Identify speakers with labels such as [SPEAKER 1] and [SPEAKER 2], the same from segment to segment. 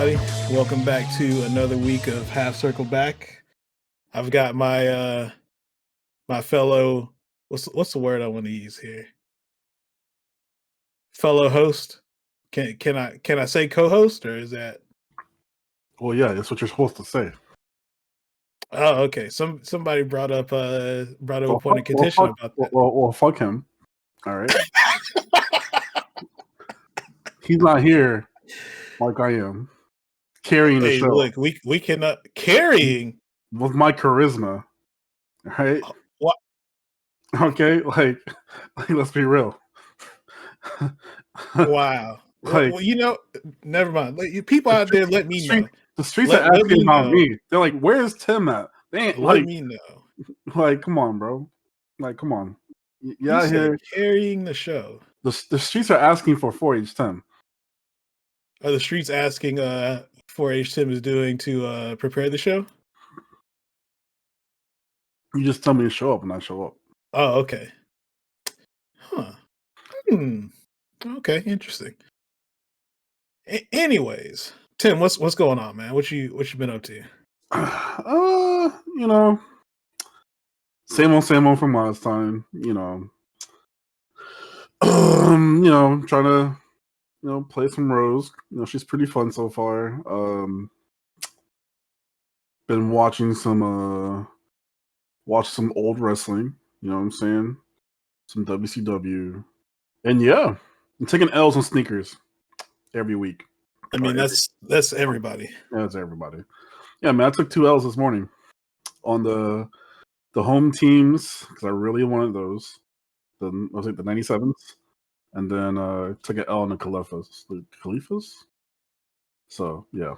[SPEAKER 1] everybody. Welcome back to another week of Half Circle Back. I've got my fellow what's the word I want to use here? Fellow host. Can I say co-host, or is that?
[SPEAKER 2] Well, yeah, that's what you're supposed to say.
[SPEAKER 1] Oh, okay. Somebody brought up a point of contention about that.
[SPEAKER 2] Well, fuck him. All right. He's not here like I am, carrying the
[SPEAKER 1] Hey,
[SPEAKER 2] show
[SPEAKER 1] look, we cannot carrying
[SPEAKER 2] with my charisma. Right?
[SPEAKER 1] what?
[SPEAKER 2] Okay, like let's be real.
[SPEAKER 1] Wow.
[SPEAKER 2] Like,
[SPEAKER 1] well, never mind. People out there, let me know.
[SPEAKER 2] The streets
[SPEAKER 1] Let
[SPEAKER 2] are asking
[SPEAKER 1] me
[SPEAKER 2] about
[SPEAKER 1] know.
[SPEAKER 2] me. They're like, "Where's Tim at?" They ain't
[SPEAKER 1] Let me know.
[SPEAKER 2] Like, come on, bbro. Like, come on.
[SPEAKER 1] You
[SPEAKER 2] out
[SPEAKER 1] said
[SPEAKER 2] here.
[SPEAKER 1] carrying the show.
[SPEAKER 2] The streets are asking for 4-H Tim.
[SPEAKER 1] Are the streets asking 4-H Tim is doing to prepare the show?
[SPEAKER 2] You just tell me to show up and I show up.
[SPEAKER 1] Oh, okay. Huh. Okay, interesting. Anyways, Tim, what's going on, man? What you been up to?
[SPEAKER 2] You know, same old from last time. Trying to play some Rose. She's pretty fun so far. Been watching some old wrestling. You know what I'm saying? Some WCW, and yeah, I'm taking L's on sneakers every week.
[SPEAKER 1] I mean, that's everybody.
[SPEAKER 2] That's everybody. Yeah, man, I took 2 L's this morning on the home teams because I really wanted those. I was like the 97s, and then took an L on the Khalifas. So yeah,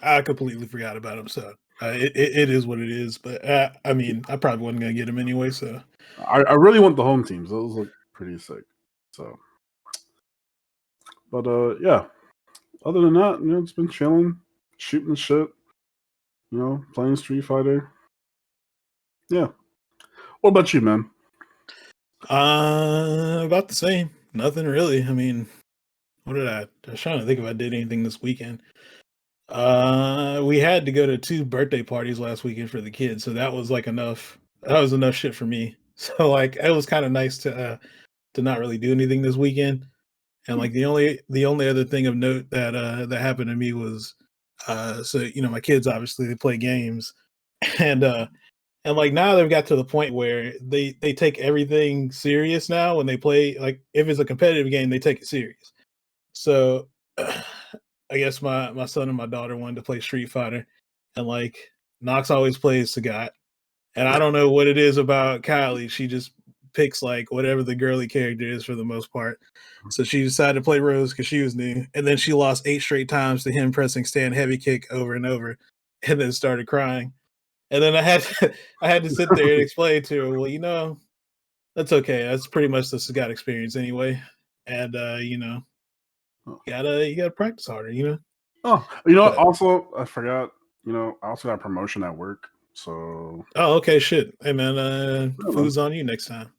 [SPEAKER 1] I completely forgot about him. So it is what it is. But I mean, I probably wasn't gonna get him anyway. So
[SPEAKER 2] I really want the home teams. Those look pretty sick. So, but yeah. Other than that, it's been chilling, shooting shit. Playing Street Fighter. Yeah. What about you, man?
[SPEAKER 1] About the same. Nothing really. I mean, what did I was trying to think if I did anything this weekend. We had to go to 2 birthday parties last weekend for the kids, so that was like enough. That was enough shit for me. So like, it was kind of nice to not really do anything this weekend. And like the only other thing of note that happened to me was so my kids obviously they play games, and like now they've got to the point where they take everything serious now when they play. Like if it's a competitive game, they take it serious. So I guess my son and my daughter wanted to play Street Fighter, and like Knox always plays Sagat, and I don't know what it is about Kylie. She just picks like whatever the girly character is for the most part. So she decided to play Rose because she was new, and then she lost 8 straight times to him pressing stand heavy kick over and over, and then started crying. And then I had to sit there and explain to her, well, that's okay. That's pretty much the Sagat experience anyway, and you gotta practice harder.
[SPEAKER 2] Oh,
[SPEAKER 1] But,
[SPEAKER 2] also I forgot. I also got a promotion at work. So.
[SPEAKER 1] oh, okay, shit. Hey man, food's on you next time.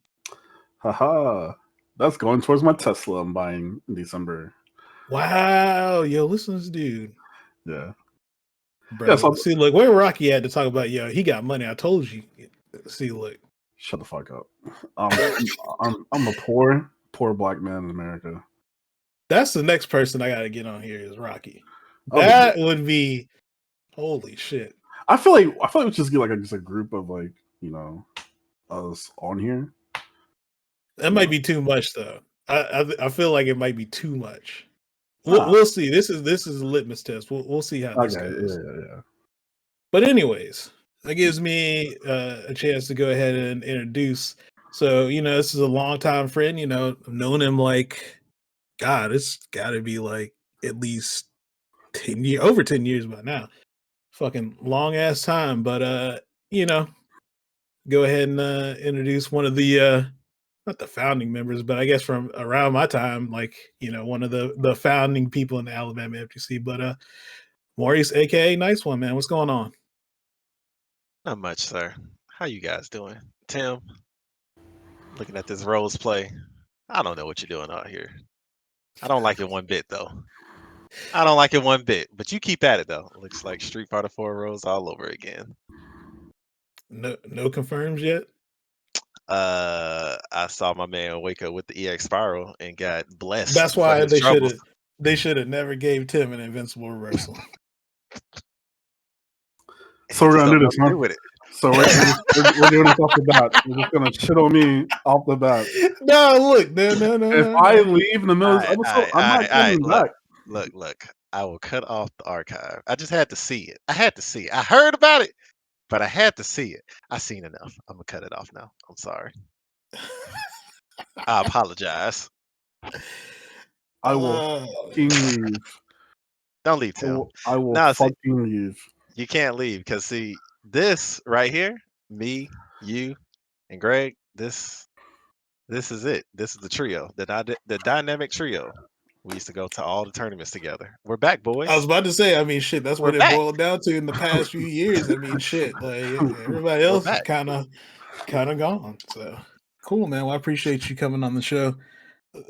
[SPEAKER 2] Haha. That's going towards my Tesla I'm buying in December.
[SPEAKER 1] Wow, yo, listen to this dude.
[SPEAKER 2] Yeah.
[SPEAKER 1] Bro,
[SPEAKER 2] yeah, so,
[SPEAKER 1] see, look, where Rocky at to talk about, he got money. I told you. See, look.
[SPEAKER 2] Shut the fuck up. I'm a poor black man in America.
[SPEAKER 1] That's the next person I gotta get on here is Rocky. That would be holy shit.
[SPEAKER 2] I feel like we just get like just a group of like, us on here.
[SPEAKER 1] That might be too much though. I feel like it might be too much. We'll see. This is a litmus test. We'll see how this goes.
[SPEAKER 2] Yeah.
[SPEAKER 1] But anyways, that gives me a chance to go ahead and introduce. So, this is a longtime friend, I've known him like, God, it's gotta be like at least 10 years, over 10 years by now. Fucking long ass time. But go ahead and introduce one of the not the founding members, but I guess from around my time, like, one of the founding people in the Alabama FTC. But Maurice, aka Nice One, man. What's going on?
[SPEAKER 3] Not much, sir. How you guys doing? Tim, looking at this Rose play. I don't know what you're doing out here. I don't like it one bit, though. I don't like it one bit. But you keep at it though. Looks like Street Fighter 4 Rose all over again.
[SPEAKER 1] No confirms yet.
[SPEAKER 3] I saw my man wake up with the EX Spiral and got blessed
[SPEAKER 1] That's
[SPEAKER 3] for
[SPEAKER 1] why
[SPEAKER 3] his troubles.
[SPEAKER 1] they should have never gave Tim an invincible reversal.
[SPEAKER 2] So
[SPEAKER 3] He
[SPEAKER 2] we're
[SPEAKER 3] just
[SPEAKER 2] gonna
[SPEAKER 3] don't
[SPEAKER 2] do
[SPEAKER 3] know
[SPEAKER 2] this,
[SPEAKER 3] what to
[SPEAKER 2] huh?
[SPEAKER 3] do with it.
[SPEAKER 2] So we're doing this off the bat. We're just gonna shit on me off the bat.
[SPEAKER 1] No, look, no.
[SPEAKER 2] If I leave in the middle of this episode, I'm not coming back.
[SPEAKER 3] Look. I will cut off the archive. I just had to see it. I had to see it. I heard about it, but I had to see it. I seen enough. I'm gonna cut it off now. I'm sorry. I apologize.
[SPEAKER 2] I will fucking leave.
[SPEAKER 3] Don't leave, Tim.
[SPEAKER 2] I will
[SPEAKER 3] No, see,
[SPEAKER 2] fucking leave.
[SPEAKER 3] you can't leave because see this right here, me, you, and Greg. This is it. This is the trio, the dynamic trio. We used to go to all the tournaments together. We're back,
[SPEAKER 1] I was
[SPEAKER 3] boys.
[SPEAKER 1] about to say, I mean, shit, that's
[SPEAKER 3] We're
[SPEAKER 1] what it
[SPEAKER 3] back.
[SPEAKER 1] boiled down to in the past few years. I mean, shit, like everybody
[SPEAKER 3] We're
[SPEAKER 1] else is
[SPEAKER 3] back.
[SPEAKER 1] kind of gone. So cool, man. Well, I appreciate you coming on the show.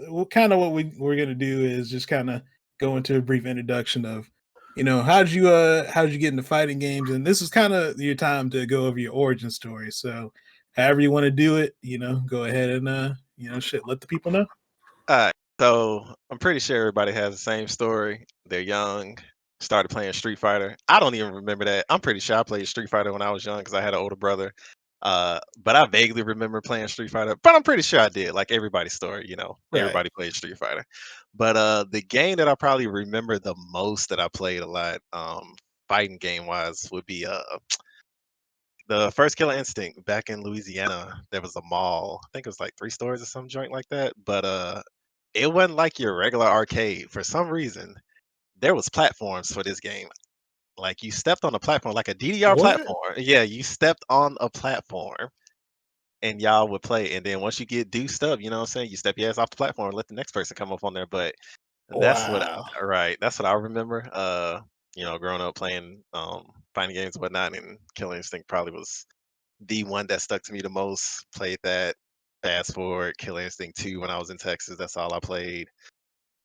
[SPEAKER 1] Well, kind of what we're gonna do is just kind of go into a brief introduction of, how'd you get into fighting games, and this is kind of your time to go over your origin story. So, however you want to do it, go ahead and shit, let the people know.
[SPEAKER 3] All right. So I'm pretty sure everybody has the same story. They're young, started playing Street Fighter. I don't even remember that. I'm pretty sure I played Street Fighter when I was young because I had an older brother. But I vaguely remember playing Street Fighter. But I'm pretty sure I did. Like everybody's story,
[SPEAKER 1] Right.
[SPEAKER 3] everybody played Street Fighter. But the game that I probably remember the most that I played a lot, fighting game wise, would be the first Killer Instinct back in Louisiana. There was a mall. I think it was like 3 stores or some joint like that. But it wasn't like your regular arcade. For some reason, there was platforms for this game. Like you stepped on a platform, like a DDR
[SPEAKER 1] What?
[SPEAKER 3] platform. Yeah, you stepped on a platform and y'all would play. And then once you get deuced up, you know what I'm saying? You step your ass off the platform and let the next person come up on there. But
[SPEAKER 1] Wow.
[SPEAKER 3] that's what I remember. Growing up playing fighting games and whatnot, and Killer Instinct probably was the one that stuck to me the most. Played that. Fast forward, Killer Instinct 2 when I was in Texas. That's all I played.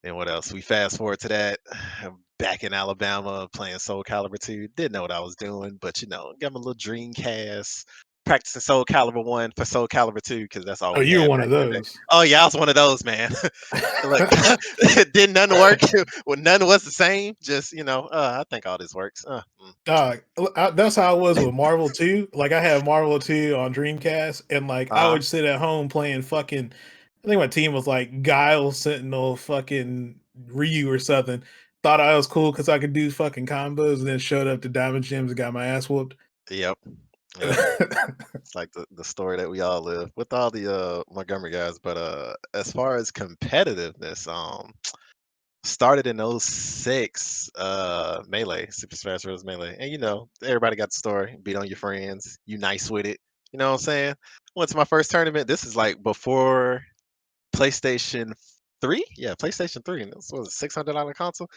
[SPEAKER 3] And what else? We fast forward to that. I'm back in Alabama playing Soul Calibur 2. Didn't know what I was doing, but got my little Dreamcast. Practicing Soul Calibur 1 for Soul Calibur 2 because that's all
[SPEAKER 1] Oh,
[SPEAKER 3] we
[SPEAKER 1] you were
[SPEAKER 3] had
[SPEAKER 1] one
[SPEAKER 3] back
[SPEAKER 1] of
[SPEAKER 3] in the day.
[SPEAKER 1] those.
[SPEAKER 3] Oh yeah, I was one of those, man. Look, did none work? Well, none was the same. Just I think all this works.
[SPEAKER 1] Dog, that's how I was with Marvel 2. Like I had Marvel 2 on Dreamcast, and like I
[SPEAKER 3] Uh,
[SPEAKER 1] would sit at home playing fucking. I think my team was like Guile, Sentinel, fucking Ryu or something. Thought I was cool because I could do fucking combos, and then showed up to Diamond Gems and got my ass whooped.
[SPEAKER 3] yep, yep. It's like the story that we all live with all the Montgomery guys. But as far as competitiveness, started in '06, Melee, Super Smash Bros. Melee. And everybody got the story. Beat on your friends. You nice with it. You know what I'm saying? Went to my first tournament. This is like before PlayStation 3. Yeah, PlayStation 3. And this was a $600 console.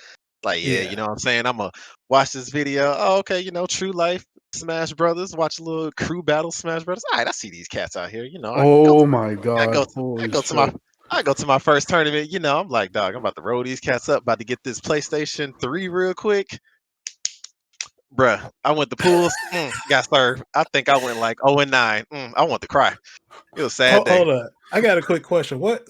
[SPEAKER 3] Like, yeah, you
[SPEAKER 1] Yeah.
[SPEAKER 3] know what I'm saying? I'm going to watch this video. Oh, okay, True Life Smash Brothers. Watch a little crew battle Smash Brothers. All right, I see these cats out here.
[SPEAKER 2] Oh my
[SPEAKER 3] I
[SPEAKER 2] god!
[SPEAKER 3] go I
[SPEAKER 2] Holy
[SPEAKER 3] go to my
[SPEAKER 2] shit!
[SPEAKER 3] I go to my first tournament. I'm like, dog, I'm about to roll these cats up. About to get this PlayStation 3 real quick, bruh. I went to pools. Got served. I think I went like 0-9. I want to cry. It was a sad day.
[SPEAKER 1] Hold on. I got a quick question. What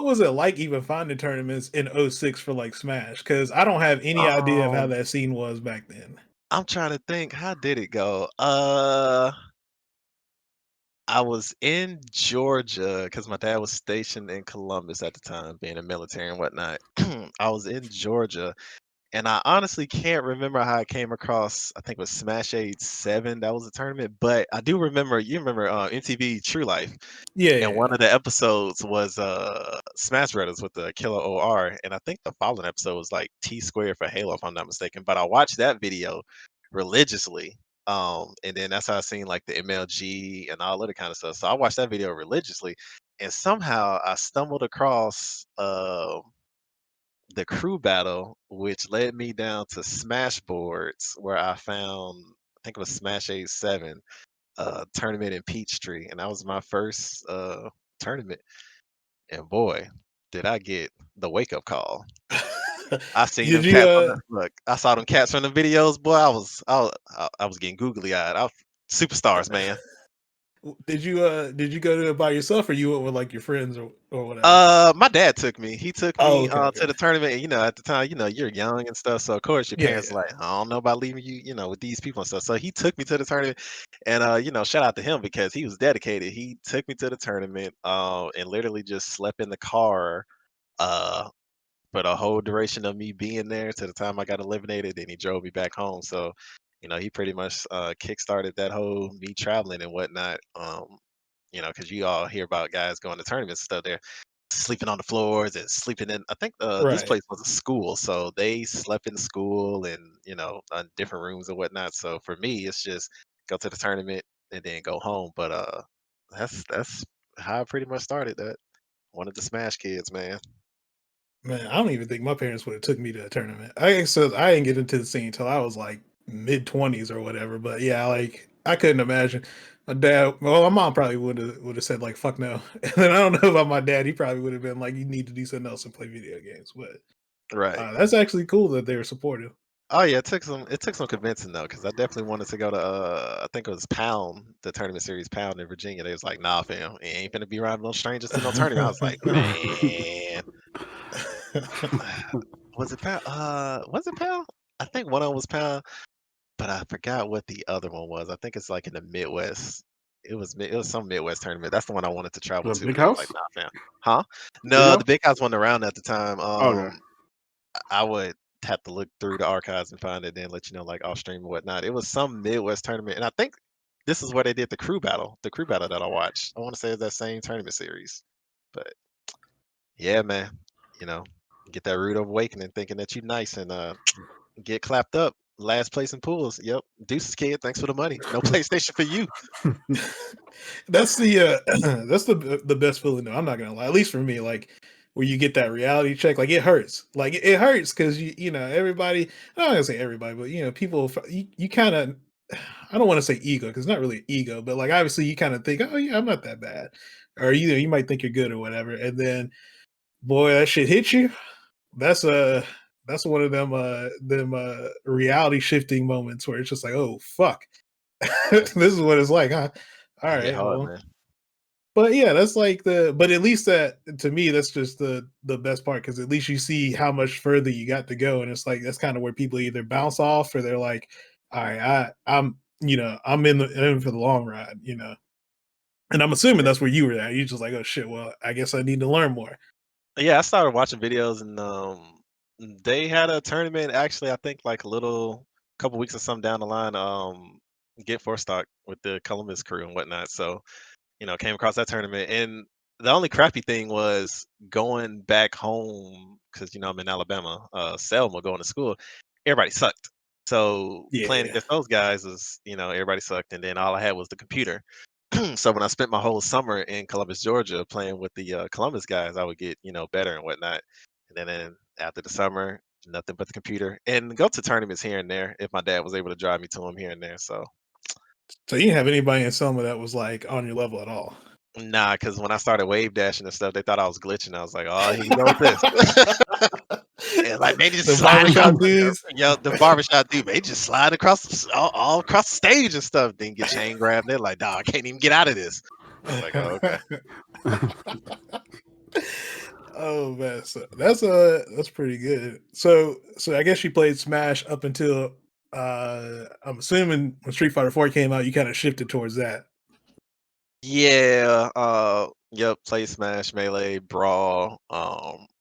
[SPEAKER 1] was it like even finding tournaments in '06 for like Smash? Because I don't have any idea of how
[SPEAKER 2] Um,
[SPEAKER 1] that scene was back then.
[SPEAKER 3] I'm trying to think. How did it go? I was in Georgia because my dad was stationed in Columbus at the time, being a military and whatnot. I was in Georgia. And I honestly can't remember how I came across. I think it was Smash Aid 7. That was the tournament. But I do remember. You remember MTV True Life,
[SPEAKER 1] Yeah,
[SPEAKER 3] and
[SPEAKER 1] yeah,
[SPEAKER 3] one
[SPEAKER 1] yeah.
[SPEAKER 3] of the episodes was Smash Brothers with the Killer OR. And I think the following episode was like T Squared for Halo, if I'm not mistaken. But I watched that video religiously. And then that's how I seen like the MLG and all other kind of stuff. So I watched that video religiously, and somehow I stumbled across the crew battle, which led me down to Smashboards, where I found, I think it was Smash 87 tournament in Peachtree, and that was my first tournament. And boy, did I get the wake up call. I seen
[SPEAKER 1] Did
[SPEAKER 3] them
[SPEAKER 1] you
[SPEAKER 3] cats on the look. I saw them cats from the videos, boy. I was getting googly eyed. I was superstars, man.
[SPEAKER 1] did you go to it by yourself or you went with like your friends or whatever?
[SPEAKER 3] My dad took me. He took
[SPEAKER 1] Oh,
[SPEAKER 3] me
[SPEAKER 1] okay,
[SPEAKER 3] to
[SPEAKER 1] okay.
[SPEAKER 3] the tournament. And, at the time, you're young and stuff. So of course your
[SPEAKER 1] Yeah,
[SPEAKER 3] parents
[SPEAKER 1] yeah.
[SPEAKER 3] are like, I don't know about leaving you, with these people and stuff. So he took me to the tournament, and shout out to him because he was dedicated. He took me to the tournament, and literally just slept in the car, uh, for the whole duration of me being there to the time I got eliminated. Then he drove me back home. So, he pretty much kickstarted that whole me traveling and whatnot. Because you all hear about guys going to tournaments and stuff. They're sleeping on the floors and sleeping in. I think this
[SPEAKER 1] Right.
[SPEAKER 3] place was a school, so they slept in school and on different rooms and whatnot. So for me, it's just go to the tournament and then go home. But that's how I pretty much started that. One of the Smash kids, man.
[SPEAKER 1] Man, I don't even think my parents would have took me to a tournament. I guess I didn't get into the scene until I was like mid-20s or whatever. But yeah, like I couldn't imagine my dad. Well, my mom probably would have said like fuck no, and then I don't know about my dad. He probably would have been like, you need to do something else and play video games. But
[SPEAKER 3] Right.
[SPEAKER 1] that's actually cool that they were supportive.
[SPEAKER 3] Oh yeah, it took some convincing though, because I definitely wanted to go to I think it was Pound, the tournament series Pound in Virginia. They was like, nah, fam, you ain't gonna be around no strangers to no tournament. I was like, man, was it Pound? Was it Pound? I think one of them was Pound, but I forgot what the other one was. I think it's like in the Midwest. It was some Midwest tournament. That's the one I wanted to travel
[SPEAKER 2] The
[SPEAKER 3] to,
[SPEAKER 2] big
[SPEAKER 3] but I was like,
[SPEAKER 2] house?
[SPEAKER 3] nah, fam. Huh?
[SPEAKER 2] Big
[SPEAKER 3] No, the
[SPEAKER 2] house?
[SPEAKER 3] Big House wasn't around at the time.
[SPEAKER 2] Okay.
[SPEAKER 3] I would have to look through the archives and find it, then let you know, like off stream and whatnot. It was some Midwest tournament, and I think this is where they did the crew battle that I watched. I want to say it's that same tournament series, but yeah, man, you know, get that rude awakening, thinking that you nice and get clapped up. Last place in pools. Yep. Deuces, kid. Thanks for the money. No PlayStation for you.
[SPEAKER 1] That's the that's the best feeling though. I'm not gonna lie. At least for me, like where you get that reality check, like it hurts. Like it hurts because you know everybody. I'm not gonna say everybody, but people. You kind of. I don't want to say ego because it's not really ego, but like obviously you kind of think, oh yeah, I'm not that bad, or you might think you're good or whatever, and then boy, that shit hits you. That's a that's one of them reality shifting moments where it's just like, oh fuck, this is what it's like, huh? All
[SPEAKER 3] It hit
[SPEAKER 1] right,
[SPEAKER 3] hard,
[SPEAKER 1] well,
[SPEAKER 3] man.
[SPEAKER 1] but yeah, that's like but at least that to me, that's just the best part because at least you see how much further you got to go, and it's like that's kind of where people either bounce off or they're like, all right, I'm in for the long ride. And I'm assuming that's where you were at. You just like, oh shit, well, I guess I need to learn more.
[SPEAKER 3] Yeah, I started watching videos and they had a tournament actually, I think like a little couple weeks or something down the line, get four stock with the Columbus crew and whatnot. So, came across that tournament. And the only crappy thing was going back home because I'm in Alabama, Selma going to school, everybody sucked. So playing
[SPEAKER 1] Yeah.
[SPEAKER 3] against those guys is, everybody sucked, and then all I had was the computer. So when I spent my whole summer in Columbus, Georgia, playing with the Columbus guys, I would get better and whatnot. And then after the summer, nothing but the computer, and go to tournaments here and there if my dad was able to drive me to them here and there. So
[SPEAKER 1] So you didn't have anybody in Selma that was like on your level at all.
[SPEAKER 3] nah, because when I started wave dashing and stuff, they thought I was glitching. I was like, oh, here we go with this. And like they just
[SPEAKER 1] The
[SPEAKER 3] slide across,
[SPEAKER 1] barbershop dudes.
[SPEAKER 3] the barbershop dude, they just slide across all across the stage and stuff. Then get chain grabbed. They're like, dog, I can't even get out of this. I was like, oh, okay.
[SPEAKER 1] Oh man, so that's pretty good. So I guess you played Smash up until I'm assuming when Street Fighter 4 came out, you kind of shifted towards that.
[SPEAKER 3] Yeah, yep, play Smash, Melee, Brawl.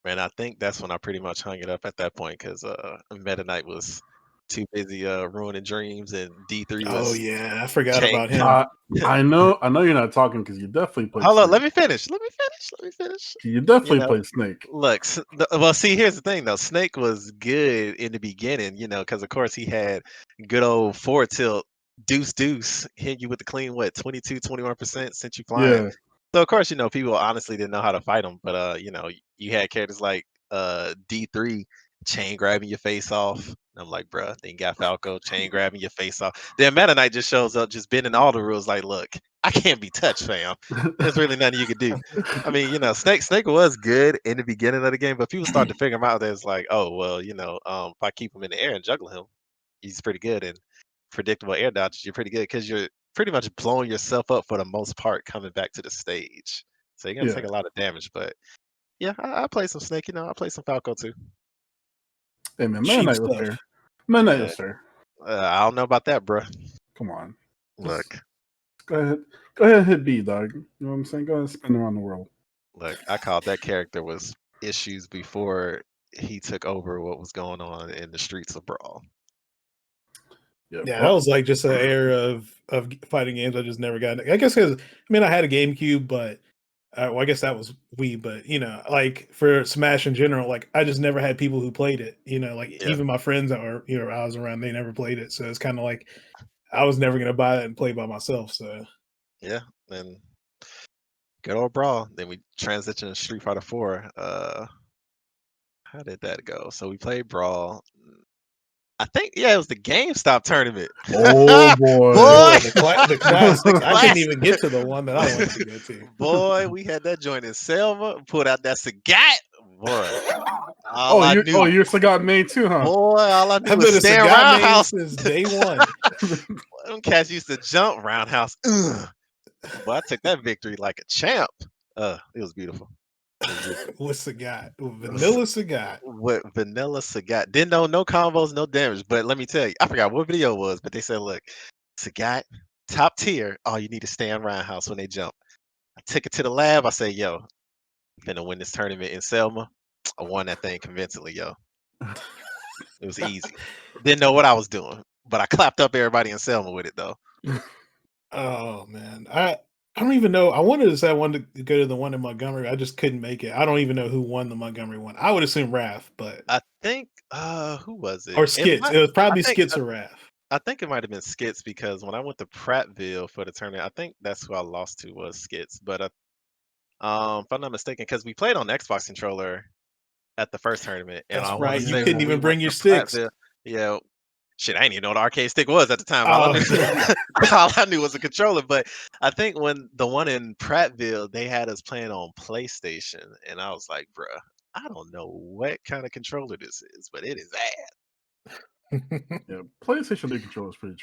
[SPEAKER 3] And I think that's when I pretty much hung it up at that point because Meta Knight was too busy ruining dreams, and D3
[SPEAKER 1] Oh
[SPEAKER 3] was
[SPEAKER 1] yeah, I forgot
[SPEAKER 3] chain.
[SPEAKER 1] about him.
[SPEAKER 2] I I know you're not talking because you definitely played
[SPEAKER 3] Hold on, let
[SPEAKER 2] Snake.
[SPEAKER 3] me finish. Let me finish. Let me finish.
[SPEAKER 2] You
[SPEAKER 3] You
[SPEAKER 2] definitely
[SPEAKER 3] know,
[SPEAKER 2] played Snake.
[SPEAKER 3] look, well, see, here's the thing though. Snake was good in the beginning, because of course he had good old four tilt deuce deuce hit you with the clean what 22, 21% sent you flying.
[SPEAKER 2] Yeah.
[SPEAKER 3] So of course, people honestly didn't know how to fight him, but you had characters like D3 chain grabbing your face off, And I'm like, bruh, then you got Falco chain grabbing your face off. Then Meta Knight just shows up, just bending all the rules. Like, look, I can't be touched, fam. There's really nothing you can do. I mean, Snake was good in the beginning of the game, but people started to figure him out. There's like, oh well, if I keep him in the air and juggle him, he's pretty good. And predictable air dodges, you're pretty good because you're pretty much blowing yourself up for the most part coming back to the stage. So you're gonna take
[SPEAKER 2] Yeah.
[SPEAKER 3] a lot of damage. But yeah, I play some Snake. I play some Falco too.
[SPEAKER 2] Hey man, Meta
[SPEAKER 1] Cheap
[SPEAKER 2] Knight was
[SPEAKER 1] stuff.
[SPEAKER 2] fair. Meta Knight
[SPEAKER 3] Yeah.
[SPEAKER 2] was fair.
[SPEAKER 3] I don't know about that, bro.
[SPEAKER 2] Come on.
[SPEAKER 3] Look,
[SPEAKER 2] Go ahead. Go ahead and hit B, dog. You know what I'm saying? Go ahead and spin around the world.
[SPEAKER 3] I called that character was issues before he took over what was going on in the streets of Brawl.
[SPEAKER 2] Yeah.
[SPEAKER 1] Yeah, that was like just an era of fighting games I just never got. I guess because I had a GameCube, but well, I guess that was Wii. But like for Smash in general, like I just never had people who played it. Like
[SPEAKER 3] Yeah.
[SPEAKER 1] even my friends that were I was around, they never played it. So it's kind of like I was never gonna buy it and play by myself. So
[SPEAKER 3] Yeah, and good old Brawl. Then we transitioned to Street Fighter 4. How did that go? So we played Brawl. I think it was the GameStop tournament.
[SPEAKER 2] Oh boy.
[SPEAKER 3] Boy,
[SPEAKER 1] the classic. I couldn't even
[SPEAKER 3] Classic.
[SPEAKER 1] get to the one that I wanted to go to.
[SPEAKER 3] Boy, we had that joint in Selma. Pulled out that Sagat. Boy, all I knew.
[SPEAKER 2] you're Sagat main too, huh?
[SPEAKER 3] Boy, all I knew
[SPEAKER 1] I've
[SPEAKER 3] was
[SPEAKER 1] been a
[SPEAKER 3] stand
[SPEAKER 1] Sagat main
[SPEAKER 3] roundhouse.
[SPEAKER 1] since day one.
[SPEAKER 3] Them cats used to jump roundhouse. Ugh. Boy, I took that victory like a champ. It was beautiful.
[SPEAKER 1] With Sagat, vanilla Sagat.
[SPEAKER 3] With vanilla Sagat. Didn't know no combos, no damage. But let me tell you, I forgot what video it was, but they said, look, Sagat, top tier. All you need to stay on roundhouse when they jump. I took it to the lab. I said, yo, I'm finna win this tournament in Selma. I won that thing convincingly, yo. It was easy. Didn't know what I was doing, but I clapped up everybody in Selma with it though.
[SPEAKER 1] Oh man, I don't even know. I wanted to say I wanted to go to the one in Montgomery. I just couldn't make it. I don't even know who won the Montgomery one. I would assume Raph, but
[SPEAKER 3] I think who was it?
[SPEAKER 1] or Skits. It was
[SPEAKER 3] I
[SPEAKER 1] probably
[SPEAKER 3] think
[SPEAKER 1] Skits or Raph.
[SPEAKER 3] I think it might have been Skits because when I went to Prattville for the tournament, I think that's who I lost to was Skits. But if I'm not mistaken, because we played on the Xbox controller at the first tournament, and
[SPEAKER 1] That's
[SPEAKER 3] I want
[SPEAKER 1] right.
[SPEAKER 3] to
[SPEAKER 1] You
[SPEAKER 3] say
[SPEAKER 1] couldn't
[SPEAKER 3] when we
[SPEAKER 1] even
[SPEAKER 3] went
[SPEAKER 1] bring your
[SPEAKER 3] to
[SPEAKER 1] sticks.
[SPEAKER 3] Prattville, yeah, shit, I didn't even know what the arcade stick was at the time.
[SPEAKER 1] Oh.
[SPEAKER 3] All I knew was a controller. But I think when the one in Prattville, they had us playing on PlayStation, and I was like, bruh, I don't know what kind of controller this is, but it is ass.
[SPEAKER 2] Yeah, PlayStation 3 controller is pretty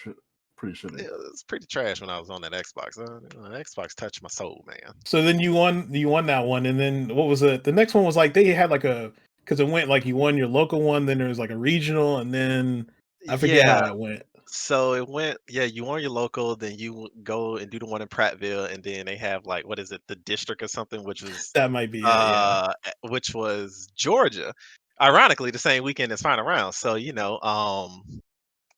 [SPEAKER 2] shitty.
[SPEAKER 3] It was pretty trash when I was on that Xbox. The Xbox touched my soul, man.
[SPEAKER 1] So then you won that one, and then what was it? The next one was like they had like because it went like you won your local one, then there was like a regional, and then I forget how that went.
[SPEAKER 3] So it went, you won your local, then you go and do the one in Prattville, and then they have like what is it, the district or something, which was
[SPEAKER 1] That might be it. Yeah.
[SPEAKER 3] which was Georgia. Ironically, the same weekend as Final Round. So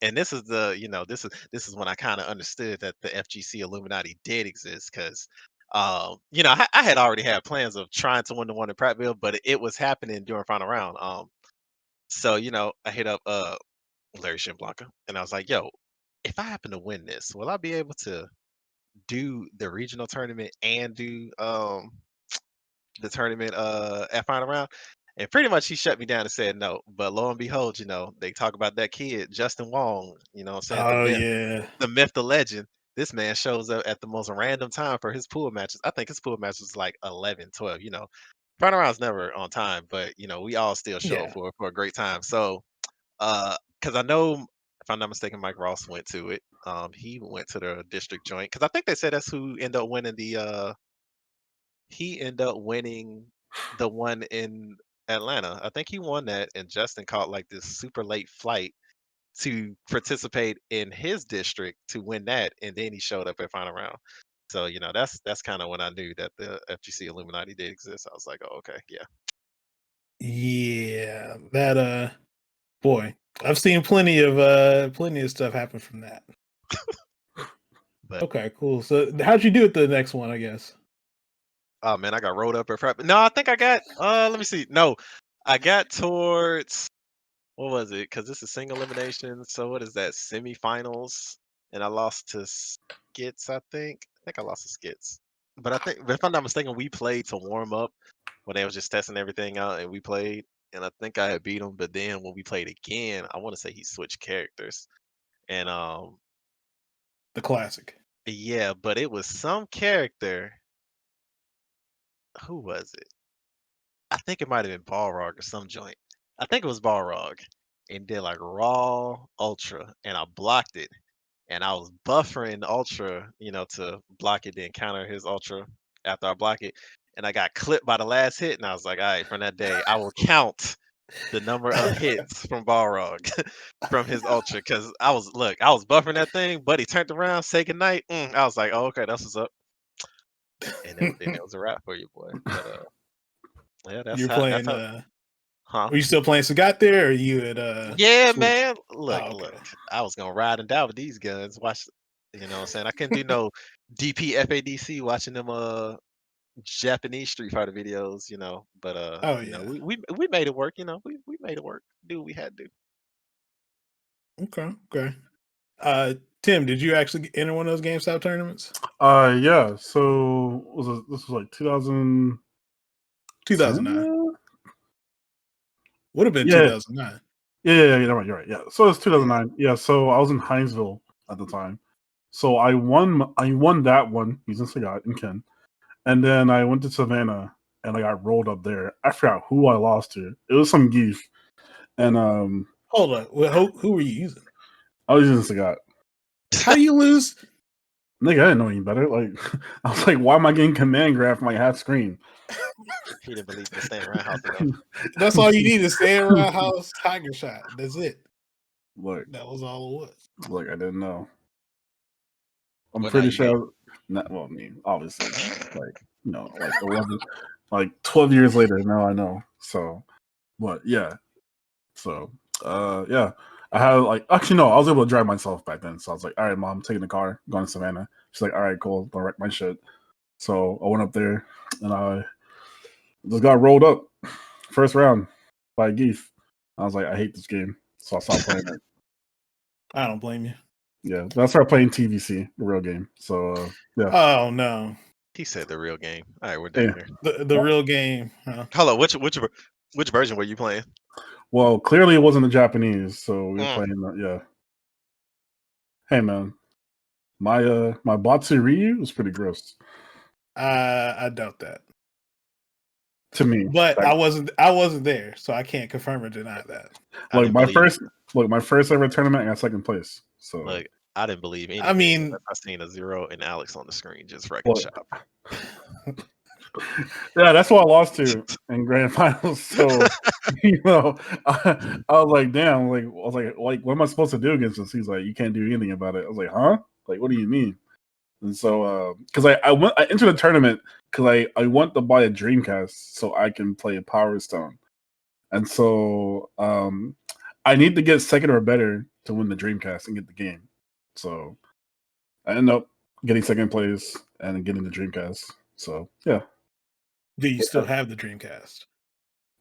[SPEAKER 3] and this is this is when I kind of understood that the FGC Illuminati did exist because I had already had plans of trying to win the one in Prattville, but it was happening during Final Round. So I hit up Larry Shimblanca, and I was like, yo, if I happen to win this, will I be able to do the regional tournament and do the tournament at Final Round? And pretty much he shut me down and said no. But lo and behold, they talk about that kid, Justin Wong, what I'm saying?
[SPEAKER 1] Oh yeah.
[SPEAKER 3] The myth, the legend. This man shows up at the most random time for his pool matches. I think his pool match was like 11, 12. Final Round's never on time, but we all still show up for a great time. So because I know, if I'm not mistaken, Mike Ross went to it. He went to the district joint because I think they said that's who ended up winning the. He ended up winning the one in Atlanta. I think he won that, and Justin caught like this super late flight to participate in his district to win that, and then he showed up at Final Round. So that's kind of when I knew that the FGC Illuminati did exist. I was like, oh, okay, yeah.
[SPEAKER 1] Yeah, that boy, I've seen plenty of stuff happen from that.
[SPEAKER 3] But
[SPEAKER 1] Okay, cool. So how'd you do it the next one, I guess?
[SPEAKER 3] oh man, I got rolled up at prep. No, I think I got let me see. No, I got towards what was it? Because this is single elimination. So what is that? Semifinals. And I lost to Skits, I think. I think I lost to Skits. But I think, if I'm not mistaken, we played to warm up when they was just testing everything out and we played. and I think I had beat him. But then when we played again, I want to say he switched characters, and
[SPEAKER 1] The classic.
[SPEAKER 3] yeah, but it was some character. Who was it? I think it might have been Balrog or some joint. I think it was Balrog, and did like Raw Ultra, and I blocked it, and I was buffering Ultra, to block it, then counter his Ultra after I block it, and I got clipped by the last hit, and I was like, all right, from that day, I will count the number of hits from Balrog from his Ultra, because I was buffering that thing, but he turned around, say goodnight. I was like, oh, okay, that's what's up, and it was a wrap for you, boy. But yeah, that's
[SPEAKER 1] You're
[SPEAKER 3] how
[SPEAKER 1] playing.
[SPEAKER 3] huh?
[SPEAKER 1] Were you still playing Sagat there, or are you at
[SPEAKER 3] Yeah,
[SPEAKER 1] Switch?
[SPEAKER 3] man. Look,
[SPEAKER 1] Oh, okay.
[SPEAKER 3] look. I was gonna ride and die with these guns. Watch, what I'm saying? I couldn't do no DPFADC watching them Japanese Street Fighter videos, But
[SPEAKER 1] Oh yeah.
[SPEAKER 3] we made it work, We made it work. Do what we had to.
[SPEAKER 1] Okay. Okay. Tim, did you actually enter one of those GameStop tournaments?
[SPEAKER 2] Yeah. So this was like 2010?
[SPEAKER 1] 2009. Would have been
[SPEAKER 2] Yeah.
[SPEAKER 1] 2009.
[SPEAKER 2] Yeah, you're right. Yeah. So it's
[SPEAKER 1] Yeah.
[SPEAKER 2] 2009. Yeah. So I was in Hinesville at the time. So I won that one using Sagat and Ken. And then I went to Savannah and I got rolled up there. I forgot who I lost to. It was some geef. And
[SPEAKER 1] Hold on. Well, who were you using?
[SPEAKER 2] I was using Sagat.
[SPEAKER 1] How you lose?
[SPEAKER 2] Nigga, I didn't know any better. Like I was like, why am I getting command grab from my half screen?
[SPEAKER 3] He didn't believe in the staying around house enough.
[SPEAKER 1] That's all you need is stand around house, tiger shot. That's it.
[SPEAKER 2] Look,
[SPEAKER 1] That was all it was.
[SPEAKER 2] look, I didn't know. I'm
[SPEAKER 3] Well, now
[SPEAKER 2] pretty
[SPEAKER 3] you know.
[SPEAKER 2] sure. Well, I mean, obviously, like like 11, like 12 years later. Now I know. So, but yeah. So, yeah. I had like actually no, I was able to drive myself back then. So I was like, all right, mom, I'm taking the car, going to Savannah. She's like, all right, cool, don't wreck my shit. So I went up there and I just got rolled up first round by Geef. I was like, I hate this game, so I stopped playing it.
[SPEAKER 1] I don't blame you.
[SPEAKER 2] Yeah, then I started playing TVC, the real game. So yeah,
[SPEAKER 1] Oh no.
[SPEAKER 3] He said the real game. All right, we're done
[SPEAKER 2] yeah.
[SPEAKER 3] here.
[SPEAKER 1] The real game. Huh?
[SPEAKER 3] Hello, which version were you playing?
[SPEAKER 2] Well, clearly it wasn't the Japanese, so we were
[SPEAKER 3] Mm.
[SPEAKER 2] playing. Yeah. Hey man, my Batsu Ryu was pretty gross
[SPEAKER 1] I doubt that.
[SPEAKER 2] to me.
[SPEAKER 1] But
[SPEAKER 2] Like,
[SPEAKER 1] I wasn't there, so I can't confirm or deny that.
[SPEAKER 3] I didn't believe.
[SPEAKER 2] my first ever tournament, I got second place. So
[SPEAKER 3] Look, I didn't believe
[SPEAKER 1] I
[SPEAKER 3] anything
[SPEAKER 1] mean,
[SPEAKER 3] unless I seen a Zero and Alex on the screen just wrecking
[SPEAKER 2] well,
[SPEAKER 3] shop.
[SPEAKER 2] yeah, that's what I lost to in grand finals. So I was like, damn, like, what am I supposed to do against this? He's like, you can't do anything about it. I was like, huh? Like, what do you mean? And so, because I entered the tournament because I want to buy a Dreamcast so I can play Power Stone, and so I need to get second or better to win the Dreamcast and get the game. So I end up getting second place and getting the Dreamcast. So yeah.
[SPEAKER 1] do you still have the Dreamcast?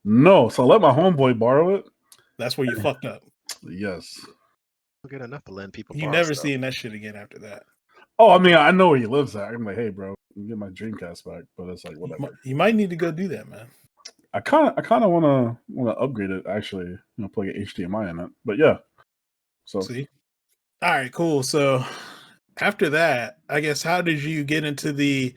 [SPEAKER 2] No, so I let my homeboy borrow it.
[SPEAKER 1] That's where you fucked up.
[SPEAKER 2] Yes.
[SPEAKER 3] Good enough for letting people
[SPEAKER 1] You
[SPEAKER 3] borrow
[SPEAKER 1] never
[SPEAKER 3] stuff.
[SPEAKER 1] seen that shit again after that.
[SPEAKER 2] Oh, I mean, I know where he lives at. I'm like, hey, bro, you get my Dreamcast back, but it's like whatever.
[SPEAKER 1] You might need to go do that, man.
[SPEAKER 2] I kind of want to upgrade it actually. Plug an HDMI in it. But yeah. So
[SPEAKER 1] See? All right, cool. So after that, I guess how did you get into the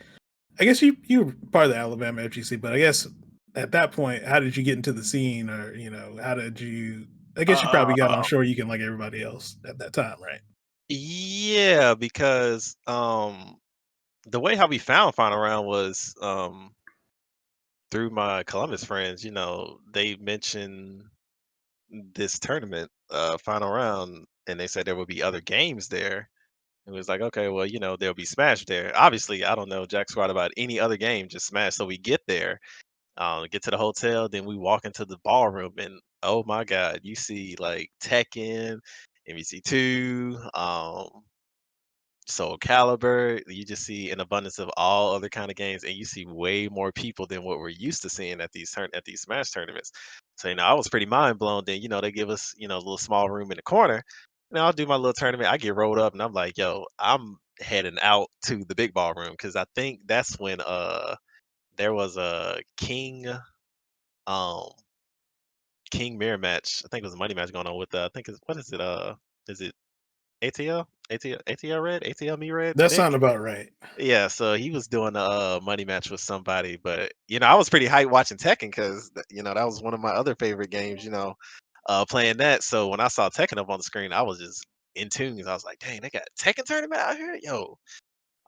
[SPEAKER 1] I guess you were part of the Alabama FGC, but I guess at that point, how did you get into the scene or how did you I guess you probably got on
[SPEAKER 3] Uh,
[SPEAKER 1] Shore you can like everybody else at that time, right?
[SPEAKER 3] yeah, because the way how we found Final Round was through my Columbus friends. They mentioned this tournament, Final Round, and they said there would be other games there. It was like, okay, well, there'll be Smash there. Obviously, I don't know Jack Squad about any other game, just Smash. So we get there, get to the hotel, then we walk into the ballroom, and oh my God, you see like Tekken, MVC2, Soul Calibur. You just see an abundance of all other kind of games, and you see way more people than what we're used to seeing at these Smash tournaments. So I was pretty mind blown. Then they give us a little small room in the corner. I'll do my little tournament. I get rolled up, and I'm like, yo, I'm heading out to the big ball room because I think that's when there was a King. Um, King Mirror match. I think it was a money match going on with I think it's what is it ATL Red? ATL Me Red?
[SPEAKER 1] That
[SPEAKER 3] Nick?
[SPEAKER 1] sound about right.
[SPEAKER 3] Yeah, so he was doing a money match with somebody, but I was pretty hyped watching Tekken because that was one of my other favorite games, playing that. So when I saw Tekken up on the screen, I was just in tune. I was like, dang, they got a Tekken tournament out here? Yo,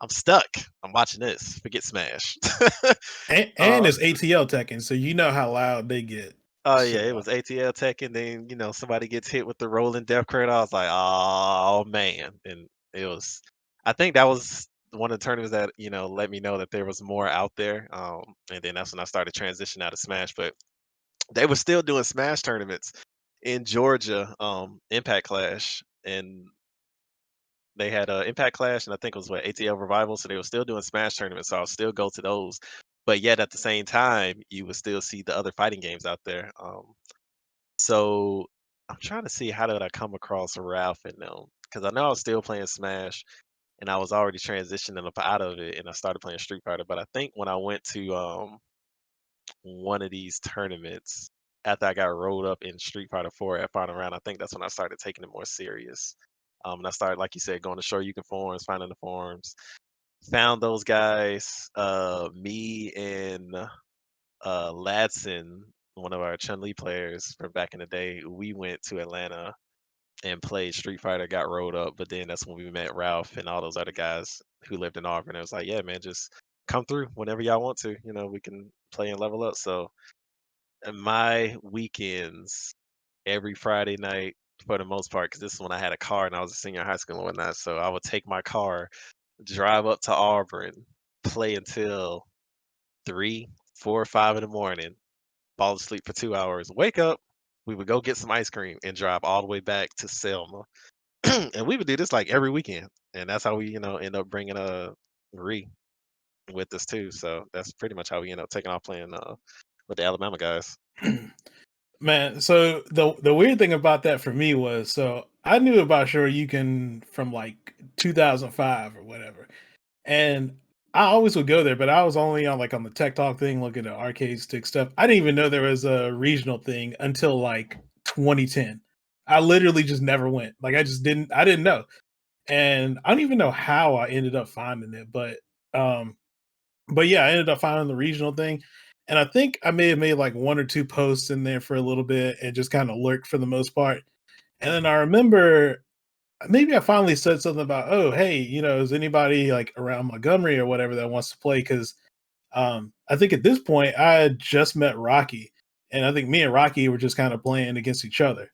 [SPEAKER 3] I'm stuck. I'm watching this. Forget Smash.
[SPEAKER 1] And
[SPEAKER 3] uh,
[SPEAKER 1] it's ATL Tekken, so you know how loud they get.
[SPEAKER 3] oh yeah, it
[SPEAKER 1] So
[SPEAKER 3] was ATL Tekken. Then somebody gets hit with the rolling death cradle. I was like, oh man, and it was. I think that was one of the tournaments that let me know that there was more out there. And then that's when I started transitioning out of Smash. But they were still doing Smash tournaments in Georgia, Impact Clash, and they had Impact Clash, and I think it was what ATL Revival. So they were still doing Smash tournaments. So I'll still go to those. But yet at the same time, you would still see the other fighting games out there. So I'm trying to see how did I come across Ralph and them because I know I was still playing Smash and I was already transitioning up out of it and I started playing Street Fighter. But I think when I went to one of these tournaments after I got rolled up in Street Fighter 4 at final round, I think that's when I started taking it more serious. And I started, like you said, going to Shoryuken forums, finding the forums, found those guys. Me and Ladson, one of our Chun Li players from back in the day, we went to Atlanta and played Street Fighter, got rolled up. But then that's when we met Ralph and all those other guys who lived in Auburn. It was like, yeah, man, just come through whenever y'all want to. We can play and level up. So my weekends, every Friday night, for the most part, because this is when I had a car and I was a senior in high school and whatnot. So I would take my car, drive up to Auburn, play until 3, 4, 5 in the morning, fall asleep for 2 hours, wake up, we would go get some ice cream and drive all the way back to Selma. And we would do this like every weekend. And that's how we, end up bringing Marie with us too. So that's pretty much how we end up taking off playing with the Alabama guys.
[SPEAKER 1] man, so the weird thing about that for me was so I knew about Shoryuken from like 2005 or whatever. And I always would go there, but I was only on the Tech Talk thing, looking at arcade stick stuff. I didn't even know there was a regional thing until like 2010. I literally just never went. Like I didn't know. And I don't even know how I ended up finding it, um but yeah, I ended up finding the regional thing. And I think I may have made like one or two posts in there for a little bit and just kind of lurked for the most part. And then I remember maybe I finally said something about, oh, hey, is anybody like around Montgomery or whatever that wants to play? Because I think at this point I had just met Rocky, and I think me and Rocky were just kind of playing against each other.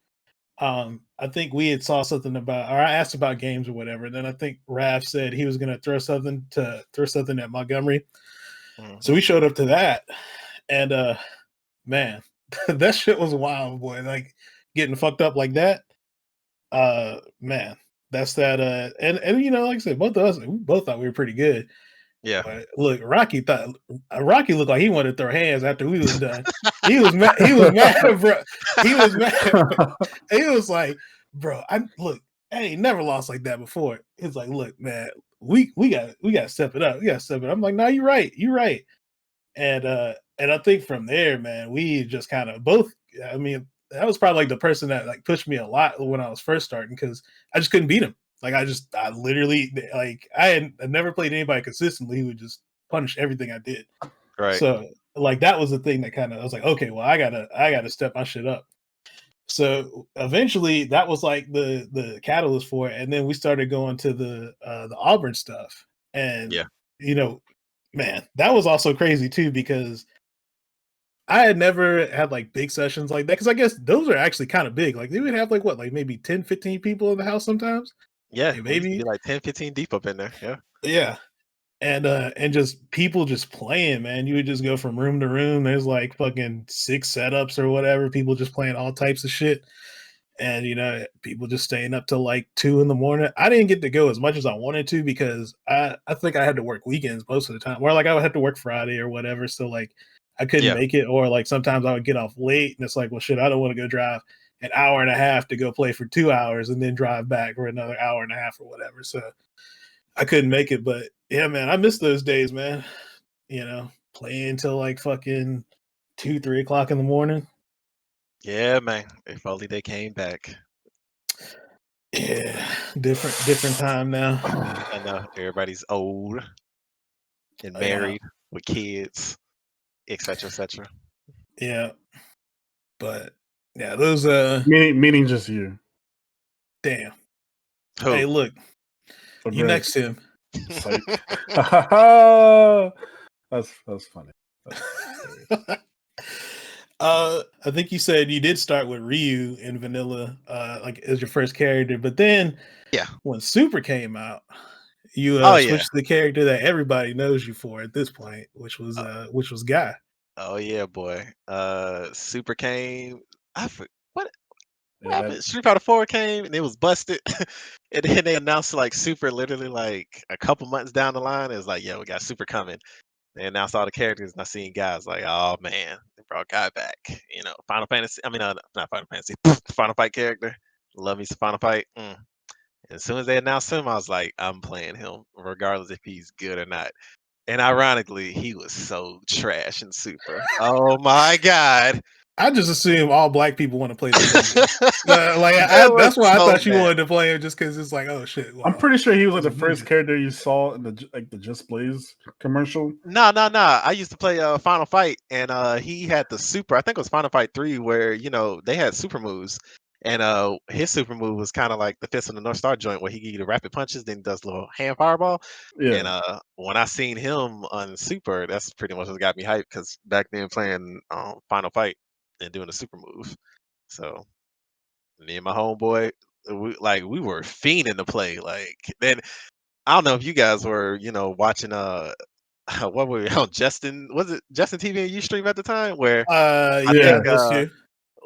[SPEAKER 1] I think we had saw something about, or I asked about games or whatever. And then I think Raph said he was going to throw something at Montgomery. So
[SPEAKER 3] Hmm.
[SPEAKER 1] we showed up to that, and man, that shit was wild, boy. Like getting fucked up like that. Man, that's that. And like I said, both of us, we both thought we were pretty good.
[SPEAKER 3] Yeah.
[SPEAKER 1] But look, Rocky looked like he wanted to throw hands after we was done. He was mad. He was mad, bro. He was mad. He was like, bro, I ain't never lost like that before. It's like, look, man, we got to step it up. We got to step it up. I'm like, no, you're right. You're right. And I think from there, man, we just kind of both. I mean, that was probably like the person that like pushed me a lot when I was first starting because I just couldn't beat him. Like I literally like I never played anybody consistently who would just punish everything I did.
[SPEAKER 3] Right.
[SPEAKER 1] So like that was the thing that kind of I was like, okay, well I gotta step my shit up. So eventually that was like the catalyst for it, and then we started going to the Auburn stuff, and
[SPEAKER 3] Yeah.
[SPEAKER 1] you know, man, that was also crazy too because I had never had like big sessions like that because I guess those are actually kind of big. Like they would have like what, like maybe 10, 15 people in the house sometimes.
[SPEAKER 3] Yeah.
[SPEAKER 1] Like
[SPEAKER 3] We used to
[SPEAKER 1] maybe,
[SPEAKER 3] be like 10, 15 deep up in there. Yeah.
[SPEAKER 1] yeah. And just people just playing, man. You would just go from room to room. There's like fucking 6 setups or whatever. People just playing all types of shit. And people just staying up till like 2 in the morning. I didn't get to go as much as I wanted to because I think I had to work weekends most of the time. Or like I would have to work Friday or whatever. So like I couldn't
[SPEAKER 3] Yeah.
[SPEAKER 1] make it. Or like sometimes I would get off late and it's like, well shit, I don't want to go drive an hour and a half to go play for 2 hours and then drive back for another hour and a half or whatever. So I couldn't make it. But yeah, man, I miss those days, man. Playing till like fucking 2, 3 o'clock in the morning.
[SPEAKER 3] Yeah, man. If only they came back.
[SPEAKER 1] Yeah, different time now.
[SPEAKER 3] I know everybody's old and
[SPEAKER 1] Yeah,
[SPEAKER 3] married with kids, etc., etc.
[SPEAKER 1] yeah, but yeah, those
[SPEAKER 2] meaning just you.
[SPEAKER 1] damn. Hey,
[SPEAKER 3] Who?
[SPEAKER 1] look,
[SPEAKER 2] Oh,
[SPEAKER 1] you
[SPEAKER 2] Greg.
[SPEAKER 1] next to him.
[SPEAKER 2] Psych. That's funny.
[SPEAKER 1] I think you said you did start with Ryu in Vanilla, like as your first character, but then
[SPEAKER 3] Yeah.
[SPEAKER 1] when Super came out, you
[SPEAKER 3] Oh yeah.
[SPEAKER 1] switched to the character that everybody knows you for at this point, which was Guy.
[SPEAKER 3] Oh yeah, boy. Super came. What
[SPEAKER 2] Yeah,
[SPEAKER 3] happened? Street Fighter 4 came and it was busted. And then they announced like Super literally like a couple months down the line. It was like, yeah, we got Super coming. They announced all the characters and I seen guys like, oh man, they brought Guy back. You know, Final Fantasy. I mean, not Final Fantasy. Final Fight character. Love me some Final Fight. As soon as they announced him, I was like, I'm playing him, regardless if he's good or not. And ironically, he was so trash and Super. Oh my god.
[SPEAKER 1] I just assume all black people want to play this game.
[SPEAKER 3] It was
[SPEAKER 1] That's why I
[SPEAKER 3] so
[SPEAKER 1] thought you
[SPEAKER 3] bad.
[SPEAKER 1] wanted to play him, just because it's like, oh shit.
[SPEAKER 2] I'm
[SPEAKER 1] Well,
[SPEAKER 2] pretty sure he was like
[SPEAKER 1] he's
[SPEAKER 2] the
[SPEAKER 1] a
[SPEAKER 2] first
[SPEAKER 1] ninja.
[SPEAKER 2] character you saw in the Just Blaze commercial.
[SPEAKER 3] No. I used to play Final Fight, and he had the super. I think it was Final Fight 3, where they had super moves, and his super move was kind of like the Fist of the North Star joint, where he give you the rapid punches, then does a little hand fireball. And
[SPEAKER 2] Yeah.
[SPEAKER 3] when I seen him on Super, that's pretty much what got me hyped. Because back then playing Final Fight and doing the super move, so me and my homeboy, we were fiending to play. Like then I don't know if you guys were watching what were we on Justin? Was it Justin TV and Ustream at the time? Where I
[SPEAKER 1] Yeah,
[SPEAKER 3] think
[SPEAKER 2] Yeah.
[SPEAKER 1] that's true.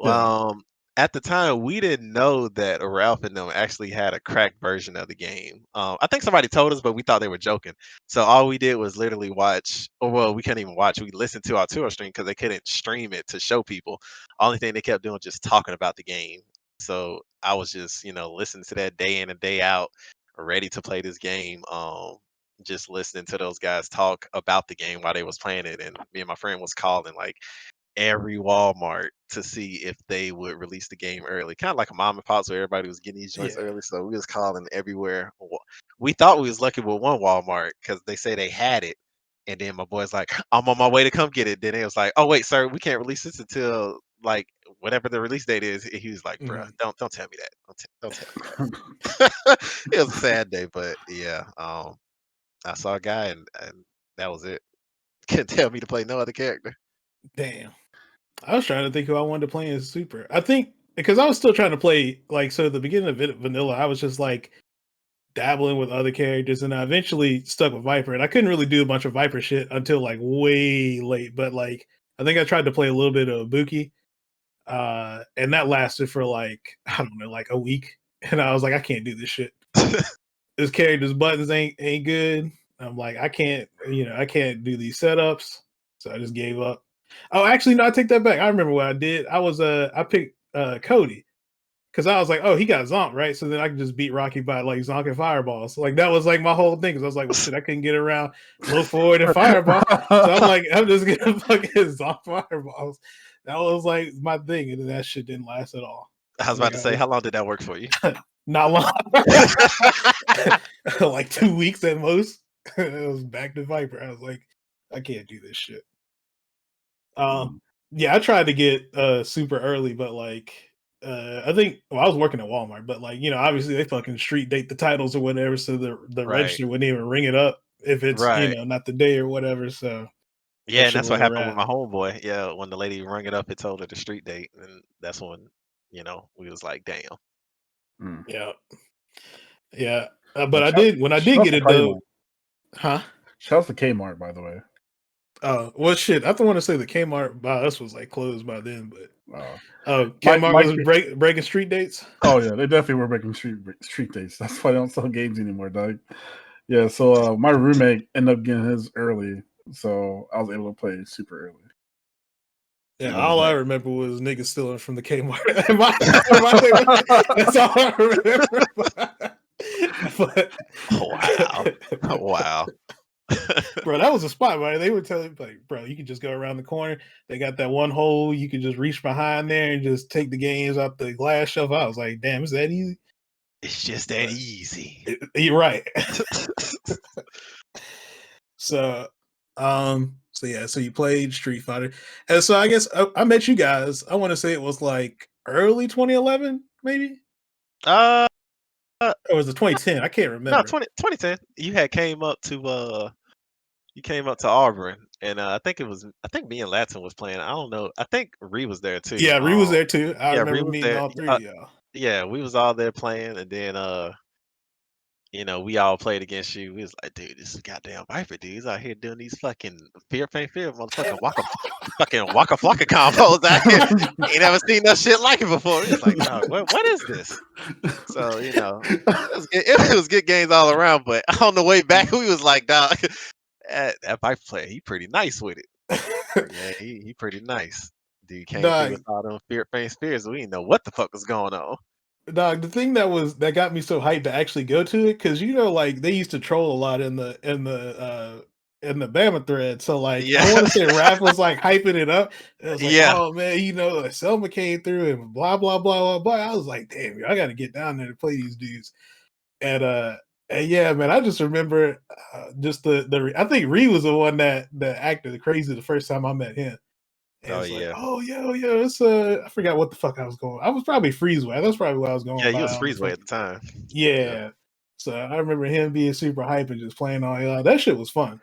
[SPEAKER 2] Yeah.
[SPEAKER 3] at the time we didn't know that Ralph and them actually had a cracked version of the game. I think somebody told us, but we thought they were joking. So all we did was literally watch, or well, we couldn't even watch. We listened to our tour stream because they couldn't stream it to show people. Only thing they kept doing was just talking about the game. So I was just listening to that day in and day out, ready to play this game. Just listening to those guys talk about the game while they was playing it, and me and my friend was calling like every Walmart to see if they would release the game early. Kind of like a mom and pop, so everybody was getting these joints
[SPEAKER 1] Yeah.
[SPEAKER 3] early. So we was calling everywhere. We thought we was lucky with one Walmart because they say they had it. And then my boy's like, I'm on my way to come get it. Then it was like, oh wait, sir, we can't release this until like whatever the release date is. And he was like, bruh, don't tell me that. Don't tell me that. It was a sad day, but yeah. I saw a guy and that was it. Couldn't tell me to play no other character.
[SPEAKER 1] Damn. I was trying to think who I wanted to play as Super. I think because I was still trying to play so at the beginning of Vanilla, I was just like dabbling with other characters, and I eventually stuck with Viper. And I couldn't really do a bunch of Viper shit until like way late. But like I think I tried to play a little bit of Buki, and that lasted for like I don't know, like a week. And I was like, I can't do this shit. This character's buttons ain't good. I'm like, I can't do these setups. So I just gave up. Oh, actually, no, I take that back. I remember what I did. I picked Cody because I was like, oh, he got zonked, right? So then I could just beat Rocky by like zonk and fireballs. Like that was like my whole thing. Because I was like, well, shit, I couldn't get around low forward and fireball. So I'm like, I'm just gonna fucking zonk fireballs. That was like my thing, and then that shit didn't last at all.
[SPEAKER 3] I was about to say, how long did that work for you?
[SPEAKER 1] Not long. Like 2 weeks at most. It was back to Viper. I was like, I can't do this shit. Yeah, I tried to get super early, but like I think I was working at Walmart, but like, obviously they fucking street date the titles or whatever, so the
[SPEAKER 3] Right.
[SPEAKER 1] register wouldn't even ring it up if it's,
[SPEAKER 3] Right.
[SPEAKER 1] not the day or whatever. So
[SPEAKER 3] Yeah,
[SPEAKER 1] that
[SPEAKER 3] and
[SPEAKER 1] shit
[SPEAKER 3] that's what
[SPEAKER 1] was a
[SPEAKER 3] happened with
[SPEAKER 1] wrap.
[SPEAKER 3] my homeboy. Yeah, when the lady rung it up, it told her the street date, and that's when, we was like, damn.
[SPEAKER 1] Yeah. Yeah. But
[SPEAKER 2] Yeah,
[SPEAKER 1] I did when I did
[SPEAKER 2] shouts
[SPEAKER 1] get
[SPEAKER 2] to
[SPEAKER 1] it though.
[SPEAKER 2] Kmart.
[SPEAKER 1] Huh?
[SPEAKER 2] Shouts to Kmart, by the way.
[SPEAKER 1] Oh, well, shit. I don't want to say the Kmart by us was like closed by then, but
[SPEAKER 2] My
[SPEAKER 1] Kmart was breaking street dates.
[SPEAKER 2] Oh yeah, they definitely were breaking street dates. That's why they don't sell games anymore, dog. Yeah, so my roommate ended up getting his early, so I was able to play super early.
[SPEAKER 1] Yeah, all I remember was niggas stealing from the Kmart. That's all I remember. But,
[SPEAKER 3] Wow. Wow.
[SPEAKER 1] Bro, that was a spot, right? They were telling like, bro, you could just go around the corner. They got that one hole. You could just reach behind there and just take the games out the glass shelf. I was like, damn, is that easy?
[SPEAKER 3] It's just that easy.
[SPEAKER 1] You're right. So, so you played Street Fighter, and so I guess I met you guys. I want to say it was like early 2011, maybe,
[SPEAKER 3] Uh,
[SPEAKER 1] or was it 2010? I can't
[SPEAKER 3] no,
[SPEAKER 1] remember.
[SPEAKER 3] 2010. You had came up to Auburn, and I think me and Latin was playing. I don't know. I think Ree was there too.
[SPEAKER 1] Yeah, Ree was there too. I
[SPEAKER 3] Yeah, Ree
[SPEAKER 1] remember
[SPEAKER 3] was
[SPEAKER 1] meeting
[SPEAKER 3] there.
[SPEAKER 1] all three of y'all.
[SPEAKER 3] Yeah, we was all there playing, and then we all played against you. We was like, dude, this is goddamn Viper, dude. He's out here doing these fucking fear, motherfucking waka flocka combos out here. Ain't never seen no shit like it before. It's like, dog, what is this? So, it was good games all around, but on the way back, we was like, dog, that Viper player, he pretty nice with it. Yeah, he pretty nice. Dude came through with
[SPEAKER 1] Dog,
[SPEAKER 3] all them fears. We didn't know what the fuck was going on.
[SPEAKER 1] dog, the thing that got me so hyped to actually go to it, because like they used to troll a lot in the Bama thread. So like I
[SPEAKER 3] Yeah,
[SPEAKER 1] want to say Raph was like hyping it up. It was like,
[SPEAKER 3] yeah.
[SPEAKER 1] oh man, like, Selma came through and blah blah blah blah blah. I was like, damn, I got to get down there to play these dudes. And and yeah, man, I just remember just the I think Ree was the one that acted crazy the first time I met him. And
[SPEAKER 3] Oh
[SPEAKER 1] it's like,
[SPEAKER 3] yeah.
[SPEAKER 1] oh yeah, it's I forgot what the fuck I was going. I was probably Freezeway. That's probably what I was going
[SPEAKER 3] Yeah, you
[SPEAKER 1] by
[SPEAKER 3] was
[SPEAKER 1] on the
[SPEAKER 3] Freezeway
[SPEAKER 1] phone.
[SPEAKER 3] at the time. Yeah.
[SPEAKER 1] Yeah. So I remember him being super hype and just playing all that shit was fun.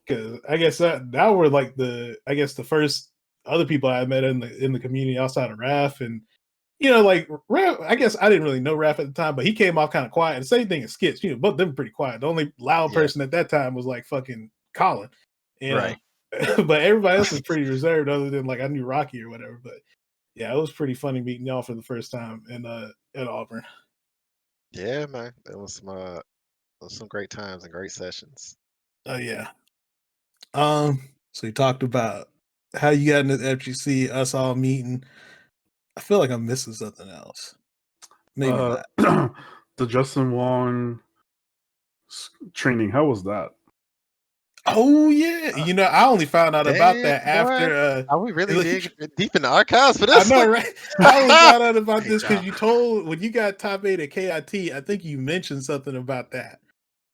[SPEAKER 1] Cause I guess that were like the first other people I met in the community outside of Raph. And like Raph, I guess I didn't really know Raph at the time, but he came off kind of quiet. And the same thing as Skits, both them pretty quiet. The only loud
[SPEAKER 3] Yeah.
[SPEAKER 1] person at that time was like fucking Colin, you know.
[SPEAKER 3] Right.
[SPEAKER 1] But everybody else was pretty reserved, other than like I knew Rocky or whatever. But yeah, it was pretty funny meeting y'all for the first time in at Auburn.
[SPEAKER 3] Yeah, man. It was some great times and great sessions.
[SPEAKER 1] Oh yeah. So you talked about how you got into the FGC, us all meeting. I feel like I'm missing something else. Maybe not.
[SPEAKER 2] The Justin Wong training. How was that?
[SPEAKER 1] Oh yeah, I only found out about that
[SPEAKER 3] Damn, boy.
[SPEAKER 1] after.
[SPEAKER 3] Are we really digging deep in the archives for
[SPEAKER 1] I
[SPEAKER 3] this?
[SPEAKER 1] know, right? I only found out about
[SPEAKER 3] Great
[SPEAKER 1] this because
[SPEAKER 3] job.
[SPEAKER 1] you told when you got top 8 at KIT. I think you mentioned something about that,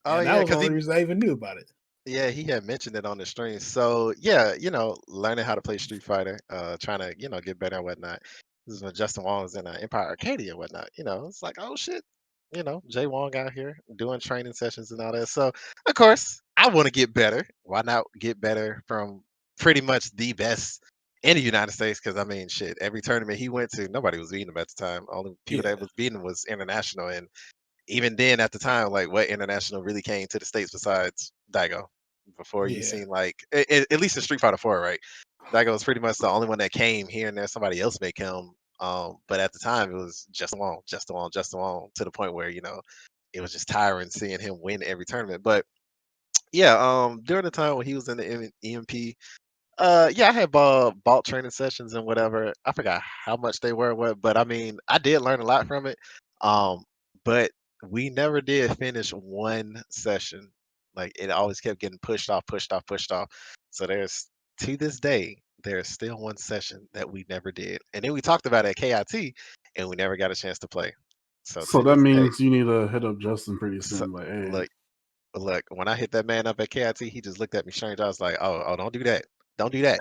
[SPEAKER 3] Oh
[SPEAKER 1] and that
[SPEAKER 3] yeah,
[SPEAKER 1] was the
[SPEAKER 3] because
[SPEAKER 1] only reason I even knew about it.
[SPEAKER 3] he had mentioned it on the stream. So yeah, learning how to play Street Fighter, trying to get better and whatnot. This is when Justin Wong was in Empire Arcadia and whatnot. It's like, oh shit, Jay Wong out here doing training sessions and all that. So of course I want to get better. Why not get better from pretty much the best in the United States? Because I mean, shit, every tournament he went to, nobody was beating him at the time. Only people
[SPEAKER 1] Yeah,
[SPEAKER 3] that was beating him was international, and even then at the time, like what international really came to the States besides Daigo? Before you
[SPEAKER 1] yeah,
[SPEAKER 3] seen like at least in Street Fighter 4, right? Daigo was pretty much the only one that came here and there. Somebody else may come. But at the time it was just alone, to the point where, it was just tiring seeing him win every tournament. But yeah, during the time when he was in the EMP, yeah, I had bought training sessions and whatever. I forgot how much they were, but I mean, I did learn a lot from it. Um, but we never did finish one session. Like it always kept getting pushed off, pushed off, pushed off. So to this day, there's still one session that we never did. And then we talked about it at KIT and we never got a chance to play. So
[SPEAKER 2] So
[SPEAKER 3] to
[SPEAKER 2] that
[SPEAKER 3] this day,
[SPEAKER 2] means you need to hit up Justin pretty
[SPEAKER 3] so,
[SPEAKER 2] soon. Like, hey,
[SPEAKER 3] look, look, when I hit that man up at KIT, he just looked at me strange. I was like, oh, don't do that. Don't do that.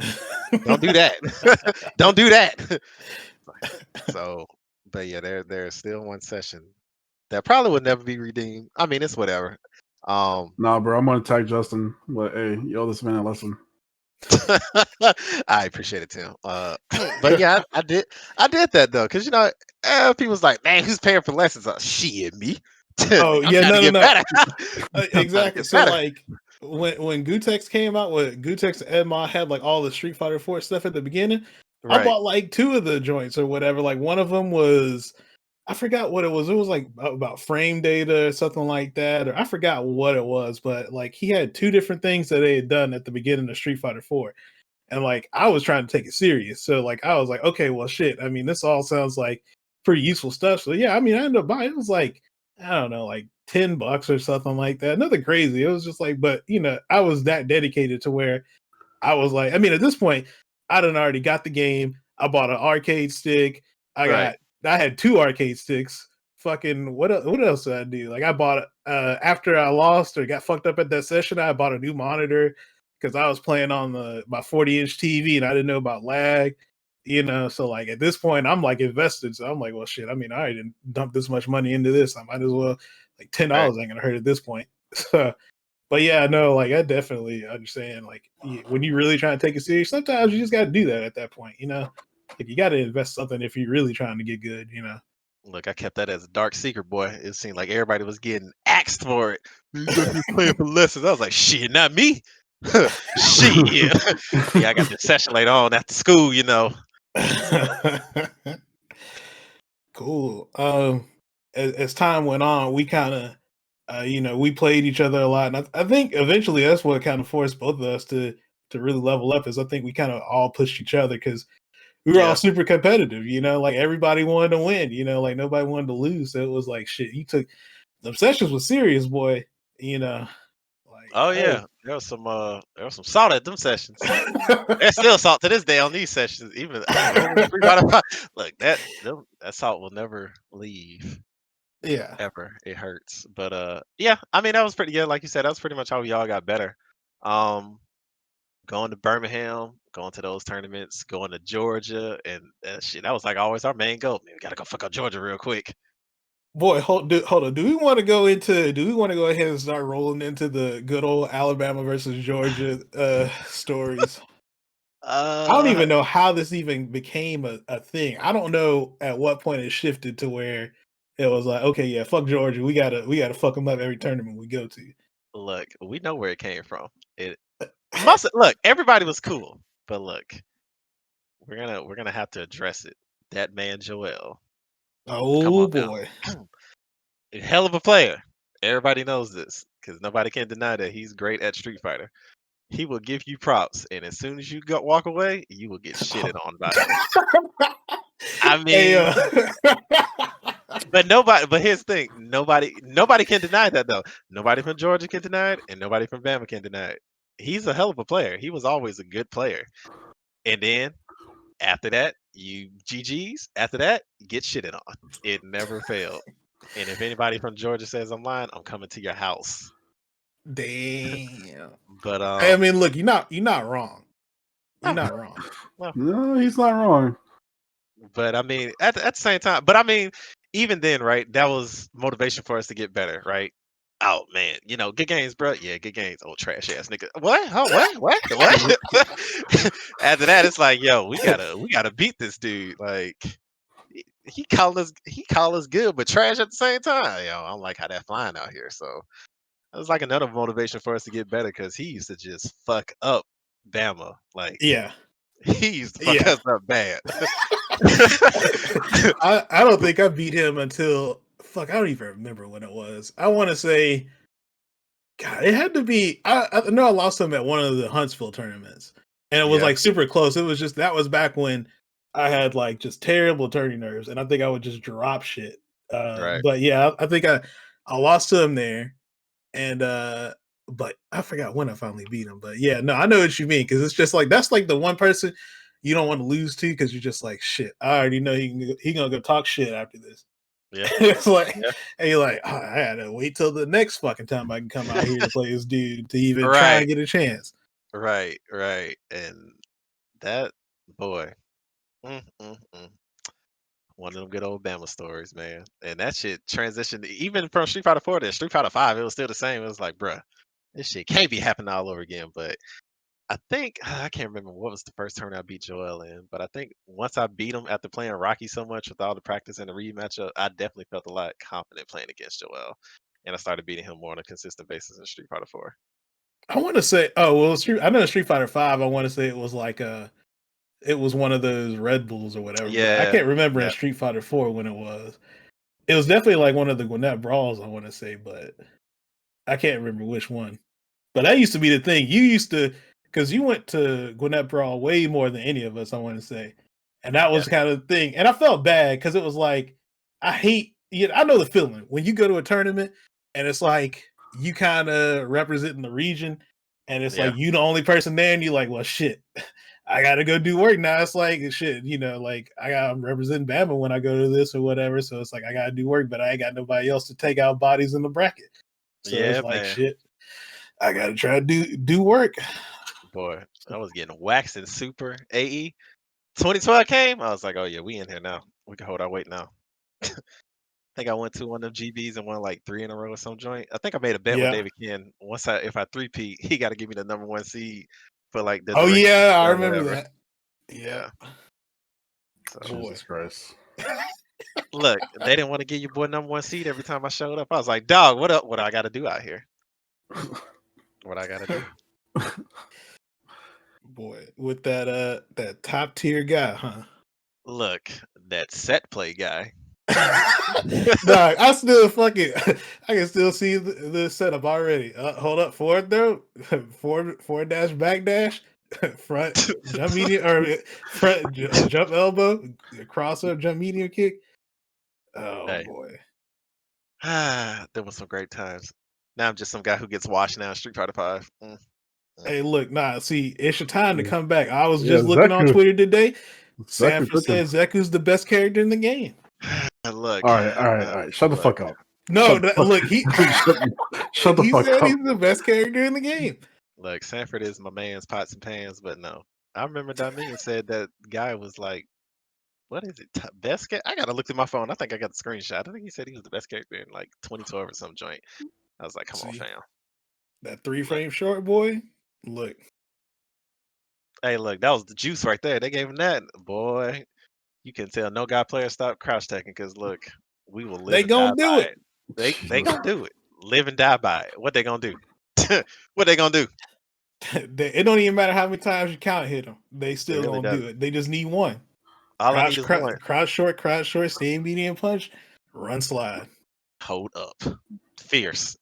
[SPEAKER 3] Don't do that. Don't do that. So, but yeah, there's still one session that probably would never be redeemed. I mean, it's whatever.
[SPEAKER 2] nah, bro, I'm gonna tag Justin. But hey, you owe this man a lesson.
[SPEAKER 3] I appreciate it, Tim. But yeah, I did that though, because people's like, man, who's paying for lessons? Shit, me.
[SPEAKER 1] Oh
[SPEAKER 3] I'm
[SPEAKER 1] yeah,
[SPEAKER 3] trying to get
[SPEAKER 1] no.
[SPEAKER 3] better. I'm trying to
[SPEAKER 1] Exactly.
[SPEAKER 3] get
[SPEAKER 1] So
[SPEAKER 3] better.
[SPEAKER 1] like when Gutex came out, with Gutex and Edmond had like all the Street Fighter 4 stuff at the beginning, I
[SPEAKER 3] Right.
[SPEAKER 1] bought like 2 of the joints or whatever. Like one of them was, I forgot what it was. It was like about frame data or something like that, or I forgot what it was. But like he had 2 different things that they had done at the beginning of Street Fighter 4, and like I was trying to take it serious. So like I was like, okay, well shit. I mean, this all sounds like pretty useful stuff. So yeah, I mean, I ended up buying. It was like, I don't know, like $10 or something like that. Nothing crazy. It was just like, but I was that dedicated to where I was like, I mean, at this point, I done already got the game. I bought an arcade stick. I had 2 arcade sticks. Fucking what else did I do? Like I bought after I lost or got fucked up at that session, I bought a new monitor because I was playing on my 40-inch TV and I didn't know about lag. So like at this point, I'm like invested. So I'm like, well, shit. I mean, I didn't dump this much money into this. I might as well, like $10 ain't gonna hurt at this point. But yeah, no, like I definitely understand. Like when you really trying to take it serious, sometimes you just got to do that at that point. Like you got to invest something if you're really trying to get good.
[SPEAKER 3] Look, I kept that as a dark secret, boy. It seemed like everybody was getting axed for it. You got me playing for lessons. I was like, shit, not me. Shit. Yeah, I got this session later on after school,
[SPEAKER 1] Cool. As time went on, we kind of, we played each other a lot, and I think eventually that's what kind of forced both of us to really level up. Is I think we kind of all pushed each other because we were all super competitive. Like everybody wanted to win. Like nobody wanted to lose. So it was like shit. You took the sessions was serious, boy. Like
[SPEAKER 3] Oh yeah, there was some salt at them sessions. There's still salt to this day on these sessions. Even winning 3 out of 5. Look, that salt will never leave.
[SPEAKER 1] Yeah.
[SPEAKER 3] Ever. It hurts. But yeah, I mean that was pretty good. Like you said, that was pretty much how we all got better. Going to Birmingham, going to those tournaments, going to Georgia, and shit, that was like always our main goal. Man, we gotta go fuck up Georgia real quick.
[SPEAKER 1] Boy, hold on. Do we want to go ahead and start rolling into the good old Alabama versus Georgia stories? I don't even know how this even became a thing. I don't know at what point it shifted to where it was like, okay, yeah, fuck Georgia. We gotta fuck them up every tournament we go to.
[SPEAKER 3] Look, we know where it came from. Look, everybody was cool, but look, we're gonna have to address it. That man Joel. Come
[SPEAKER 1] Oh
[SPEAKER 3] on now.
[SPEAKER 1] boy.
[SPEAKER 3] A hell of a player. Everybody knows this because nobody can deny that he's great at Street Fighter. He will give you props, and as soon as you walk away, you will get shitted on by him. I mean, but here's the thing: nobody can deny that though. Nobody from Georgia can deny it, and nobody from Bama can deny it. He's a hell of a player. He was always a good player, and then after that, you GGs. After that, you get shitted on. It never failed. And if anybody from Georgia says I'm lying, I'm coming to your house.
[SPEAKER 1] Damn.
[SPEAKER 3] But
[SPEAKER 1] I mean, look, you're not wrong. You're
[SPEAKER 3] no,
[SPEAKER 1] not wrong.
[SPEAKER 2] No, he's not wrong.
[SPEAKER 3] but I mean, at the same time, but I mean, even then, right? That was motivation for us to get better, right? Oh man, good games, bro. Yeah, good games. Oh, trash ass nigga. What? Oh, what? After that, it's like, yo, we gotta beat this dude. Like, he call us good, but trash at the same time. Yo, I don't like how that flying out here. So it was like another motivation for us to get better because he used to just fuck up Bama. Like,
[SPEAKER 1] Yeah.
[SPEAKER 3] he used to fuck us up bad.
[SPEAKER 1] I don't think I beat him until I don't even remember when it was. I want to say, God, it had to be. I know I lost him at one of the Huntsville tournaments, and it was like super close. It was just that was back when I had like just terrible turning nerves, and I think I would just drop shit.
[SPEAKER 3] Right.
[SPEAKER 1] But yeah, I think I lost to him there, and but I forgot when I finally beat him. But yeah, no, I know what you mean because it's just like that's like the one person you don't want to lose to because you're just like shit. I already know he gonna go talk shit after this.
[SPEAKER 3] Yeah.
[SPEAKER 1] It's like, and you're like, oh, I had to wait till the next fucking time I can come out here to play this dude to even try and get a chance.
[SPEAKER 3] Right. And that boy, mm, mm, mm. One of them good old Bama stories, man. And that shit transitioned even from Street Fighter 4 to Street Fighter 5. It was still the same. It was like, bruh, this shit can't be happening all over again. But I think I can't remember what was the first tournament I beat Joel in, but I think once I beat him after playing Rocky so much with all the practice and the rematch, I definitely felt a lot confident playing against Joel, and I started beating him more on a consistent basis in Street Fighter 4.
[SPEAKER 1] I want to say, I know Street Fighter 5. I want to say it was like it was one of those Red Bulls or whatever. But I can't remember in Street Fighter 4 when it was. It was definitely like one of the Gwinnett Brawls, I want to say, but I can't remember which one. But that used to be the thing. You used to, because you went to Gwinnett Brawl way more than any of us, I want to say. And that was kind of the thing. And I felt bad because it was like, I know the feeling when you go to a tournament and it's like you kind of representing the region, and it's like you the only person there, and you're like, well, shit, I gotta go do work now. It's like shit, like I'm representing Bama when I go to this or whatever, so it's like I gotta do work, but I ain't got nobody else to take out bodies in the bracket. So it's like shit, I gotta try to do work.
[SPEAKER 3] Boy, I was getting waxed in Super AE. 2012 came. I was like, oh yeah, we in here now. We can hold our weight now. I think I went to one of them GBs and won like 3 in a row or some joint. I think I made a bet with David Ken. If I three-peat, he got to give me the #1 seed for like the.
[SPEAKER 1] Oh yeah, I remember that.
[SPEAKER 3] Yeah.
[SPEAKER 2] So, Jesus Christ.
[SPEAKER 3] Look, they didn't want to give your boy #1 seed every time I showed up. I was like, dog, what up? What I got to do out here? What I got to do?
[SPEAKER 1] Boy, with that top tier guy, huh?
[SPEAKER 3] Look, that set play guy.
[SPEAKER 1] Dog, I still I can still see the setup already. Hold up, forward throw, forward dash, back dash, front jump medium or front jump elbow, crossover jump medium kick. Oh boy,
[SPEAKER 3] there was some great times. Now I'm just some guy who gets washed now in Street Fighter 5.
[SPEAKER 1] Hey, look, see, it's your time to come back. I was just looking on Twitter today. Sanford says Zeku's the best character in the game.
[SPEAKER 3] Look,
[SPEAKER 2] all right. Shut the fuck up.
[SPEAKER 1] No, look, he
[SPEAKER 2] shut the fuck up.
[SPEAKER 1] He's the best character in the game.
[SPEAKER 3] Look, Sanford is my man's pots and pans, but no. I remember Dominion said that guy was like, what is it? Best character? I gotta look through my phone. I think I got the screenshot. I think he said he was the best character in like 2012 or some joint. I was like, come on, fam.
[SPEAKER 1] That 3-frame short boy. Look.
[SPEAKER 3] Hey, look, that was the juice right there. They gave him that. Boy, you can tell no guy player stopped crouch attacking because look, we will live and die by it. They gonna do it. Live and die by it. What they gonna do? What they gonna do?
[SPEAKER 1] It don't even matter how many times you count hit them. They still really gonna do it. They just need one.
[SPEAKER 3] All I need is one.
[SPEAKER 1] Crouch short, stay medium punch, run slide.
[SPEAKER 3] Hold up. Fierce.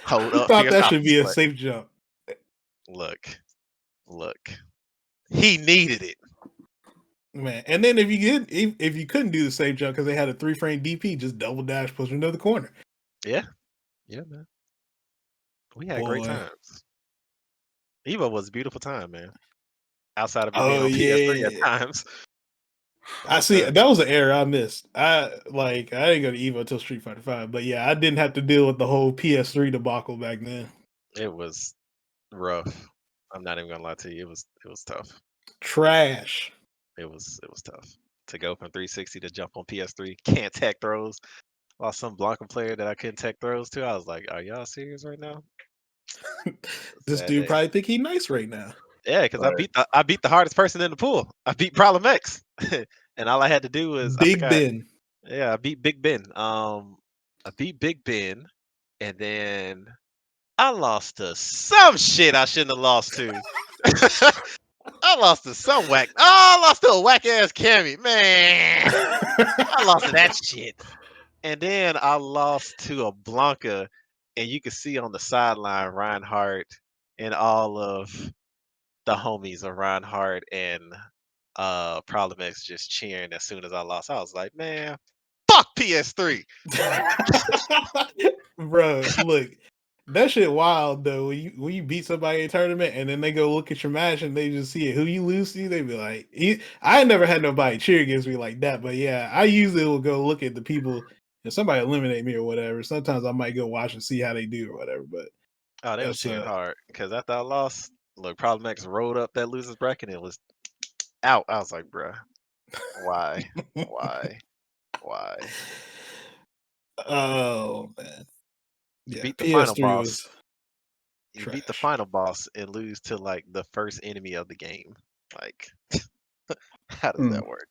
[SPEAKER 3] Hold up.
[SPEAKER 1] I thought that should be a safe jump.
[SPEAKER 3] Look. He needed it.
[SPEAKER 1] Man, and then if you couldn't do the safe jump because they had a 3-frame DP, just double dash, push into the corner.
[SPEAKER 3] Yeah, man. We had great times. Evo was a beautiful time, man. Outside of being on PS3 at times.
[SPEAKER 1] I see. That was an error I missed. I didn't go to Evo until Street Fighter 5, but yeah, I didn't have to deal with the whole PS3 debacle back then.
[SPEAKER 3] It was rough. I'm not even gonna lie to you. It was tough.
[SPEAKER 1] Trash.
[SPEAKER 3] It was tough to go from 360 to jump on PS3. Can't tech throws. Lost some Blanca player that I couldn't tech throws to. I was like, are y'all serious right now?
[SPEAKER 1] This dude probably think he's nice right now.
[SPEAKER 3] Yeah, because I beat the hardest person in the pool. I beat Problem X, and all I had to do was
[SPEAKER 1] Big Ben.
[SPEAKER 3] I beat Big Ben. I beat Big Ben, and then I lost to some shit I shouldn't have lost to. I lost to some whack. Oh, I lost to a whack ass Cammy. Man, I lost to that shit. And then I lost to a Blanca, and you can see on the sideline Reinhardt and all of the homies of Reinhardt and Problem X just cheering as soon as I lost. I was like, man, fuck PS3.
[SPEAKER 1] Bro, look. That shit wild though. When you beat somebody in a tournament and then they go look at your match and they just see it, who you lose to, they be like, I ain't never had nobody cheer against me like that, but yeah, I usually will go look at the people if somebody eliminate me or whatever. Sometimes I might go watch and see how they do or whatever. But
[SPEAKER 3] they was cheering hard because after I lost, look, Problem X rolled up that losers bracket and it was out. I was like, bruh, why?
[SPEAKER 1] Oh man.
[SPEAKER 3] You beat the final boss. You beat the final boss and lose to like the first enemy of the game. Like, how does that work?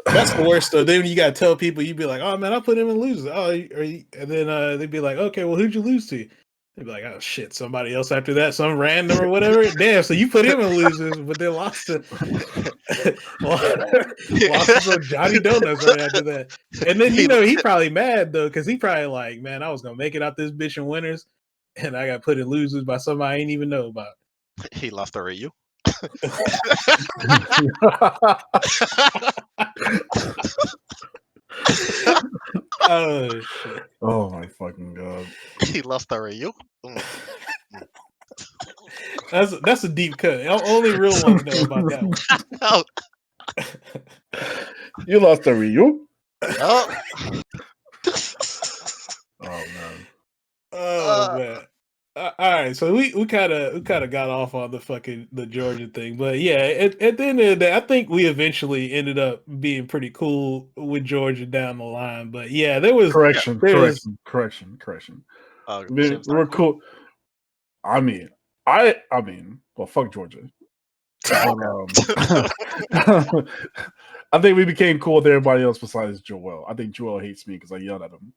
[SPEAKER 1] That's the worst though. Then when you gotta tell people, you'd be like, "Oh man, I put him in losers." Oh, and then they'd be like, "Okay, well, who'd you lose to?" They'd be like, "Oh shit, somebody else after that, some random or whatever." Damn, so you put him in losers, but then lost to some Johnny Donuts right after that. And then he probably mad though, because he probably like, man, I was gonna make it out this bitch in winners, and I got put in losers by somebody I ain't even know about.
[SPEAKER 3] He lost to Ryu.
[SPEAKER 1] Oh shit.
[SPEAKER 2] Oh my fucking god.
[SPEAKER 3] He lost the Ryu.
[SPEAKER 1] That's a deep cut. Only real ones know about that one.
[SPEAKER 3] Oh,
[SPEAKER 2] You lost the Ryu?
[SPEAKER 3] yup.
[SPEAKER 2] Oh man.
[SPEAKER 1] Oh man. All right, so we kind of got off on the Georgia thing, but yeah, at the end of the day, I think we eventually ended up being pretty cool with Georgia down the line. But yeah,
[SPEAKER 2] Correction.
[SPEAKER 1] there's
[SPEAKER 2] We were cool. I mean, well, fuck Georgia. But, I think we became cool with everybody else besides Joel. I think Joel hates me because I yelled at him.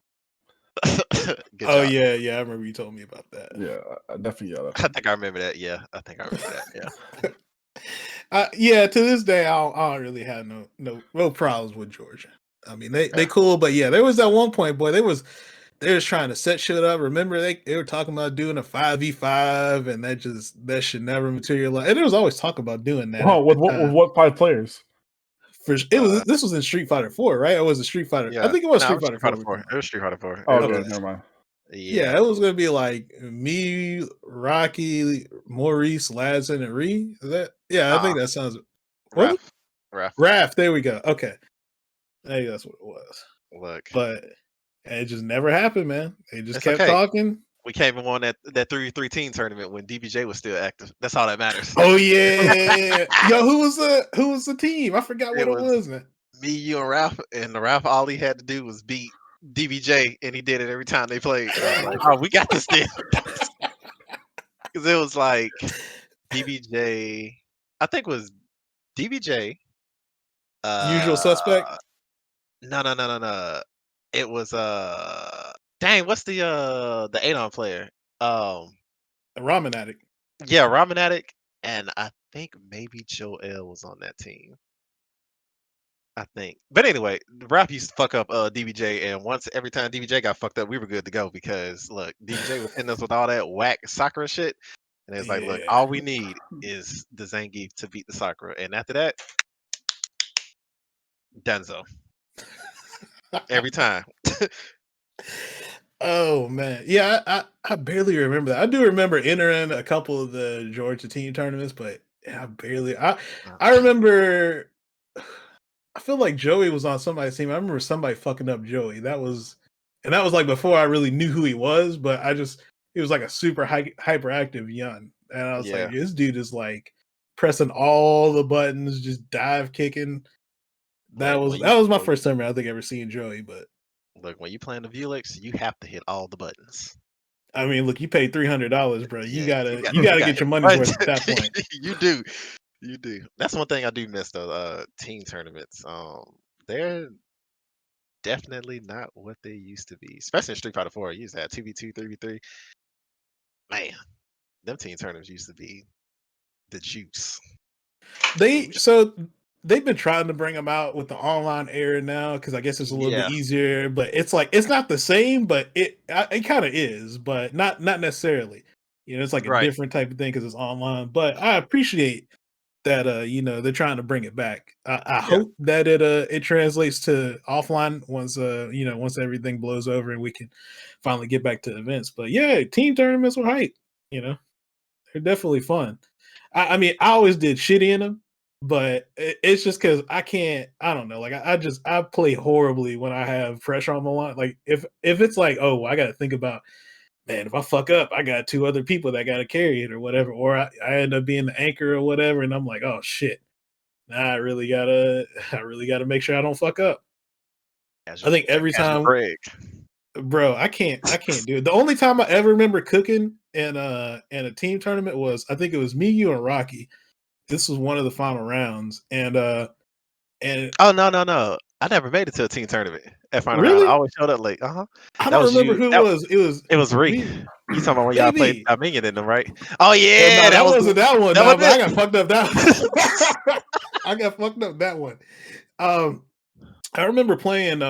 [SPEAKER 3] Good
[SPEAKER 1] oh
[SPEAKER 3] job.
[SPEAKER 1] yeah, I remember you told me about that.
[SPEAKER 2] Yeah, I definitely yelled at
[SPEAKER 3] I
[SPEAKER 2] him.
[SPEAKER 3] think I remember that. Yeah, I think I remember that. Yeah.
[SPEAKER 1] Yeah, to this day, I don't really have no problems with Georgia. I mean, they cool, but yeah, there was that one point, boy, they was trying to set shit up. Remember, they were talking about doing a 5v5, and that should never materialize. And there was always talk about doing that.
[SPEAKER 2] Oh, with what 5 players?
[SPEAKER 1] This was in Street Fighter 4, right? Or was it Street Fighter?
[SPEAKER 3] Yeah.
[SPEAKER 1] I think it was
[SPEAKER 3] No,
[SPEAKER 1] Street Fighter 4.
[SPEAKER 3] It was Street Fighter 4.
[SPEAKER 2] Oh,
[SPEAKER 3] It
[SPEAKER 2] okay,
[SPEAKER 3] was-
[SPEAKER 2] never mind.
[SPEAKER 1] Yeah, it was gonna be like me, Rocky, Maurice, Ladson, and Ree. Is that? Yeah, I think that sounds. What? Raph. There we go. Okay, I think that's what it was.
[SPEAKER 3] Look,
[SPEAKER 1] But it just never happened, man. They just
[SPEAKER 3] It's
[SPEAKER 1] kept
[SPEAKER 3] okay.
[SPEAKER 1] talking.
[SPEAKER 3] we came and won that 3v3 team tournament when DBJ was still active. That's all that matters.
[SPEAKER 1] Oh yeah, yo, who was the team? I forgot what
[SPEAKER 3] It
[SPEAKER 1] it
[SPEAKER 3] was-
[SPEAKER 1] was. Man.
[SPEAKER 3] Me, you, and Ralph. And Ralph, all he had to do was beat DBJ, and he did it every time they played. And I was like, oh, we got this still. Because it was like DBJ, I think it was DBJ.
[SPEAKER 1] Usual suspect.
[SPEAKER 3] No. It was dang, what's the Adon player?
[SPEAKER 1] A ramen addict.
[SPEAKER 3] Yeah, Ramen Addict, and I think maybe Joel was on that team. I think. But anyway, Rap used to fuck up DBJ, and every time DBJ got fucked up, we were good to go because look, DBJ was hitting us with all that whack Sakura shit. And it's like, look,
[SPEAKER 1] Yeah.
[SPEAKER 3] all we need is the Zangief to beat the Sakura. And after that, Denzo. Every time.
[SPEAKER 1] Oh man, yeah, I barely remember that. I do remember entering a couple of the Georgia team tournaments, but I barely. I remember. I feel like Joey was on somebody's team. I remember somebody fucking up Joey. That was like before I really knew who he was. But he was like a super hyperactive young, and I was like, this dude is like pressing all the buttons, just dive kicking. That was my first time I think ever seeing Joey, but.
[SPEAKER 3] Look, when you playing the Vulex, you have to hit all the buttons.
[SPEAKER 1] I mean, look, you paid $300, bro. You
[SPEAKER 3] Yeah,
[SPEAKER 1] gotta get your money's worth at that point.
[SPEAKER 3] You do. That's one thing I do miss though. Team tournaments. They're definitely not what they used to be. Especially in Street Fighter 4. You used to have 2v2, 3v3. Man, them team tournaments used to be the juice.
[SPEAKER 1] They've been trying to bring them out with the online era now because I guess it's a little bit easier, but it's like it's not the same, but it kind of is, but not necessarily. You know, it's like a different type of thing because it's online. But I appreciate that they're trying to bring it back. I hope that it translates to offline once everything blows over and we can finally get back to events. But yeah, team tournaments were hype. You know, they're definitely fun. I mean, I always did shitty in them. But it's just because I don't know. Like I play horribly when I have pressure on the line. Like if it's like, oh, I got to think about, man, if I fuck up, I got 2 other people that got to carry it or whatever, or I end up being the anchor or whatever, and I'm like, oh shit, now I really gotta make sure I don't fuck up. I think every time, bro, I can't do it. The only time I ever remember cooking in a team tournament was I think it was me, you, and Rocky. This was one of the final rounds, and
[SPEAKER 3] oh no, I never made it to a team tournament at final
[SPEAKER 1] really?
[SPEAKER 3] round. I always showed up late.
[SPEAKER 1] I don't remember who it was. It was
[SPEAKER 3] Ree. You talking about when y'all played Dominion in them, right? Oh
[SPEAKER 1] no,
[SPEAKER 3] yeah,
[SPEAKER 1] that wasn't that one.
[SPEAKER 3] But
[SPEAKER 1] I got fucked up that one. I got fucked up that one. I remember playing.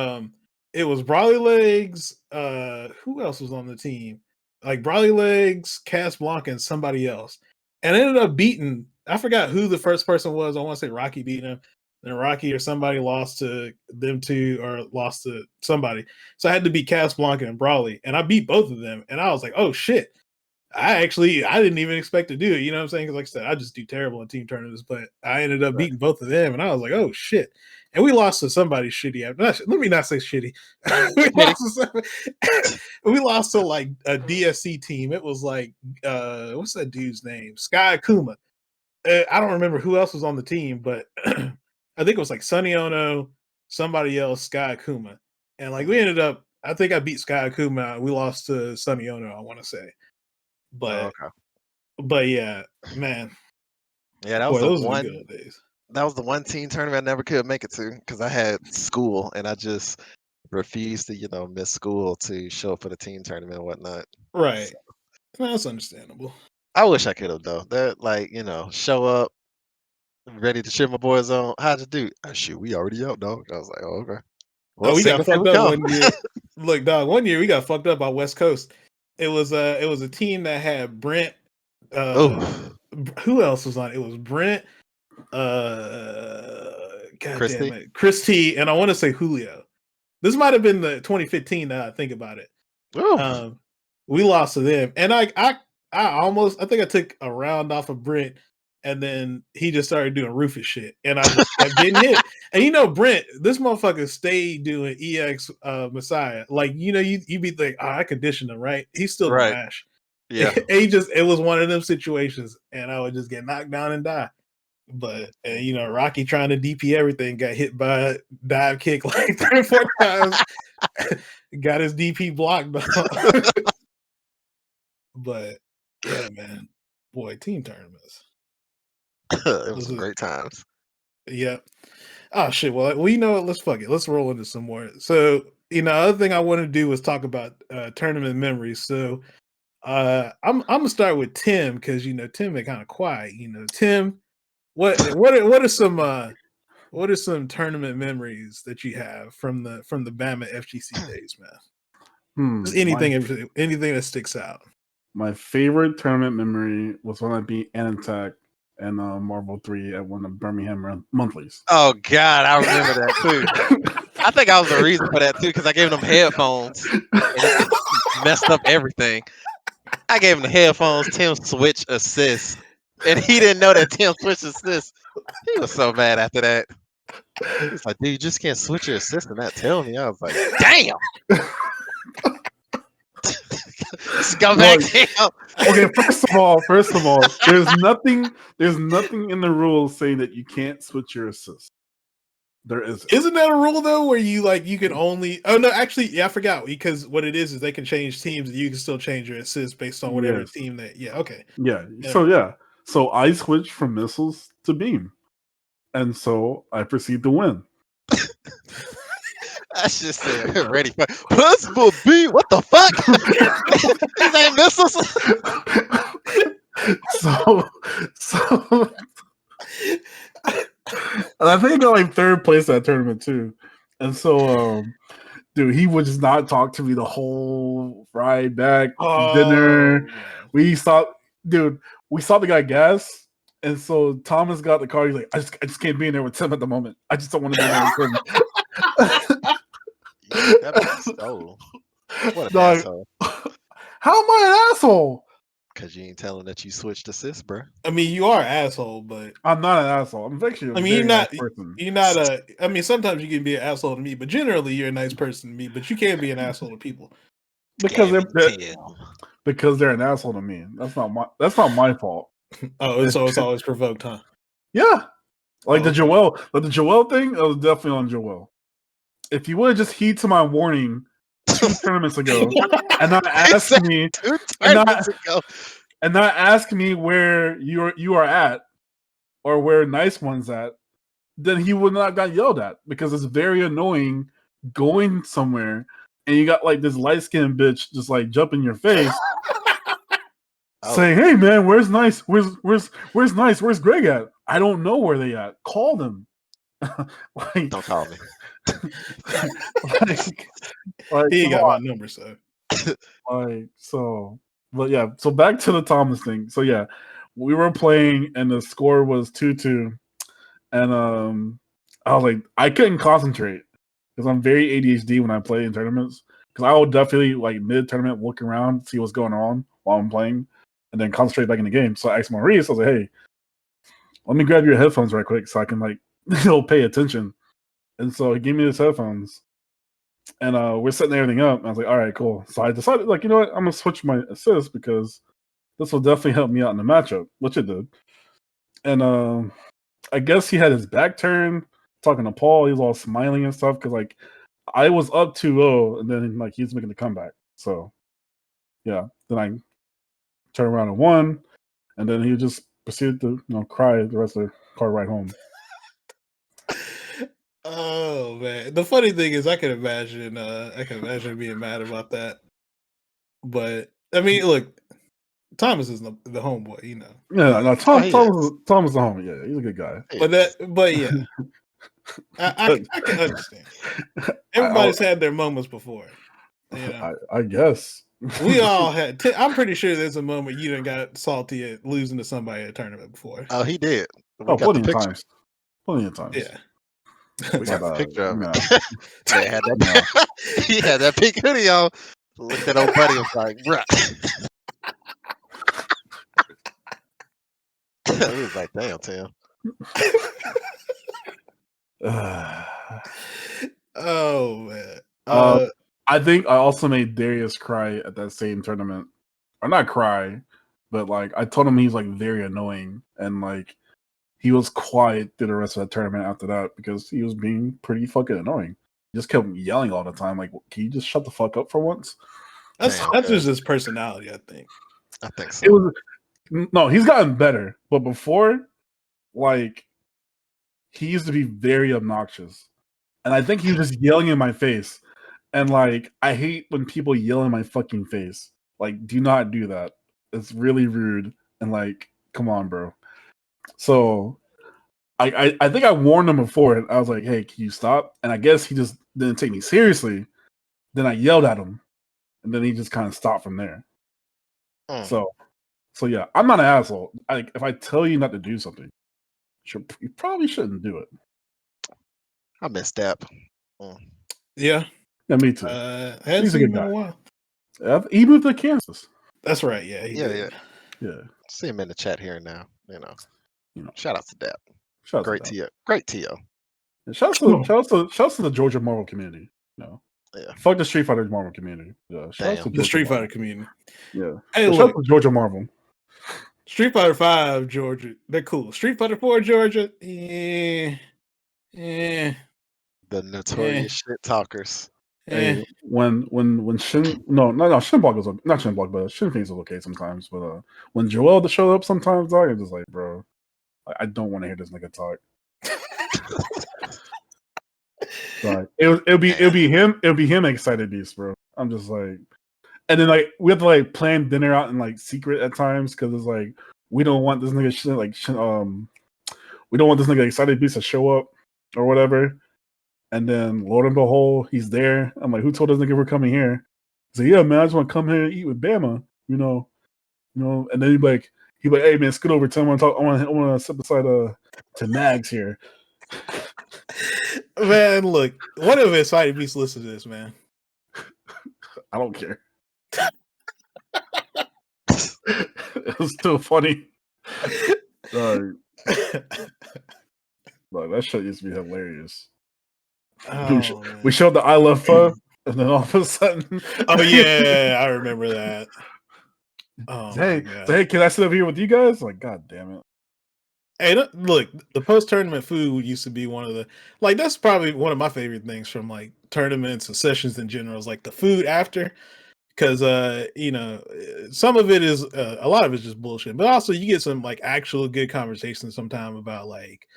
[SPEAKER 1] It was Brawley Legs. Who else was on the team? Like Brawley Legs, Casablanca, and somebody else, and I ended up beating. I forgot who the first person was. I want to say Rocky beat him, then Rocky or somebody lost to them two or lost to somebody. So I had to beat Casablanca and Brawley, and I beat both of them. And I was like, oh shit. I didn't even expect to do it. You know what I'm saying? Because like I said, I just do terrible in team tournaments, but I ended up beating both of them, and I was like, oh shit. And we lost to somebody shitty. Let me not say shitty. We lost to like a DSC team. It was like, what's that dude's name? Sky Akuma. I don't remember who else was on the team, but I think it was like Sonny Ono, somebody else, Sky Akuma. And like we ended up, I think I beat Sky Akuma. We lost to Sonny Ono, I want to say. But but yeah, man.
[SPEAKER 3] Yeah, that was
[SPEAKER 1] Boy,
[SPEAKER 3] the
[SPEAKER 1] those are the
[SPEAKER 3] one.
[SPEAKER 1] good old days.
[SPEAKER 3] That was the one team tournament I never could make it to because I had school and I just refused to, miss school to show up for the team tournament and whatnot.
[SPEAKER 1] Right. No, that's understandable.
[SPEAKER 3] I wish I could have though. That show up, ready to cheer my boys on. How'd you do? Oh, shoot, we already out, dog. I was like, oh, okay. Well,
[SPEAKER 1] We got fucked up one year. Look, dog, one year we got fucked up by West Coast. It was a team that had Brent. Who else was on it? It was Brent. God damn it, Chris T, and I want to say Julio. This might have been the 2015 that I think about it. We lost to them, and I think I took a round off of Brent, and then he just started doing Rufus shit, and I just kept getting hit. And Brent, this motherfucker stayed doing EX Messiah. Like you be like, I conditioned him, right? He's still
[SPEAKER 3] right.
[SPEAKER 1] mash.
[SPEAKER 3] Yeah.
[SPEAKER 1] It was one of them situations, and I would just get knocked down and die. But Rocky trying to DP everything got hit by a dive kick like 3 or 4 times. Got his DP blocked. But yeah, man, boy, team tournaments.
[SPEAKER 3] It was some great times.
[SPEAKER 1] Yeah. Oh shit. Well, you know what? Let's fuck it. Let's roll into some more. So other thing I want to do was talk about tournament memories. So I'm gonna start with Tim because Tim been kind of quiet. Tim. What are some tournament memories that you have from the Bama FGC days, man? Just anything that sticks out.
[SPEAKER 2] My favorite tournament memory was when I beat Anatech and Marvel 3 at one of Birmingham monthlies.
[SPEAKER 3] Oh God, I remember that too. I think I was the reason for that too because I gave them headphones and it messed up everything. I gave him the headphones. Tim switch assist. And he didn't know that Tim switched assist. He was so mad after that. He's like, dude, you just can't switch your assist and not tell me. I was like, damn. Just go back down.
[SPEAKER 2] Okay, first of all, there's nothing in the rules saying that you can't switch your assist. There isn't.
[SPEAKER 1] Isn't that a rule though, where you can only? Oh no, actually, yeah, I forgot because what it is they can change teams and you can still change your assist based on whatever team that. Yeah, okay.
[SPEAKER 2] Yeah. So I switched from missiles to beam, and so I proceed to win.
[SPEAKER 3] I just said ready for possible beam. What the fuck? These ain't missiles.
[SPEAKER 2] So and I think I got like 3rd place that tournament too. And so dude, he would just not talk to me the whole ride back dinner.
[SPEAKER 1] Man.
[SPEAKER 2] We stopped the guy gas. And so Thomas got the car. He's like, I just can't be in there with Tim at the moment. I just don't want to be in there with him.
[SPEAKER 3] That was so. What an asshole.
[SPEAKER 2] How am I an asshole?
[SPEAKER 3] Because you ain't telling that you switched assists, bro.
[SPEAKER 1] I mean, you are an asshole, but
[SPEAKER 2] I'm not an asshole. I'm actually
[SPEAKER 1] you're not.
[SPEAKER 2] Nice person.
[SPEAKER 1] You're not a. I mean, sometimes you can be an asshole to me, but generally you're a nice person to me. But you can't be an asshole to people
[SPEAKER 2] because they're an asshole to me. That's not my fault.
[SPEAKER 1] Oh, it's always provoked, huh?
[SPEAKER 2] Yeah, like the Joel thing. It was definitely on Joel. If you would have just heed to my warning 2 tournaments ago and not ask me and not ask me where you are at or where Nice One's at, then he would not have got yelled at because it's very annoying going somewhere and you got like this light skinned bitch just like jump in your face saying, "Hey man, where's Nice? Where's Nice? Where's Greg at? I don't know where they at. Call them."
[SPEAKER 3] Don't call me.
[SPEAKER 1] He ain't got my number, so.
[SPEAKER 2] But yeah. So back to the Thomas thing. So yeah, we were playing and the score was 2-2, and I was like, I couldn't concentrate because I'm very ADHD when I play in tournaments. Because I will definitely like mid tournament look around, see what's going on while I'm playing, and then concentrate back in the game. So I asked Maurice, I was like, hey, let me grab your headphones right quick so I can like pay attention. And so he gave me his headphones. And we're setting everything up. And I was like, all right, cool. So I decided, like, you know what? I'm going to switch my assist because this will definitely help me out in the matchup, which it did. And I guess he had his back turned, talking to Paul. He was all smiling and stuff because, like, I was up 2-0, and then, like, he's making the comeback. So, yeah. Then I turned around and won, and then he just proceeded to, cry the rest of the car ride home.
[SPEAKER 1] Oh man, the funny thing is, I can imagine being mad about that. But I mean, look, Thomas is the homeboy, you know.
[SPEAKER 2] Yeah, no, Tom is the homie. Yeah, he's a good guy.
[SPEAKER 1] But yeah, I can understand. Everybody's had their moments before. You know?
[SPEAKER 2] I guess
[SPEAKER 1] we all had. I'm pretty sure there's a moment you done got salty at losing to somebody at a tournament before.
[SPEAKER 3] Oh, he did.
[SPEAKER 2] Plenty of times. Plenty of times.
[SPEAKER 1] Yeah.
[SPEAKER 3] We got the picture of it. He had that pink hoodie on. Looked at old buddy and was like, bruh. He was like, damn, Tim.
[SPEAKER 1] Oh man.
[SPEAKER 2] I think I also made Darius cry at that same tournament. Or not cry, but like I told him he's like very annoying, and like he was quiet through the rest of the tournament after that because he was being pretty fucking annoying. He just kept yelling all the time. Like, can you just shut the fuck up for once?
[SPEAKER 1] That's just his personality, I think.
[SPEAKER 3] I think so.
[SPEAKER 2] No, he's gotten better, but before, like, he used to be very obnoxious, and I think he was just yelling in my face. And like, I hate when people yell in my fucking face. Like, do not do that. It's really rude. And like, come on, bro. So I think I warned him before, and I was like, hey, can you stop? And I guess he just didn't take me seriously. Then I yelled at him, and then he just kind of stopped from there. So yeah, I'm not an asshole. If I tell you not to do something, you probably shouldn't do it.
[SPEAKER 3] I missed that.
[SPEAKER 1] Yeah.
[SPEAKER 2] Yeah, me too.
[SPEAKER 1] He's a good guy.
[SPEAKER 2] He moved to Kansas.
[SPEAKER 1] That's right. Yeah.
[SPEAKER 2] Yeah.
[SPEAKER 3] See him in the chat here and now. You know. Shout out to Dap. Great T.O.
[SPEAKER 2] And shout out to the Georgia Marvel community.
[SPEAKER 3] Yeah.
[SPEAKER 2] Fuck the Street Fighter Marvel community. Yeah. Shout out to
[SPEAKER 1] the Street Fighter community.
[SPEAKER 2] Yeah.
[SPEAKER 1] Hey,
[SPEAKER 2] shout out to Georgia Marvel.
[SPEAKER 1] Street Fighter 5 Georgia. They're cool. Street Fighter 4 Georgia. The
[SPEAKER 3] notorious shit talkers.
[SPEAKER 2] Hey, when Shin Shinblock is not Shinblock, but Shinfings is okay sometimes. But when Joel to show up sometimes, dog, I'm just like, bro, I don't want to hear this nigga talk. Like it'll be him excited beast, bro. I'm just like, and then like we have to like plan dinner out in like secret at times because it's like we don't want this nigga we don't want this nigga excited beast to show up or whatever. And then, Lord and behold, he's there. I'm like, who told this nigga we're coming here? He's like, yeah, man, I just want to come here and eat with Bama, you know. And then he'd be like, hey, man, scoot over. Tell him I want to sit beside to Mags here.
[SPEAKER 1] Man, look, what if Excited Beast listen to this, man?
[SPEAKER 2] I don't care. It was still funny. Like, that shit used to be hilarious. We showed the I Love Pho, and then all of a sudden,
[SPEAKER 1] oh yeah, I remember that.
[SPEAKER 2] Hey, can I sit up here with you guys? Like, god damn it!
[SPEAKER 1] Hey, look, the post-tournament food used to be one of the that's probably one of my favorite things from like tournaments and sessions in general. Is like the food after, because some of it is a lot of it's just bullshit, but also you get some like actual good conversations sometime about like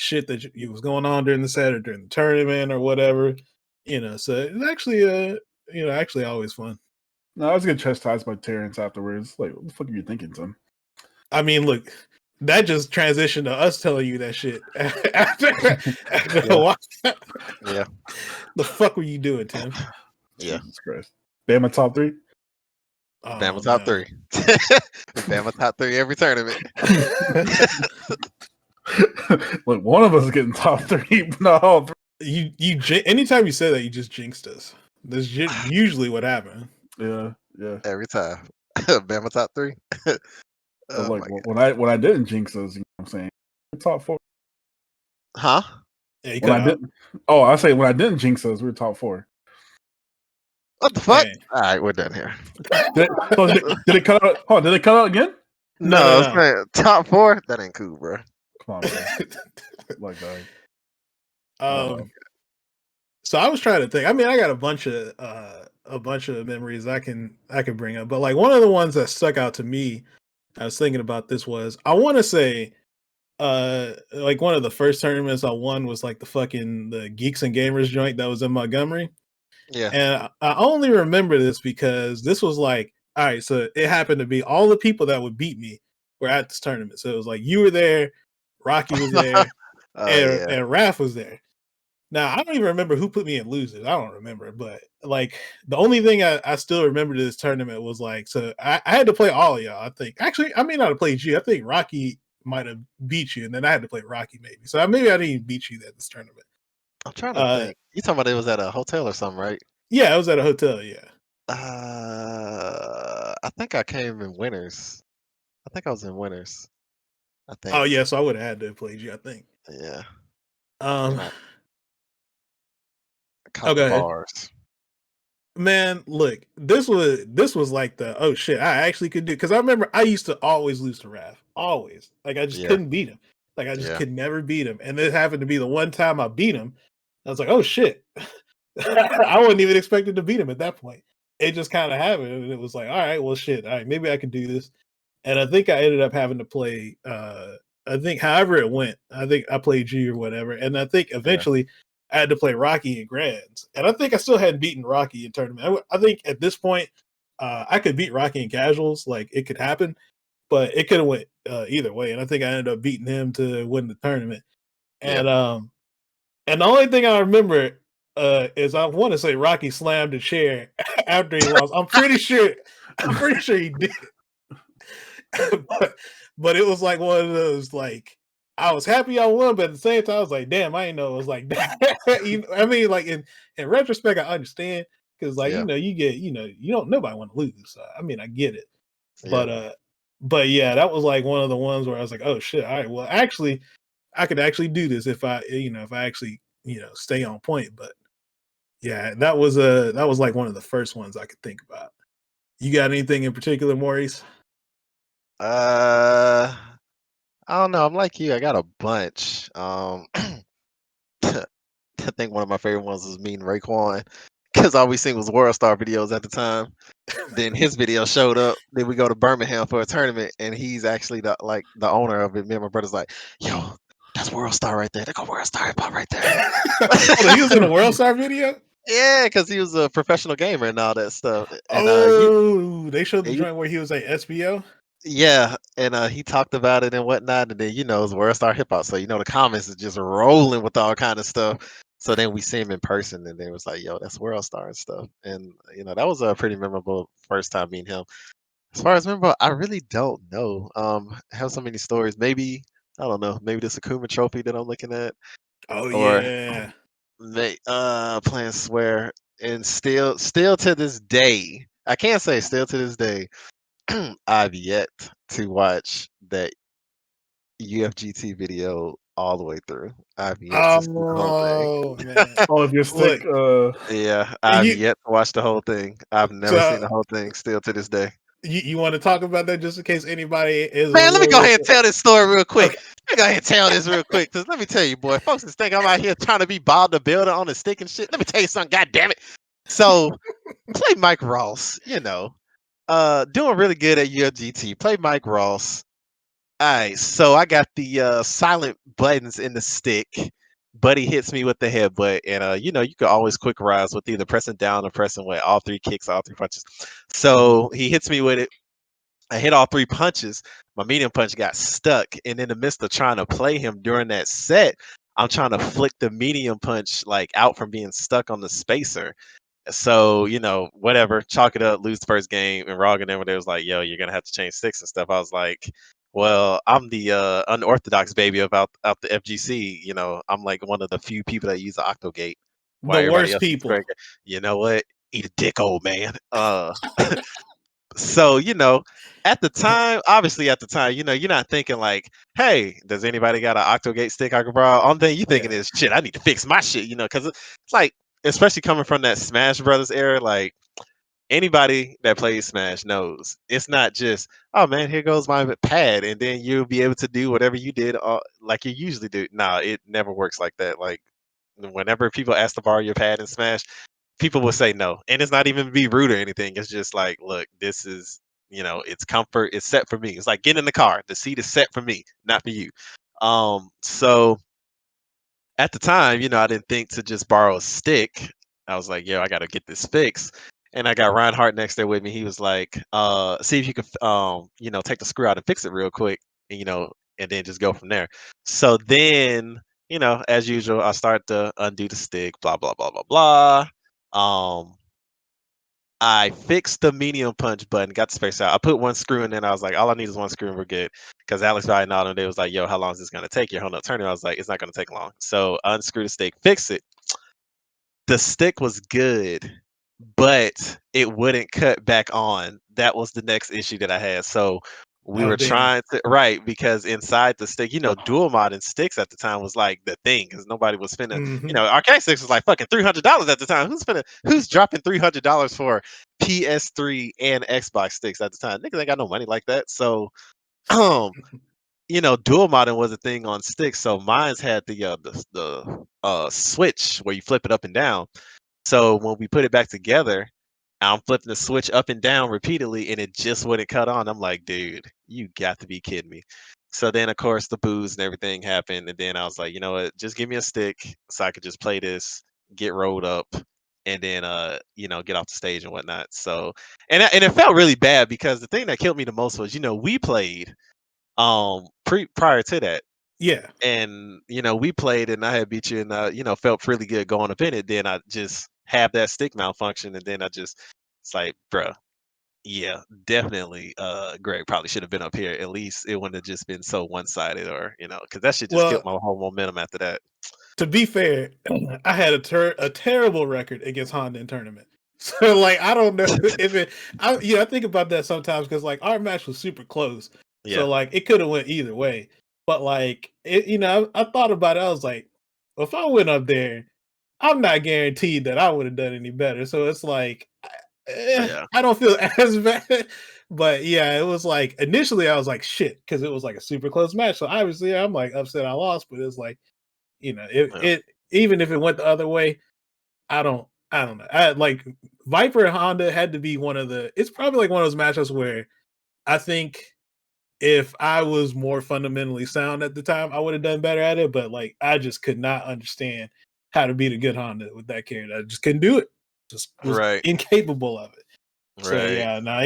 [SPEAKER 1] shit that was going on during the set or during the tournament or whatever, so it's actually actually always fun.
[SPEAKER 2] No, I was getting chastised by Terrence afterwards. Like, what the fuck are you thinking, Tim?
[SPEAKER 1] I mean, look, that just transitioned to us telling you that shit after
[SPEAKER 3] Yeah.
[SPEAKER 1] The fuck were you doing, Tim?
[SPEAKER 3] Yeah.
[SPEAKER 2] Jesus Christ. Bama top 3?
[SPEAKER 3] Bama top 3. Bama top 3 every tournament.
[SPEAKER 2] Like one of us is getting top 3, but not all 3.
[SPEAKER 1] Anytime you say that, you just jinxed us. That's usually what happened.
[SPEAKER 2] Yeah.
[SPEAKER 3] Every time. Bama top 3.
[SPEAKER 2] So
[SPEAKER 3] Oh
[SPEAKER 2] like
[SPEAKER 3] my God.
[SPEAKER 2] when I didn't jinx us, you know what I'm saying? Top 4.
[SPEAKER 3] Huh?
[SPEAKER 1] Yeah, you
[SPEAKER 2] When
[SPEAKER 1] cut
[SPEAKER 2] I
[SPEAKER 1] out.
[SPEAKER 2] didn't I say when I didn't jinx us, we were top 4.
[SPEAKER 3] What the fuck?
[SPEAKER 1] Hey.
[SPEAKER 3] All right, we're done here.
[SPEAKER 2] Did it cut out? Oh, did it cut out again?
[SPEAKER 3] No,
[SPEAKER 1] No,
[SPEAKER 3] I'm saying top 4. That ain't cool, bro.
[SPEAKER 2] Come on, bro.
[SPEAKER 1] no.
[SPEAKER 2] Like that. But
[SPEAKER 1] So I was trying to think. I mean, I got a bunch of memories I can bring up, but like one of the ones that stuck out to me, I was thinking about this was I want to say like one of the first tournaments I won was like the Geeks and Gamers joint that was in Montgomery.
[SPEAKER 3] Yeah.
[SPEAKER 1] And I only remember this because this was like, all right, so it happened to be all the people that would beat me were at this tournament. So it was like you were there, Rocky was there,
[SPEAKER 3] Oh yeah.
[SPEAKER 1] and Raph was there. Now I don't even remember who put me in losers. I don't remember, but like the only thing I still remember to this tournament was like, so I had to play all of y'all. I think actually I may not have played you. I think Rocky might have beat you, and then I had to play Rocky maybe. So maybe I didn't even beat you at this tournament.
[SPEAKER 3] I'm trying to think. You talking about it was at a hotel or something, right?
[SPEAKER 1] Yeah, I was at a hotel. Yeah.
[SPEAKER 3] I think I came in winners. I think I was in winners. I
[SPEAKER 1] Oh
[SPEAKER 3] think.
[SPEAKER 1] yeah, so I would have had to have played you. I think.
[SPEAKER 3] Yeah.
[SPEAKER 1] Um.
[SPEAKER 3] And I
[SPEAKER 1] Oh,
[SPEAKER 3] caught the
[SPEAKER 1] go ahead.
[SPEAKER 3] bars.
[SPEAKER 1] Man, look, this was like the oh shit, I actually could do because I remember I used to always lose to Raph. Always. Like I just
[SPEAKER 3] Yeah.
[SPEAKER 1] couldn't beat him. Like I just
[SPEAKER 3] Yeah.
[SPEAKER 1] could never beat him. And this happened to be the one time I beat him. I was like, oh shit. I wasn't even expecting to beat him at that point. It just kind of happened. And it was like, all right, well shit. All right, maybe I can do this. And I think I ended up having to play I think however it went, I think I played G or whatever. And I think
[SPEAKER 3] Yeah.
[SPEAKER 1] eventually I had to play Rocky in grands. And I think I still hadn't beaten Rocky in tournament. I think at this point, I could beat Rocky in casuals, like it could happen, but it could have went either way. And I think I ended up beating him to win the tournament.
[SPEAKER 3] Yeah.
[SPEAKER 1] And the only thing I remember is I want to say Rocky slammed the chair after he lost. I'm pretty sure he did. but it was like one of those like I was happy I won, but at the same time I was like, damn, I didn't know it was like that. I mean, like in retrospect, I understand because like
[SPEAKER 3] Yeah.
[SPEAKER 1] you get you don't nobody want to lose. So, I mean, I get it,
[SPEAKER 3] Yeah.
[SPEAKER 1] but yeah, that was like one of the ones where I was like, oh shit, all right, well actually, I could actually do this if I if I actually stay on point. But yeah, that was like one of the first ones I could think about. You got anything in particular, Maurice?
[SPEAKER 3] I don't know. I'm like you. I got a bunch. I think one of my favorite ones was meeting Raekwon because all we seen was World Star videos at the time. Then his video showed up. Then we go to Birmingham for a tournament, and he's actually the owner of it. Me and my brother's like, "Yo, that's World Star right there. They go World Star hip hop right there."
[SPEAKER 1] Hold on, he was in a World Star video.
[SPEAKER 3] Yeah, because he was a professional gamer and all that stuff. And
[SPEAKER 1] Oh, they showed the
[SPEAKER 3] you
[SPEAKER 1] joint where he was at SBO.
[SPEAKER 3] yeah, and he talked about it and whatnot, and then it's World Star Hip Hop, so the comments is just rolling with all kind of stuff. So then we see him in person, and they was like, "Yo, that's World Star and stuff," and that was a pretty memorable first time meeting him. As far as memorable, I really don't know. I have so many stories. Maybe I don't know. Maybe this Akuma trophy that I'm looking at,
[SPEAKER 1] Oh
[SPEAKER 3] or
[SPEAKER 1] yeah.
[SPEAKER 3] playing Swear, and still to this day, I can't say still to this day. I've yet to watch that UFGT video all the way through. I've yet to see the whole thing.
[SPEAKER 1] Oh man.
[SPEAKER 2] oh, if your
[SPEAKER 1] Look,
[SPEAKER 2] stick,
[SPEAKER 3] Yeah, I've
[SPEAKER 1] you
[SPEAKER 3] yet to watch the whole thing. I've never seen
[SPEAKER 1] so
[SPEAKER 3] the whole thing still to this day.
[SPEAKER 1] you want to talk about that just in case anybody is a
[SPEAKER 3] Man, let me go
[SPEAKER 1] little
[SPEAKER 3] ahead and tell this story real quick.
[SPEAKER 1] okay.
[SPEAKER 3] Let me go ahead and tell this real quick, because let me tell you, boy, folks just think I'm out here trying to be Bob the Builder on the stick and shit. Let me tell you something, god damn it. So play Mike Ross, doing really good at UFGT. Play Mike Ross. Alright, so I got the silent buttons in the stick. Buddy hits me with the headbutt, and you can always quick rise with either pressing down or pressing what all three kicks, all three punches. So he hits me with it. I hit all three punches. My medium punch got stuck, and in the midst of trying to play him during that set, I'm trying to flick the medium punch like out from being stuck on the spacer. So, whatever, chalk it up, lose the first game. And Rog and them, they was like, yo, you're gonna have to change sticks and stuff. I was like, Well, I'm the unorthodox baby about out the FGC. You know, I'm like one of the few people that use the Octogate,
[SPEAKER 1] The
[SPEAKER 3] while everybody
[SPEAKER 1] worst
[SPEAKER 3] else is
[SPEAKER 1] people.
[SPEAKER 3] great. You know what? Eat a dick, old man. So at the time, obviously at the time, you're not thinking like, hey, does anybody got an Octogate stick I can borrow? Only thing you thinking
[SPEAKER 1] Yeah.
[SPEAKER 3] is, shit, I need to fix my shit. Because it's like, especially coming from that Smash Brothers era, like anybody that plays Smash knows it's not just, oh man, here goes my pad, and then you'll be able to do whatever you did like you usually do. Nah, it never works like that. Like whenever people ask to borrow your pad in Smash, people will say no, and it's not even to be rude or anything. It's just like, look, this is, it's comfort. It's set for me. It's like getting in the car. The seat is set for me, not for you. So at the time, I didn't think to just borrow a stick. I was like, yo, I got to get this fixed. And I got Reinhardt next there with me. He was like, see if you could, take the screw out and fix it real quick, and, and then just go from there. So then, as usual, I start to undo the stick, blah, blah, blah, blah, blah. I fixed the medium punch button, got the space out. I put one screw in, and I was like, all I need is one screw, and we're good. Because Alex Valinado, they was like, yo, how long is this going to take? You're holding up turning. I was like, it's not going to take long. So unscrew the stick, fix it. The stick was good, but it wouldn't cut back on. That was the next issue that I had. So we
[SPEAKER 1] Oh
[SPEAKER 3] were
[SPEAKER 1] damn.
[SPEAKER 3] trying to, right, because inside the stick, dual modding sticks at the time was like the thing, because nobody was spending,
[SPEAKER 1] Hmm.
[SPEAKER 3] arcade sticks was like fucking $300 at the time. Who's dropping $300 for PS3 and Xbox sticks at the time? Niggas ain't got no money like that. So um dual modding was a thing on sticks. So mine's had the switch where you flip it up and down. So when we put it back together, I'm flipping the switch up and down repeatedly, and it just wouldn't cut on. I'm like, dude, you got to be kidding me. So then, of course, the booze and everything happened, and then I was like, you know what? Just give me a stick so I could just play this, get rolled up, and then get off the stage and whatnot. So, and it felt really bad because the thing that killed me the most was, we played prior to that,
[SPEAKER 1] Yeah.
[SPEAKER 3] and we played, and I had beat you, and felt really good going up in it. Then I just have that stick malfunction, and then it's like, bruh, yeah, definitely. Greg probably should have been up here. At least it wouldn't have just been so one sided, or because that shit just killed
[SPEAKER 1] Well,
[SPEAKER 3] my whole momentum after that.
[SPEAKER 1] to be fair, I had a terrible record against Honda in tournament. So like I don't know if it I think about that sometimes because like our match was super close.
[SPEAKER 3] Yeah,
[SPEAKER 1] So like it could have went either way. But like it I thought about it, I was like, well, if I went up there, I'm not guaranteed that I would have done any better. So it's like
[SPEAKER 3] yeah,
[SPEAKER 1] I don't feel as bad. But yeah, it was like initially I was like shit because it was like a super close match. So obviously I'm like upset I lost, but it's like
[SPEAKER 3] yeah.
[SPEAKER 1] it even if it went the other way, I don't know. I like Viper and Honda had to be one of the. It's probably like one of those matchups where I think if I was more fundamentally sound at the time, I would have done better at it. But like I just could not understand how to beat a good Honda with that character. I just couldn't do it. Just was
[SPEAKER 3] Right,
[SPEAKER 1] incapable of it. So
[SPEAKER 3] right.
[SPEAKER 1] yeah, no,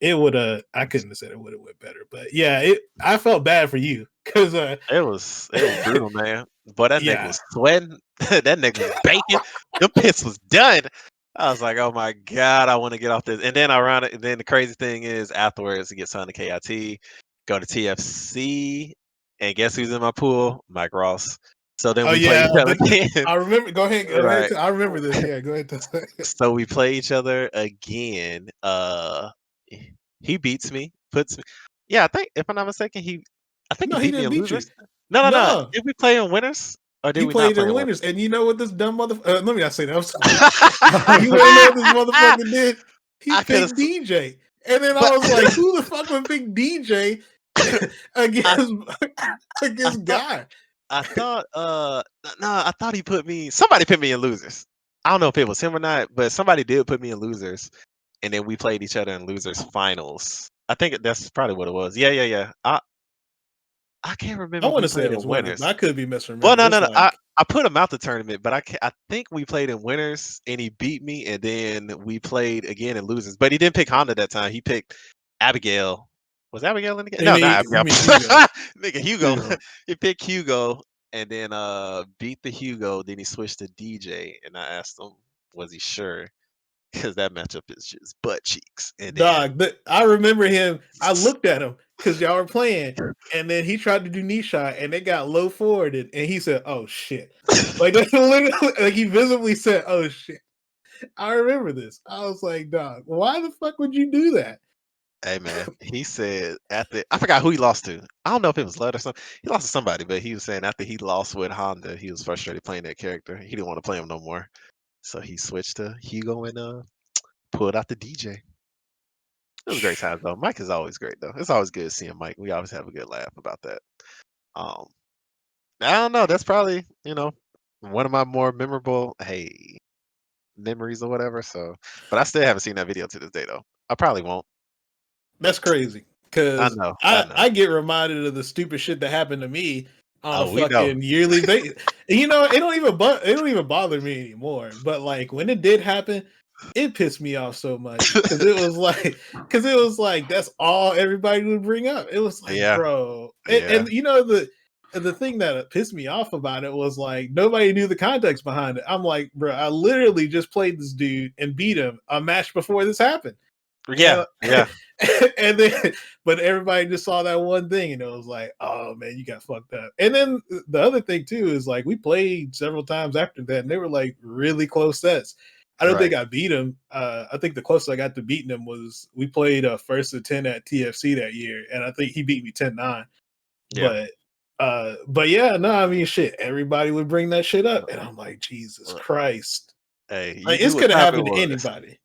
[SPEAKER 1] it would have. I couldn't have said it would have went better, but yeah, I felt bad for you because
[SPEAKER 3] It was brutal, man. Boy, that nigga
[SPEAKER 1] yeah.
[SPEAKER 3] was sweating. That nigga was baking. The piss was done. I was like, oh my god, I want to get off this. And then then the crazy thing is afterwards, he gets on the KIT, go to TFC, and guess who's in my pool? Mike Ross. So then
[SPEAKER 1] Oh
[SPEAKER 3] we play
[SPEAKER 1] yeah,
[SPEAKER 3] each other again.
[SPEAKER 1] I remember. Go ahead, go ahead.
[SPEAKER 3] Right.
[SPEAKER 1] I remember this. Yeah, go ahead.
[SPEAKER 3] So we play each other again. He beats me, puts me. Yeah, I think if I'm not mistaken, I think he
[SPEAKER 1] No, he
[SPEAKER 3] beat me
[SPEAKER 1] didn't
[SPEAKER 3] in
[SPEAKER 1] beat you.
[SPEAKER 3] losers. No, no, no.
[SPEAKER 1] No,
[SPEAKER 3] Did we play in winners or did
[SPEAKER 1] he
[SPEAKER 3] we not
[SPEAKER 1] played
[SPEAKER 3] play
[SPEAKER 1] in
[SPEAKER 3] in winners?
[SPEAKER 1] winners, and you know what this dumb mother? Let me not say that. I'm sorry. You want to know what this motherfucker did? He
[SPEAKER 3] I could have,
[SPEAKER 1] picked DJ, and then I
[SPEAKER 3] but
[SPEAKER 1] was like, "Who the fuck would pick DJ
[SPEAKER 3] I,
[SPEAKER 1] against
[SPEAKER 3] I
[SPEAKER 1] against
[SPEAKER 3] thought,
[SPEAKER 1] Guy?"
[SPEAKER 3] no, I thought somebody put me in losers. I don't know if it was him or not, but somebody did put me in losers, and then we played each other in losers finals. I think that's probably what it was. Yeah, yeah, yeah. I can't
[SPEAKER 1] I
[SPEAKER 3] remember if
[SPEAKER 1] want
[SPEAKER 3] we
[SPEAKER 1] to say
[SPEAKER 3] played
[SPEAKER 1] it
[SPEAKER 3] in
[SPEAKER 1] was winners, but
[SPEAKER 3] winners.
[SPEAKER 1] I could be
[SPEAKER 3] Well,
[SPEAKER 1] misremembering.
[SPEAKER 3] no,
[SPEAKER 1] It's
[SPEAKER 3] no, no. I,
[SPEAKER 1] like,
[SPEAKER 3] I put him out the tournament, but I think we played in winners and he beat me, and then we played again in losers. But he didn't pick Honda that time. He picked Abigail. Was Abigail in the game?
[SPEAKER 1] I
[SPEAKER 3] No, not
[SPEAKER 1] mean, you
[SPEAKER 3] Abigail.
[SPEAKER 1] mean Hugo?
[SPEAKER 3] Nigga, Hugo.
[SPEAKER 2] Hugo.
[SPEAKER 3] He picked Hugo, and then beat the Hugo. Then he switched to DJ, and I asked him, was he sure? because that matchup is just butt cheeks. And then
[SPEAKER 1] Dog, I remember him. I looked at him because y'all were playing, and then he tried to do knee shot, and it got low forwarded, and he said, "Oh shit!" Like that's literally, like he visibly said, "Oh shit." I remember this. I was like, "Dog, why the fuck would you do that?"
[SPEAKER 3] hey man, he said after I forgot who he lost to. I don't know if it was Lud or something. He lost to somebody, but he was saying after he lost with Honda, he was frustrated playing that character. He didn't want to play him no more. So he switched to Hugo and pulled out the DJ. It was a great time though. Mike is always great though. It's always good seeing Mike. We always have a good laugh about that. Um I don't know. That's probably, one of my more memorable memories or whatever. So but I still haven't seen that video to this day though. I probably won't.
[SPEAKER 1] That's crazy
[SPEAKER 3] I
[SPEAKER 1] because
[SPEAKER 3] know. I
[SPEAKER 1] I
[SPEAKER 3] know.
[SPEAKER 1] I get reminded of the stupid shit that happened to me on a
[SPEAKER 3] Oh, we know.
[SPEAKER 1] fucking yearly basis. It don't even bother me anymore. But like when it did happen, it pissed me off so much because it was like that's all everybody would bring up. It was like,
[SPEAKER 3] Yeah.
[SPEAKER 1] bro, and,
[SPEAKER 3] Yeah.
[SPEAKER 1] the thing that pissed me off about it was like nobody knew the context behind it. I'm like, bro, I literally just played this dude and beat him a match before this happened.
[SPEAKER 3] Yeah. Yeah.
[SPEAKER 1] And then but everybody just saw that one thing and it was like, oh man, you got fucked up. And then the other thing too is like we played several times after that and they were like really close sets. I don't think
[SPEAKER 3] Right.
[SPEAKER 1] I beat him. I think the closest I got to beating him was we played first to 10 at TFC that year, and I think he beat me 10-9.
[SPEAKER 3] Yeah.
[SPEAKER 1] But yeah, no, I mean shit, everybody would bring that shit up, and I'm like, Jesus
[SPEAKER 3] Look,
[SPEAKER 1] Christ.
[SPEAKER 3] hey, you
[SPEAKER 1] Like
[SPEAKER 3] knew
[SPEAKER 1] this
[SPEAKER 3] what
[SPEAKER 1] could have
[SPEAKER 3] time it
[SPEAKER 1] happened to
[SPEAKER 3] was.
[SPEAKER 1] anybody.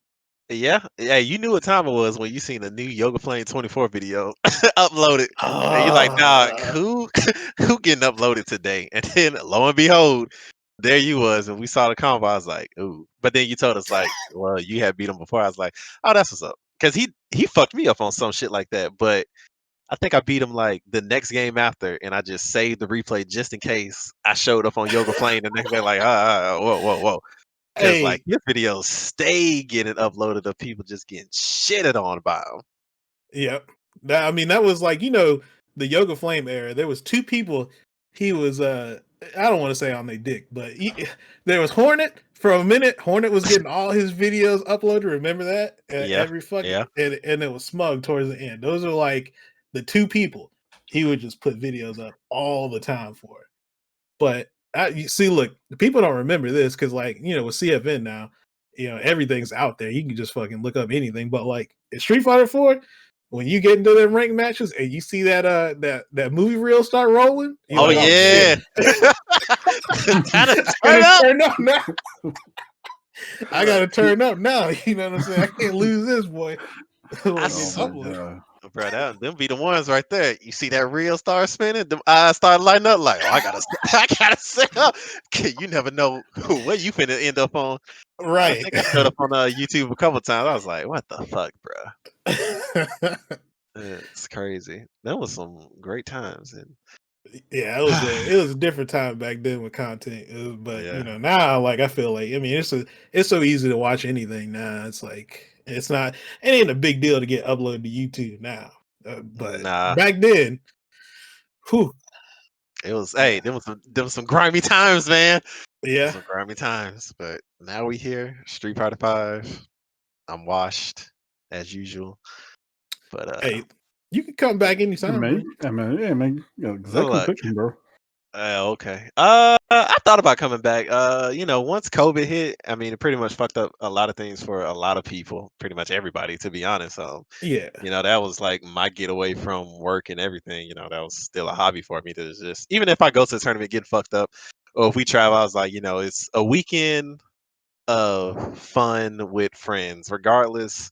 [SPEAKER 3] Yeah. Yeah, you knew what time it was when you seen the new Yoga Flame 24 video uploaded. And you're like, dog,
[SPEAKER 1] Uh,
[SPEAKER 3] who getting uploaded today? And then lo and behold, there you was, and we saw the combo. I was like, ooh. But then you told us like, well, you had beat him before. I was like, oh, that's what's up. Because he fucked me up on some shit like that. But I think I beat him like the next game after, and I just saved the replay just in case I showed up on Yoga Flame the next day, like, whoa, whoa, whoa. Because like
[SPEAKER 1] hey,
[SPEAKER 3] his videos stay getting uploaded of people just getting shitted on by him.
[SPEAKER 1] yep. That was like, the Yoga Flame era. There was two people he was I don't want to say on their dick, but there was Hornet for a minute. Hornet was getting all his videos uploaded. Remember that?
[SPEAKER 3] Yeah,
[SPEAKER 1] Every fucking
[SPEAKER 3] yeah.
[SPEAKER 1] and it was Smug towards the end. Those are like the two people he would just put videos up all the time for. But you see, look, people don't remember this because, like, with CFN now, everything's out there. You can just fucking look up anything. But like in Street Fighter 4, when you get into them ranked matches and you see that movie reel start rolling, you're
[SPEAKER 3] Oh
[SPEAKER 1] like, oh shit,
[SPEAKER 3] yeah. Gotta
[SPEAKER 1] I
[SPEAKER 3] turn
[SPEAKER 1] gotta
[SPEAKER 3] up.
[SPEAKER 1] turn up now. I
[SPEAKER 3] Look,
[SPEAKER 1] gotta turn up now. You know what I'm saying? I can't lose this boy.
[SPEAKER 3] I
[SPEAKER 1] Like
[SPEAKER 2] Oh
[SPEAKER 1] it's
[SPEAKER 2] my
[SPEAKER 3] saw,
[SPEAKER 1] public.
[SPEAKER 2] god.
[SPEAKER 3] bro, them be the ones right there. You see that reel start spinning, them eyes start lighting up. Like, oh, I gotta, I gotta set up. You never know what you finna end up on. I
[SPEAKER 1] Right.
[SPEAKER 3] think I showed up on YouTube a couple times. I was like, what the fuck, bro? It's crazy. That was some great times, and
[SPEAKER 1] Yeah, it was a different time back then with content. But
[SPEAKER 3] yeah,
[SPEAKER 1] now like I feel like it's so easy to watch anything now. It's like it ain't a big deal to get uploaded to YouTube now. But
[SPEAKER 3] nah.
[SPEAKER 1] back then, whew,
[SPEAKER 3] It was
[SPEAKER 1] yeah,
[SPEAKER 3] them some grimy times, man.
[SPEAKER 1] yeah.
[SPEAKER 3] Some grimy times. But now we here, Street Fighter 5. I'm washed as usual. But
[SPEAKER 1] Hey, you can come back
[SPEAKER 2] Yeah,
[SPEAKER 1] anytime, bro.
[SPEAKER 2] man. Yeah, man. Yeah, man. You got exactly
[SPEAKER 3] look,
[SPEAKER 2] picking, bro.
[SPEAKER 3] okay. I thought about coming back. Once COVID hit, I mean, it pretty much fucked up a lot of things for a lot of people, pretty much everybody, to be honest. So,
[SPEAKER 1] Yeah,
[SPEAKER 3] that was like my getaway from work and everything. That was still a hobby for me to just, even if I go to the tournament, get fucked up, or if we travel, I was like, it's a weekend of fun with friends, regardless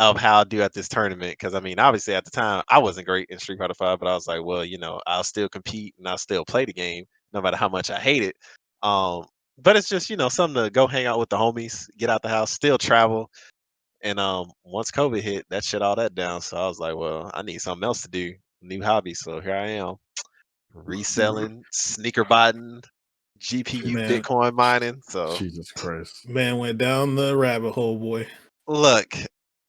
[SPEAKER 3] of how I do at this tournament. Because I mean, obviously at the time I wasn't great in Street Fighter 5, but I was like, well, I'll still compete and I'll still play the game no matter how much I hate it. Um, but it's just something to go hang out with the homies, get out the house, still travel. And once COVID hit, that shut all that down. So I was like, well, I need something else to do, new hobby. So here I am, reselling, sneaker botting, GPU
[SPEAKER 1] man,
[SPEAKER 3] Bitcoin mining. So
[SPEAKER 2] Jesus Christ.
[SPEAKER 1] man went down the rabbit hole, boy.
[SPEAKER 3] look,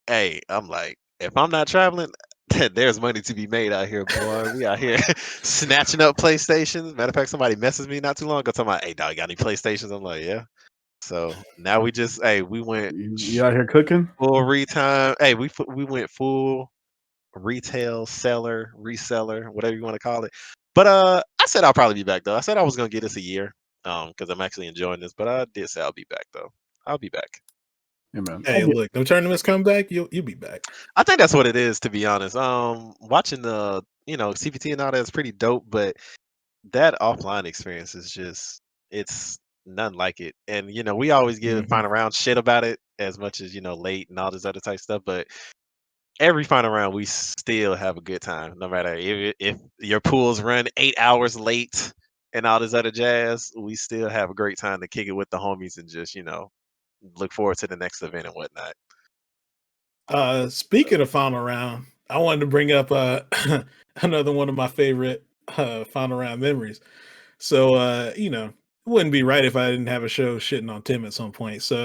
[SPEAKER 3] hey, I'm like, if I'm not traveling, there's money to be made out here, boy. We out here snatching up PlayStations. Matter of fact, somebody messaged me not too long ago talking about, hey, dog, got any PlayStations? I'm like, yeah. So now we just we went
[SPEAKER 2] You out here cooking?
[SPEAKER 3] full retime. Hey, we went full retail seller, reseller, whatever you want to call it. But I said I'll probably be back though. I said I was gonna get this a year, because I'm actually enjoying this. But I did say I'll be back though. I'll be back.
[SPEAKER 2] Yeah, man.
[SPEAKER 1] Hey, look, no tournaments come back, you'll be back.
[SPEAKER 3] I think that's what it is, to be honest. Watching the CPT and all that is pretty dope, but that offline experience is just it's none like it. And we always give
[SPEAKER 1] Mhm.
[SPEAKER 3] final round shit about it as much as late and all this other type stuff, but every final round we still have a good time, no matter if your pools run 8 hours late and all this other jazz. We still have a great time to kick it with the homies and just look forward to the next event and whatnot.
[SPEAKER 1] Speaking of final round, I wanted to bring up another one of my favorite final round memories. So it wouldn't be right if I didn't have a show shitting on Tim at some point. So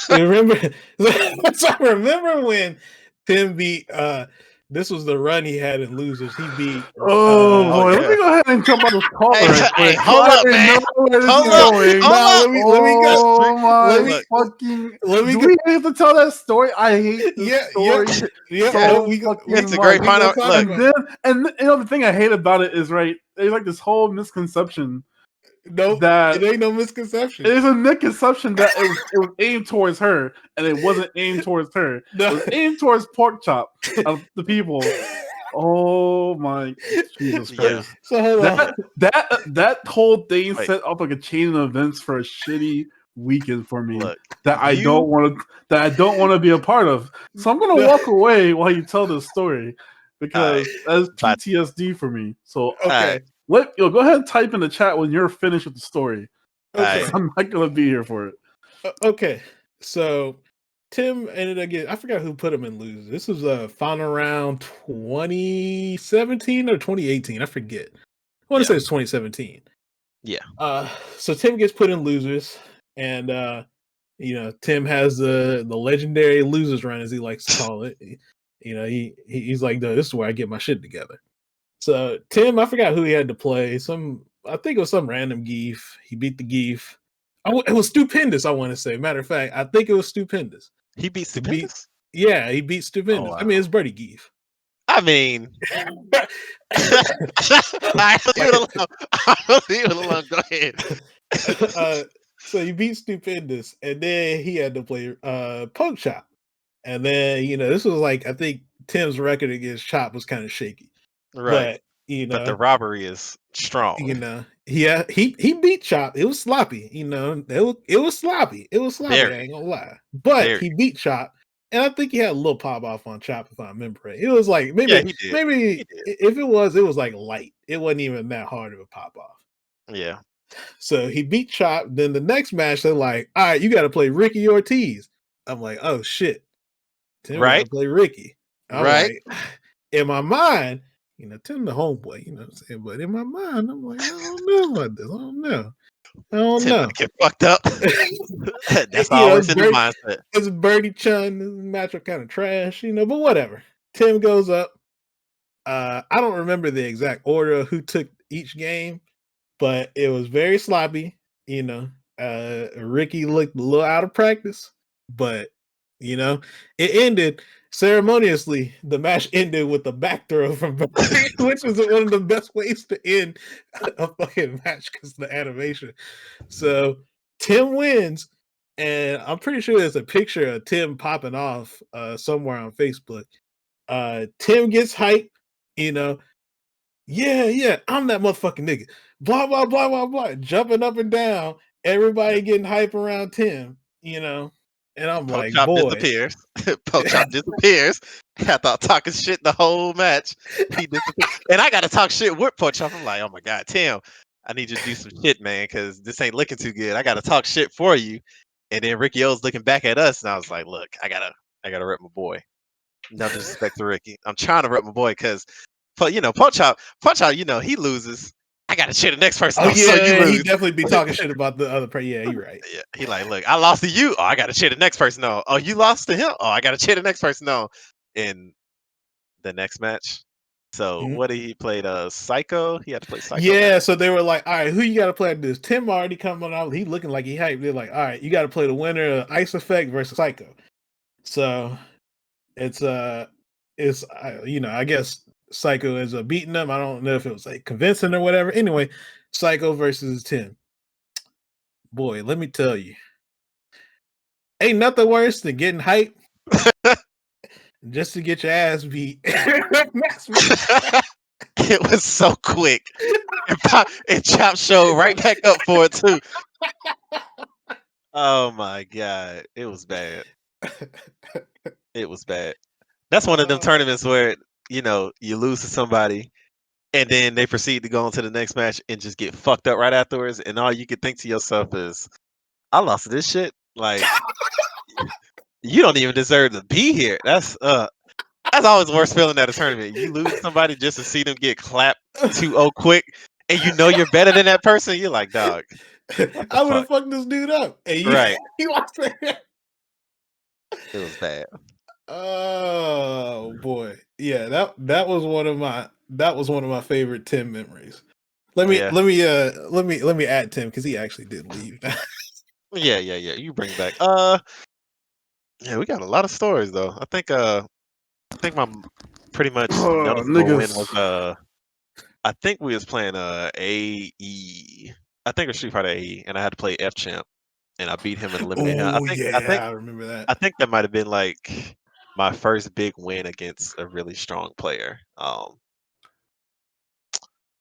[SPEAKER 1] you remember so I remember when Tim beat this was the run he had in losers. He beat
[SPEAKER 2] Oh
[SPEAKER 3] Oh
[SPEAKER 2] boy, let
[SPEAKER 3] yeah.
[SPEAKER 2] me go ahead and jump on this call
[SPEAKER 3] Hey,
[SPEAKER 2] right quick.
[SPEAKER 3] hold
[SPEAKER 2] I
[SPEAKER 3] up,
[SPEAKER 2] already
[SPEAKER 3] man.
[SPEAKER 2] know where this is
[SPEAKER 3] Hold up.
[SPEAKER 2] going.
[SPEAKER 3] Hold
[SPEAKER 1] nah,
[SPEAKER 3] up.
[SPEAKER 1] let me go.
[SPEAKER 2] Oh
[SPEAKER 1] Let
[SPEAKER 2] my
[SPEAKER 1] me
[SPEAKER 2] fucking!
[SPEAKER 1] let me
[SPEAKER 2] Do
[SPEAKER 1] go.
[SPEAKER 2] we have to tell that story? I hate this
[SPEAKER 1] Yeah,
[SPEAKER 2] story
[SPEAKER 1] yeah.
[SPEAKER 3] Yeah.
[SPEAKER 1] No,
[SPEAKER 2] so fucking
[SPEAKER 3] It's a
[SPEAKER 2] much.
[SPEAKER 3] great
[SPEAKER 1] we gonna
[SPEAKER 3] final.
[SPEAKER 1] talk
[SPEAKER 3] Look,
[SPEAKER 1] about it.
[SPEAKER 2] And the thing I hate about it is right. There's like this whole misconception
[SPEAKER 1] Nope,
[SPEAKER 2] that
[SPEAKER 1] it ain't no misconception.
[SPEAKER 2] it is a misconception that it was aimed towards her, and it wasn't aimed towards her. It
[SPEAKER 1] No.
[SPEAKER 2] was aimed towards pork chop of the people. Oh my Jesus
[SPEAKER 3] Yeah.
[SPEAKER 2] Christ!
[SPEAKER 1] So hold on.
[SPEAKER 2] That whole thing
[SPEAKER 3] Wait.
[SPEAKER 2] set up like a chain of events for a shitty weekend for me
[SPEAKER 3] Look.
[SPEAKER 2] that I don't want to be a part of. So I'm gonna
[SPEAKER 1] No.
[SPEAKER 2] walk away while you tell this story because that's
[SPEAKER 3] But
[SPEAKER 2] PTSD for me. So
[SPEAKER 1] Okay.
[SPEAKER 2] go ahead and type in the chat when you're finished with the story.
[SPEAKER 1] Okay.
[SPEAKER 3] Alright.
[SPEAKER 2] I'm not gonna be here for it.
[SPEAKER 1] Okay. So Tim ended up getting, I forgot who put him in losers. This was a final round 2017 or 2018. I forget. I want to say it's 2017.
[SPEAKER 3] Yeah.
[SPEAKER 1] So Tim gets put in losers, and Tim has the legendary losers run, as he likes to call it. He's like, no, this is where I get my shit together. So Tim, I forgot who he had to play. I think it was some random geef. He beat the geef. It was stupendous. I want to say. Matter of fact, I think it was stupendous.
[SPEAKER 3] He beat
[SPEAKER 1] He beat,
[SPEAKER 3] Stupendous?
[SPEAKER 1] yeah, he beat
[SPEAKER 2] Oh,
[SPEAKER 1] stupendous. I
[SPEAKER 2] wow.
[SPEAKER 1] mean, it's Birdie geef.
[SPEAKER 3] I mean, Alright, leave it alone. Leave it alone. Go ahead.
[SPEAKER 1] So he beat stupendous, and then he had to play Poke Chop. And then, this was like, I think Tim's record against Chop was kind of shaky.
[SPEAKER 3] Right.
[SPEAKER 1] But,
[SPEAKER 3] But the robbery is strong.
[SPEAKER 1] he beat Chop. It was sloppy, it was sloppy. It was sloppy,
[SPEAKER 3] Very.
[SPEAKER 1] I ain't gonna lie. But
[SPEAKER 3] Very.
[SPEAKER 1] he beat Chop. And I think he had a little pop off on Chop, if I remember right. It was like maybe
[SPEAKER 3] Yeah, he did.
[SPEAKER 1] maybe
[SPEAKER 3] He did.
[SPEAKER 1] if it was like light. It wasn't even that hard of a pop off.
[SPEAKER 3] Yeah.
[SPEAKER 1] So he beat Chop. Then the next match, they're like, all right, you got to play Ricky Ortiz. I'm like, oh shit. Tim got to
[SPEAKER 3] Right.
[SPEAKER 1] play Ricky. I'm
[SPEAKER 3] Right.
[SPEAKER 1] like, in my mind, Tim the homeboy, you know what I'm saying? But in my mind, I'm like, I don't know about this. I don't know.
[SPEAKER 3] Tim might get fucked up. That's always in the mindset.
[SPEAKER 1] It's Birdie Chun. This matchup kind of trash, but whatever. Tim goes up. I don't remember the exact order of who took each game, but it was very sloppy. Ricky looked a little out of practice, but it ended ceremoniously. The match ended with a back throw from Birdie, which was one of the best ways to end a fucking match because the animation. So Tim wins, and I'm pretty sure there's a picture of Tim popping off somewhere on Facebook. Tim gets hype, yeah, I'm that motherfucking nigga. Blah blah blah blah blah, jumping up and down, everybody getting hype around Tim, and I'm
[SPEAKER 3] Poke
[SPEAKER 1] like,
[SPEAKER 3] Chop
[SPEAKER 1] boy,
[SPEAKER 3] disappears. Poke Chop disappears. I thought talking shit the whole match. He disappeared. And I got to talk shit with Poke Chop. I'm like, oh my God, Tim, I need you to do some shit, man, because this ain't looking too good. I got to talk shit for you. And then Ricky O's looking back at us, and I was like, look, I gotta rep my boy. No disrespect to Ricky. I'm trying to rep my boy because, Poke Chop, he loses. I gotta cheer the next person.
[SPEAKER 1] oh
[SPEAKER 3] So you
[SPEAKER 1] yeah, he
[SPEAKER 3] lose.
[SPEAKER 1] definitely be talking shit about the other person. Yeah, you're right.
[SPEAKER 3] Yeah, he like, look, I lost to you. Oh, I gotta cheer the next person on. Oh, you lost to him. Oh, I gotta cheer the next person on. In the next match, So
[SPEAKER 1] Mhm.
[SPEAKER 3] what did he play? Psycho. He had to play Psycho.
[SPEAKER 1] Yeah, so they were like, all right, who you got to play at this? Tim already coming out. He looking like he hyped. They're like, all right, you got to play the winner of Ice Effect versus Psycho. So it's I guess Psycho is beating them. I don't know if it was like convincing or whatever. Anyway, Psycho versus Tim. Boy, let me tell you, ain't nothing worse than getting hyped just to get your ass beat.
[SPEAKER 3] It was so quick. And Chop showed right back up for it too. Oh my god, it was bad. It was bad. That's one of them tournaments where you lose to somebody, and then they proceed to go on to the next match and just get fucked up right afterwards, and all you can think to yourself is, "I lost to this shit." Like, you don't even deserve to be here. That's always the worst feeling at a tournament. You lose to somebody just to see them get clapped 2-0 quick, and you know you're better than that person. You're like, dog, what the
[SPEAKER 1] I would have
[SPEAKER 3] fuck?
[SPEAKER 1] fucked this dude up. And
[SPEAKER 3] Right.
[SPEAKER 1] he lost it.
[SPEAKER 3] It was bad.
[SPEAKER 1] Oh boy. Yeah, that was one of my favorite Tim memories. Let me
[SPEAKER 3] Yeah.
[SPEAKER 1] let me add Tim because he actually did leave.
[SPEAKER 3] Yeah. You bring back. Yeah, we got a lot of stories though. I think my pretty much noticeable win was
[SPEAKER 2] Niggas.
[SPEAKER 3] I think we was playing AE. I think it was Street Fighter AE, and I had to play F Champ, and I beat him and eliminated him.
[SPEAKER 1] Oh yeah, I remember that.
[SPEAKER 3] I think that might have been like my first big win against a really strong player.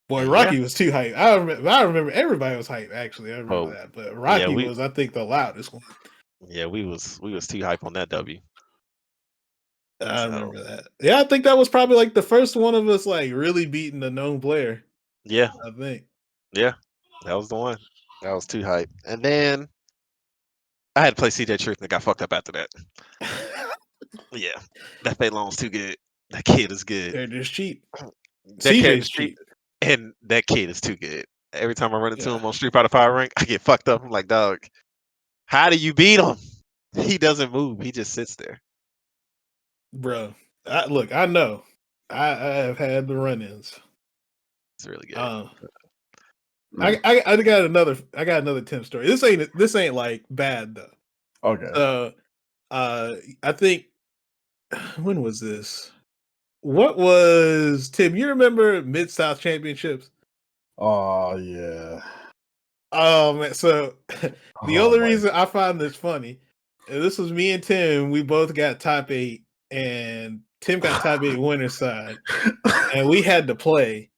[SPEAKER 1] Boy,
[SPEAKER 3] And yeah,
[SPEAKER 1] Rocky was too hype. I remember everybody was hype. Actually, I remember
[SPEAKER 3] oh
[SPEAKER 1] that. But
[SPEAKER 3] yeah,
[SPEAKER 1] Rocky was, I think, the loudest one.
[SPEAKER 3] we was too hype on that W.
[SPEAKER 1] I
[SPEAKER 3] So
[SPEAKER 1] remember that. Yeah, I think that was probably like the first one of us like really beating a known player.
[SPEAKER 3] yeah,
[SPEAKER 1] I think.
[SPEAKER 3] yeah, that was the one. That was too hype. And then I had to play CJ Truth and I got fucked up after that. Yeah, that Fei Long's too good. That kid is good.
[SPEAKER 1] They're just cheap.
[SPEAKER 3] That kid is
[SPEAKER 1] CJ's
[SPEAKER 3] cheap,
[SPEAKER 1] cheap.
[SPEAKER 3] and that kid is too good. Every time I run into
[SPEAKER 1] Yeah,
[SPEAKER 3] him on Street Fighter 5 rank, I get fucked up. I'm like, dog, how do you beat him? He doesn't move. He just sits there.
[SPEAKER 1] bro. Look, I know. I have had the run-ins.
[SPEAKER 3] It's really good.
[SPEAKER 1] I got another Tim story. This ain't like bad though.
[SPEAKER 2] Okay.
[SPEAKER 1] So I think when was this? What was Tim? You remember Mid South Championships?
[SPEAKER 2] Oh yeah.
[SPEAKER 1] Oh man, so the
[SPEAKER 2] Oh
[SPEAKER 1] only
[SPEAKER 2] my.
[SPEAKER 1] reason I find this funny, this was me and Tim. We both got top 8, and Tim got top 8 winner side, and we had to play.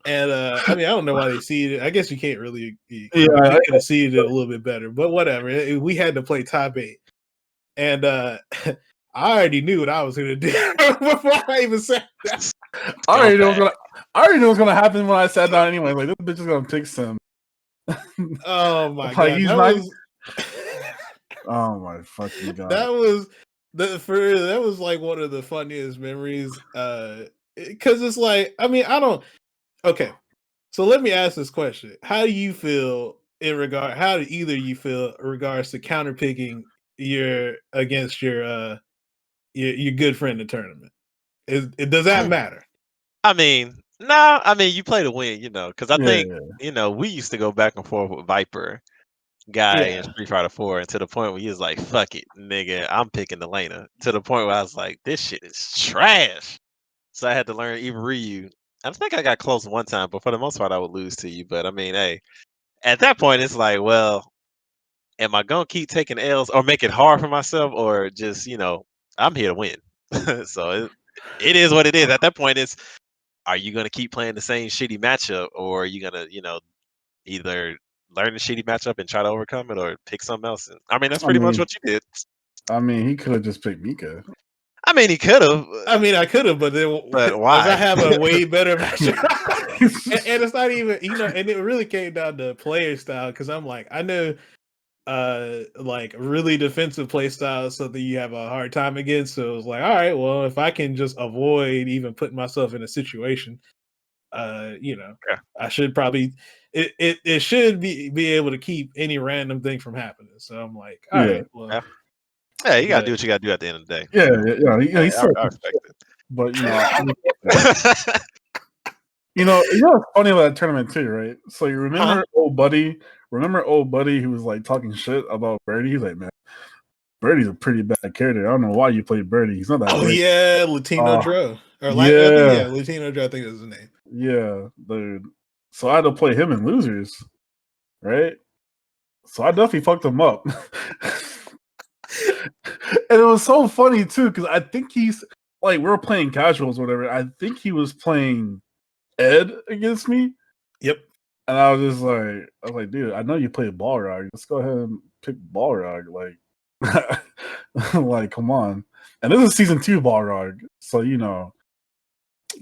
[SPEAKER 1] And I mean, I don't know why they seeded. I guess you can't really. We
[SPEAKER 2] Yeah.
[SPEAKER 1] could have seeded it a little bit better, but whatever. We had to play top 8, and I already knew what I was going to do before I even said that.
[SPEAKER 2] I already knew what's gonna happen when I sat down anyway. Like, this bitch is gonna take some.
[SPEAKER 1] Oh my
[SPEAKER 2] Like,
[SPEAKER 1] god,
[SPEAKER 2] he's
[SPEAKER 1] that
[SPEAKER 2] not.
[SPEAKER 1] was.
[SPEAKER 2] Oh my fucking god.
[SPEAKER 1] That was like one of the funniest memories. Because it's like, I mean, I don't. Okay, so let me ask this question: how do you feel in regard? How do either you feel in regards to counterpicking against your good friend in the tournament? Does that matter?
[SPEAKER 3] I mean, no, I mean you play to win, because I think
[SPEAKER 2] Yeah.
[SPEAKER 3] we used to go back and forth with Viper guy in
[SPEAKER 1] Yeah,
[SPEAKER 3] Street Fighter 4, and to the point where he was like, "Fuck it, nigga, I'm picking the Lena." To the point where I was like, "This shit is trash." So I had to learn even Ryu. I think I got close one time, but for the most part, I would lose to you. But I mean, hey, at that point, it's like, well, am I gonna keep taking L's or make it hard for myself, or just I'm here to win. So it is what it is. At that point, it's, are you gonna keep playing the same shitty matchup, or are you gonna either learn the shitty matchup and try to overcome it, or pick something else? And, I mean, that's pretty much what you did.
[SPEAKER 2] I mean, he could have just picked Mika.
[SPEAKER 3] I mean, he could have.
[SPEAKER 1] I mean, I could have, but then
[SPEAKER 3] But
[SPEAKER 1] as I
[SPEAKER 3] why?
[SPEAKER 1] have a way better matchup, and it's not even and it really came down to player style because I'm like, I know like really defensive play styles so that you have a hard time against. So it was like, all right, well, if I can just avoid even putting myself in a situation,
[SPEAKER 3] Yeah.
[SPEAKER 1] I should probably it should be able to keep any random thing from happening. So I'm like, all right, well,
[SPEAKER 3] Yeah, you gotta
[SPEAKER 1] but
[SPEAKER 3] do what you gotta do at the end of the day.
[SPEAKER 2] Yeah. He's
[SPEAKER 3] I
[SPEAKER 2] so.
[SPEAKER 3] respect it.
[SPEAKER 2] But what's funny about that tournament too, right? So you remember old buddy who was like talking shit about Birdie? He's like, man, Birdie's a pretty bad character. I don't know why you played Birdie. He's not that great.
[SPEAKER 1] Yeah, Latino Dro. Or
[SPEAKER 2] yeah,
[SPEAKER 1] Latino Dro, I think is his name.
[SPEAKER 2] Yeah, dude. So I had to play him in losers, right? So I definitely fucked him up. And it was so funny too, because I think he's like, we were playing casuals or whatever. I think he was playing Ed against me.
[SPEAKER 1] Yep.
[SPEAKER 2] And I was like, dude, I know you play Balrog. Let's go ahead and pick Balrog. Like, like, come on. And this is season 2 Balrog. So,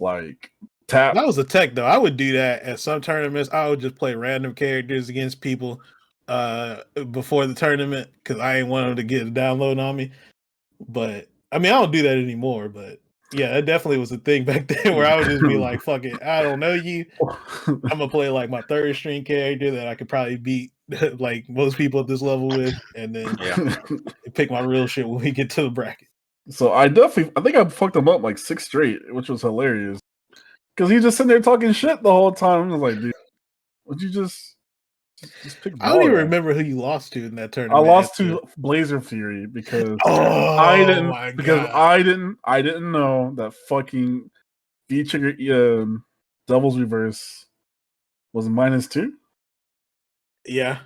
[SPEAKER 2] like, tap.
[SPEAKER 1] That was a tech though. I would do that at some tournaments. I would just play random characters against people before the tournament because I ain't want them to get a download on me. But I mean, I don't do that anymore. But yeah, it definitely was a thing back then where I would just be like, "Fuck it, I don't know you. I'm gonna play like my third string character that I could probably beat like most people at this level with, and then pick my real shit when we get to the bracket."
[SPEAKER 2] So I think I fucked him up like 6 straight, which was hilarious. Because he just sitting there talking shit the whole time. I was like, dude, would you just pick
[SPEAKER 1] I don't even remember who you lost to in that tournament.
[SPEAKER 2] I lost to Blazer Fury because I didn't know that fucking V-Trigger Devil's Reverse was -2.
[SPEAKER 1] Yeah.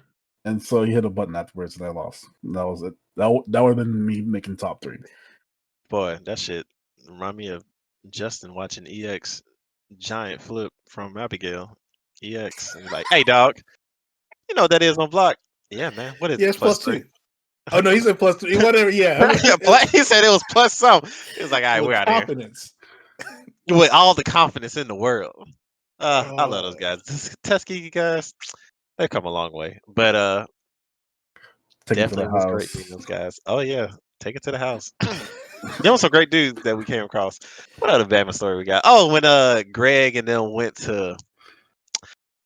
[SPEAKER 2] And so he hit a button afterwards and I lost. And that was it. That would have been me making top 3.
[SPEAKER 3] Boy, that shit remind me of Justin watching EX giant flip from Abigail. EX and he's like, hey dog, you know what that is on block? Yeah, man. What is it?
[SPEAKER 1] Yes, +2.
[SPEAKER 3] 3?
[SPEAKER 1] Oh no, he said +3. Whatever, yeah.
[SPEAKER 3] He said it was plus something. He was like, all right, we're out of here. With all the confidence in the world. I love those guys. Tuskegee guys, they've come a long way. But definitely was great seeing those guys. Oh yeah, take it to the house. You know, some great dudes that we came across. What other Batman story we got? Oh, when Greg and them went to.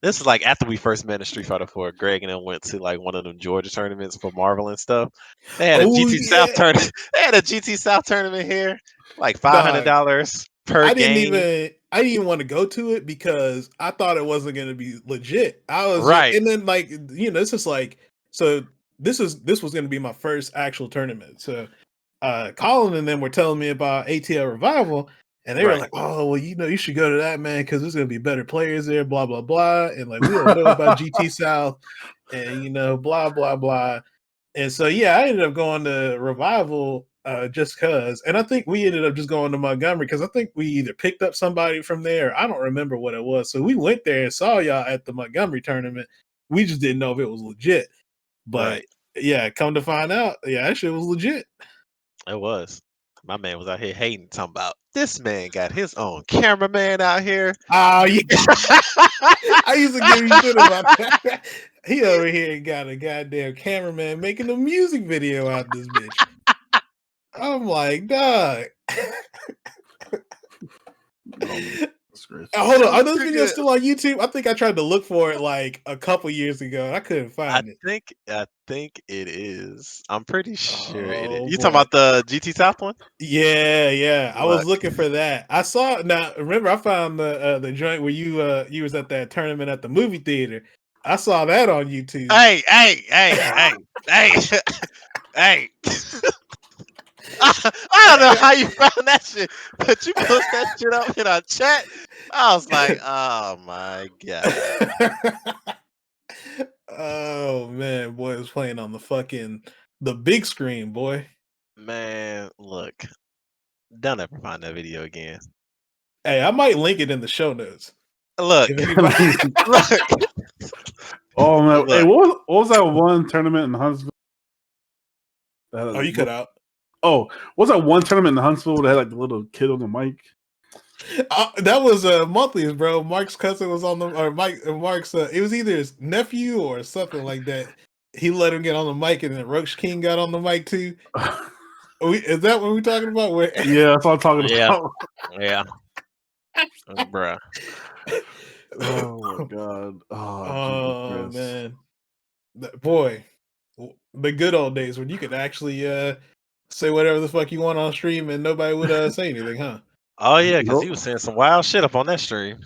[SPEAKER 3] This is like after we first met in Street Fighter 4. Greg and them went to like one of them Georgia tournaments for Marvel and stuff. They had a GT South tournament. They had a GT South tournament here, like $500 per game.
[SPEAKER 1] I didn't even want to go to it because I thought it wasn't going to be legit. I was
[SPEAKER 3] right,
[SPEAKER 1] and then like it's just like so. This was going to be my first actual tournament. So Colin and them were telling me about ATL Revival, and they were like, "Oh, well, you should go to that, man, because there's gonna be better players there." Blah blah blah, and like we don't know about GT South, and blah blah blah. And so yeah, I ended up going to Revival just cause, and I think we ended up just going to Montgomery because I think we either picked up somebody from there. I don't remember what it was. So we went there and saw y'all at the Montgomery tournament. We just didn't know if it was legit. But yeah, come to find out, yeah, that shit was legit.
[SPEAKER 3] It was. My man was out here hating, talking about this man got his own cameraman out here.
[SPEAKER 1] Oh yeah, I used to give you shit about that. He over here got a goddamn cameraman making a music video out this bitch. I'm like, dog. Hold on, are those videos still on YouTube? I think I tried to look for it like a couple years ago and I couldn't find it.
[SPEAKER 3] I think it is. I'm pretty sure it is. You talking about the GT South one?
[SPEAKER 1] Yeah. I was looking for that. I saw now. Remember, I found the joint where you was at that tournament at the movie theater. I saw that on YouTube.
[SPEAKER 3] Hey. I don't know how you found that shit, but you post that shit up in our chat. I was like, oh my god.
[SPEAKER 1] Oh man, boy, it was playing on the big screen, boy.
[SPEAKER 3] Man, look, don't ever find that video again.
[SPEAKER 1] Hey, I might link it in the show notes.
[SPEAKER 3] Look,
[SPEAKER 2] look. Oh man, hey, what was that one tournament in Huntsville?
[SPEAKER 1] Oh, you cut out.
[SPEAKER 2] Oh, what was that one tournament in Huntsville that had like the little kid on the mic?
[SPEAKER 1] That was monthlies, bro. Mark's cousin was on Mark's. It was either his nephew or something like that. He let him get on the mic, and then Roach King got on the mic too. Is that what we're talking about?
[SPEAKER 2] Yeah, that's what I'm talking about.
[SPEAKER 3] Yeah, bruh.
[SPEAKER 2] Oh my god.
[SPEAKER 1] Oh man, boy, the good old days when you could actually say whatever the fuck you want on stream and nobody would say anything, huh?
[SPEAKER 3] Oh yeah, because he was saying some wild shit up on that stream.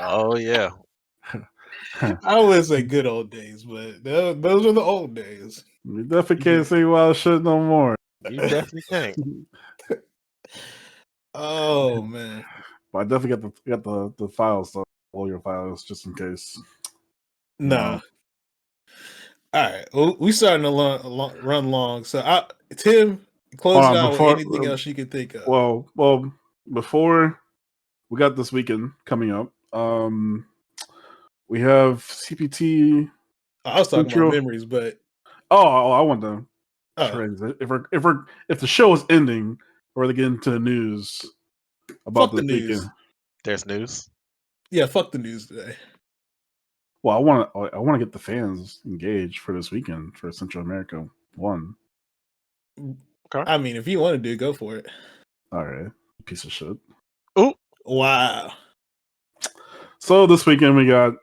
[SPEAKER 3] Oh yeah.
[SPEAKER 1] I would say good old days, but those are the old days.
[SPEAKER 2] You definitely can't say wild shit no more.
[SPEAKER 3] You definitely can't.
[SPEAKER 1] Oh man.
[SPEAKER 2] But I definitely got the files, though. All your files, just in case.
[SPEAKER 1] No. All right. Well, we starting to run long. So, Tim, close it out with anything else you can think of.
[SPEAKER 2] Well, before we got this weekend coming up, we have CPT.
[SPEAKER 1] I was talking about memories, but
[SPEAKER 2] I want to transit. If the show is ending, we're getting into the news about
[SPEAKER 1] fuck the news.
[SPEAKER 2] weekend.
[SPEAKER 3] There's news.
[SPEAKER 1] Yeah, fuck the news today.
[SPEAKER 2] Well, I want to get the fans engaged for this weekend for Central America 1.
[SPEAKER 3] Okay.
[SPEAKER 1] I mean, if you want to do it, go for it.
[SPEAKER 2] All right, piece of shit.
[SPEAKER 3] Oh
[SPEAKER 1] wow.
[SPEAKER 2] So this weekend we got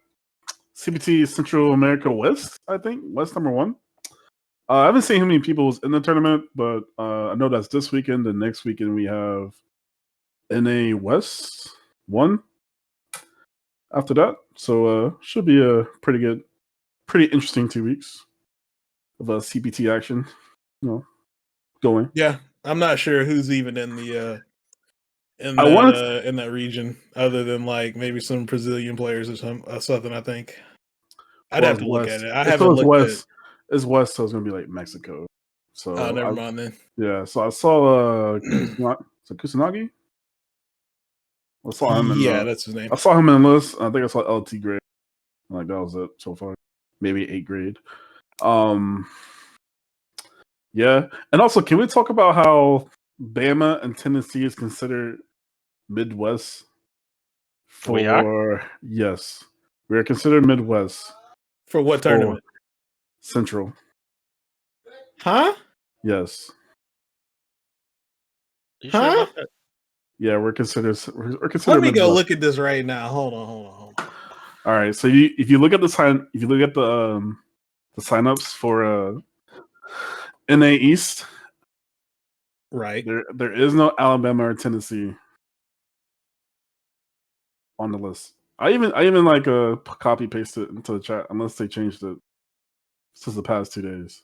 [SPEAKER 2] CPT Central America West. I think West number 1. I haven't seen how many people was in the tournament, but I know that's this weekend. And next weekend we have NA West 1. After that, so should be a pretty interesting 2 weeks of CPT action. Going.
[SPEAKER 1] Yeah, I'm not sure who's even in the in that region, other than like maybe some Brazilian players or something. I think I'd have to look at it. I haven't looked at it.
[SPEAKER 2] It's West, so it's gonna be like Mexico. So
[SPEAKER 1] never mind then.
[SPEAKER 2] Yeah, so I saw Kusanagi. I saw him.
[SPEAKER 1] That's his name.
[SPEAKER 2] I saw him in the list. I think I saw LT grade. Like that was it so far. Maybe 8th grade. Yeah, and also, can we talk about how Bama and Tennessee is considered Midwest? Yes, we are considered Midwest.
[SPEAKER 1] For what tournament?
[SPEAKER 2] Central.
[SPEAKER 1] Huh?
[SPEAKER 2] Yes.
[SPEAKER 3] You sure about that?
[SPEAKER 2] Yeah, we're considered.
[SPEAKER 1] Let me
[SPEAKER 2] Midwest.
[SPEAKER 1] go look at this right now. Hold on.
[SPEAKER 2] All right, so if you look at the signups for NA East,
[SPEAKER 1] right?
[SPEAKER 2] There is no Alabama or Tennessee on the list. I even like copy paste it into the chat unless they changed it since the past 2 days.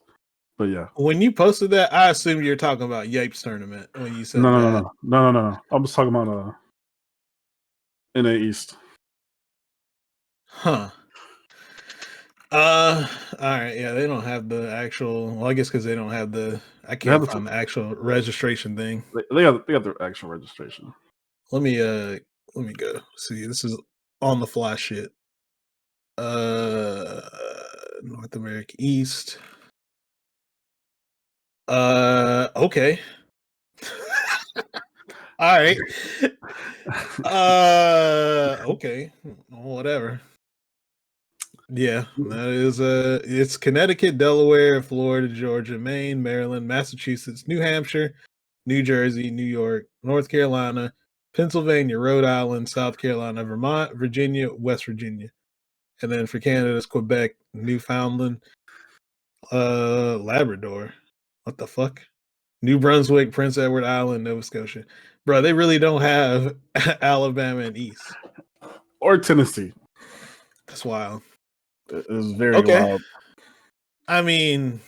[SPEAKER 2] But yeah,
[SPEAKER 1] when you posted that, I assumed you're talking about Yapes tournament when you said
[SPEAKER 2] no. I was talking about NA East.
[SPEAKER 1] Huh. All right. Yeah, they don't have the actual. Well, I guess because they don't have the. I can't find the actual registration thing.
[SPEAKER 2] They got their actual registration.
[SPEAKER 1] Let me go see. This is on the fly shit. North America East. Okay. All right. Okay. Whatever. Yeah, that is it's Connecticut, Delaware, Florida, Georgia, Maine, Maryland, Massachusetts, New Hampshire, New Jersey, New York, North Carolina, Pennsylvania, Rhode Island, South Carolina, Vermont, Virginia, West Virginia. And then for Canada, it's Quebec, Newfoundland, Labrador. What the fuck? New Brunswick, Prince Edward Island, Nova Scotia. Bro, they really don't have Alabama and East.
[SPEAKER 2] Or Tennessee.
[SPEAKER 1] That's wild.
[SPEAKER 2] It was very wild.
[SPEAKER 1] I mean,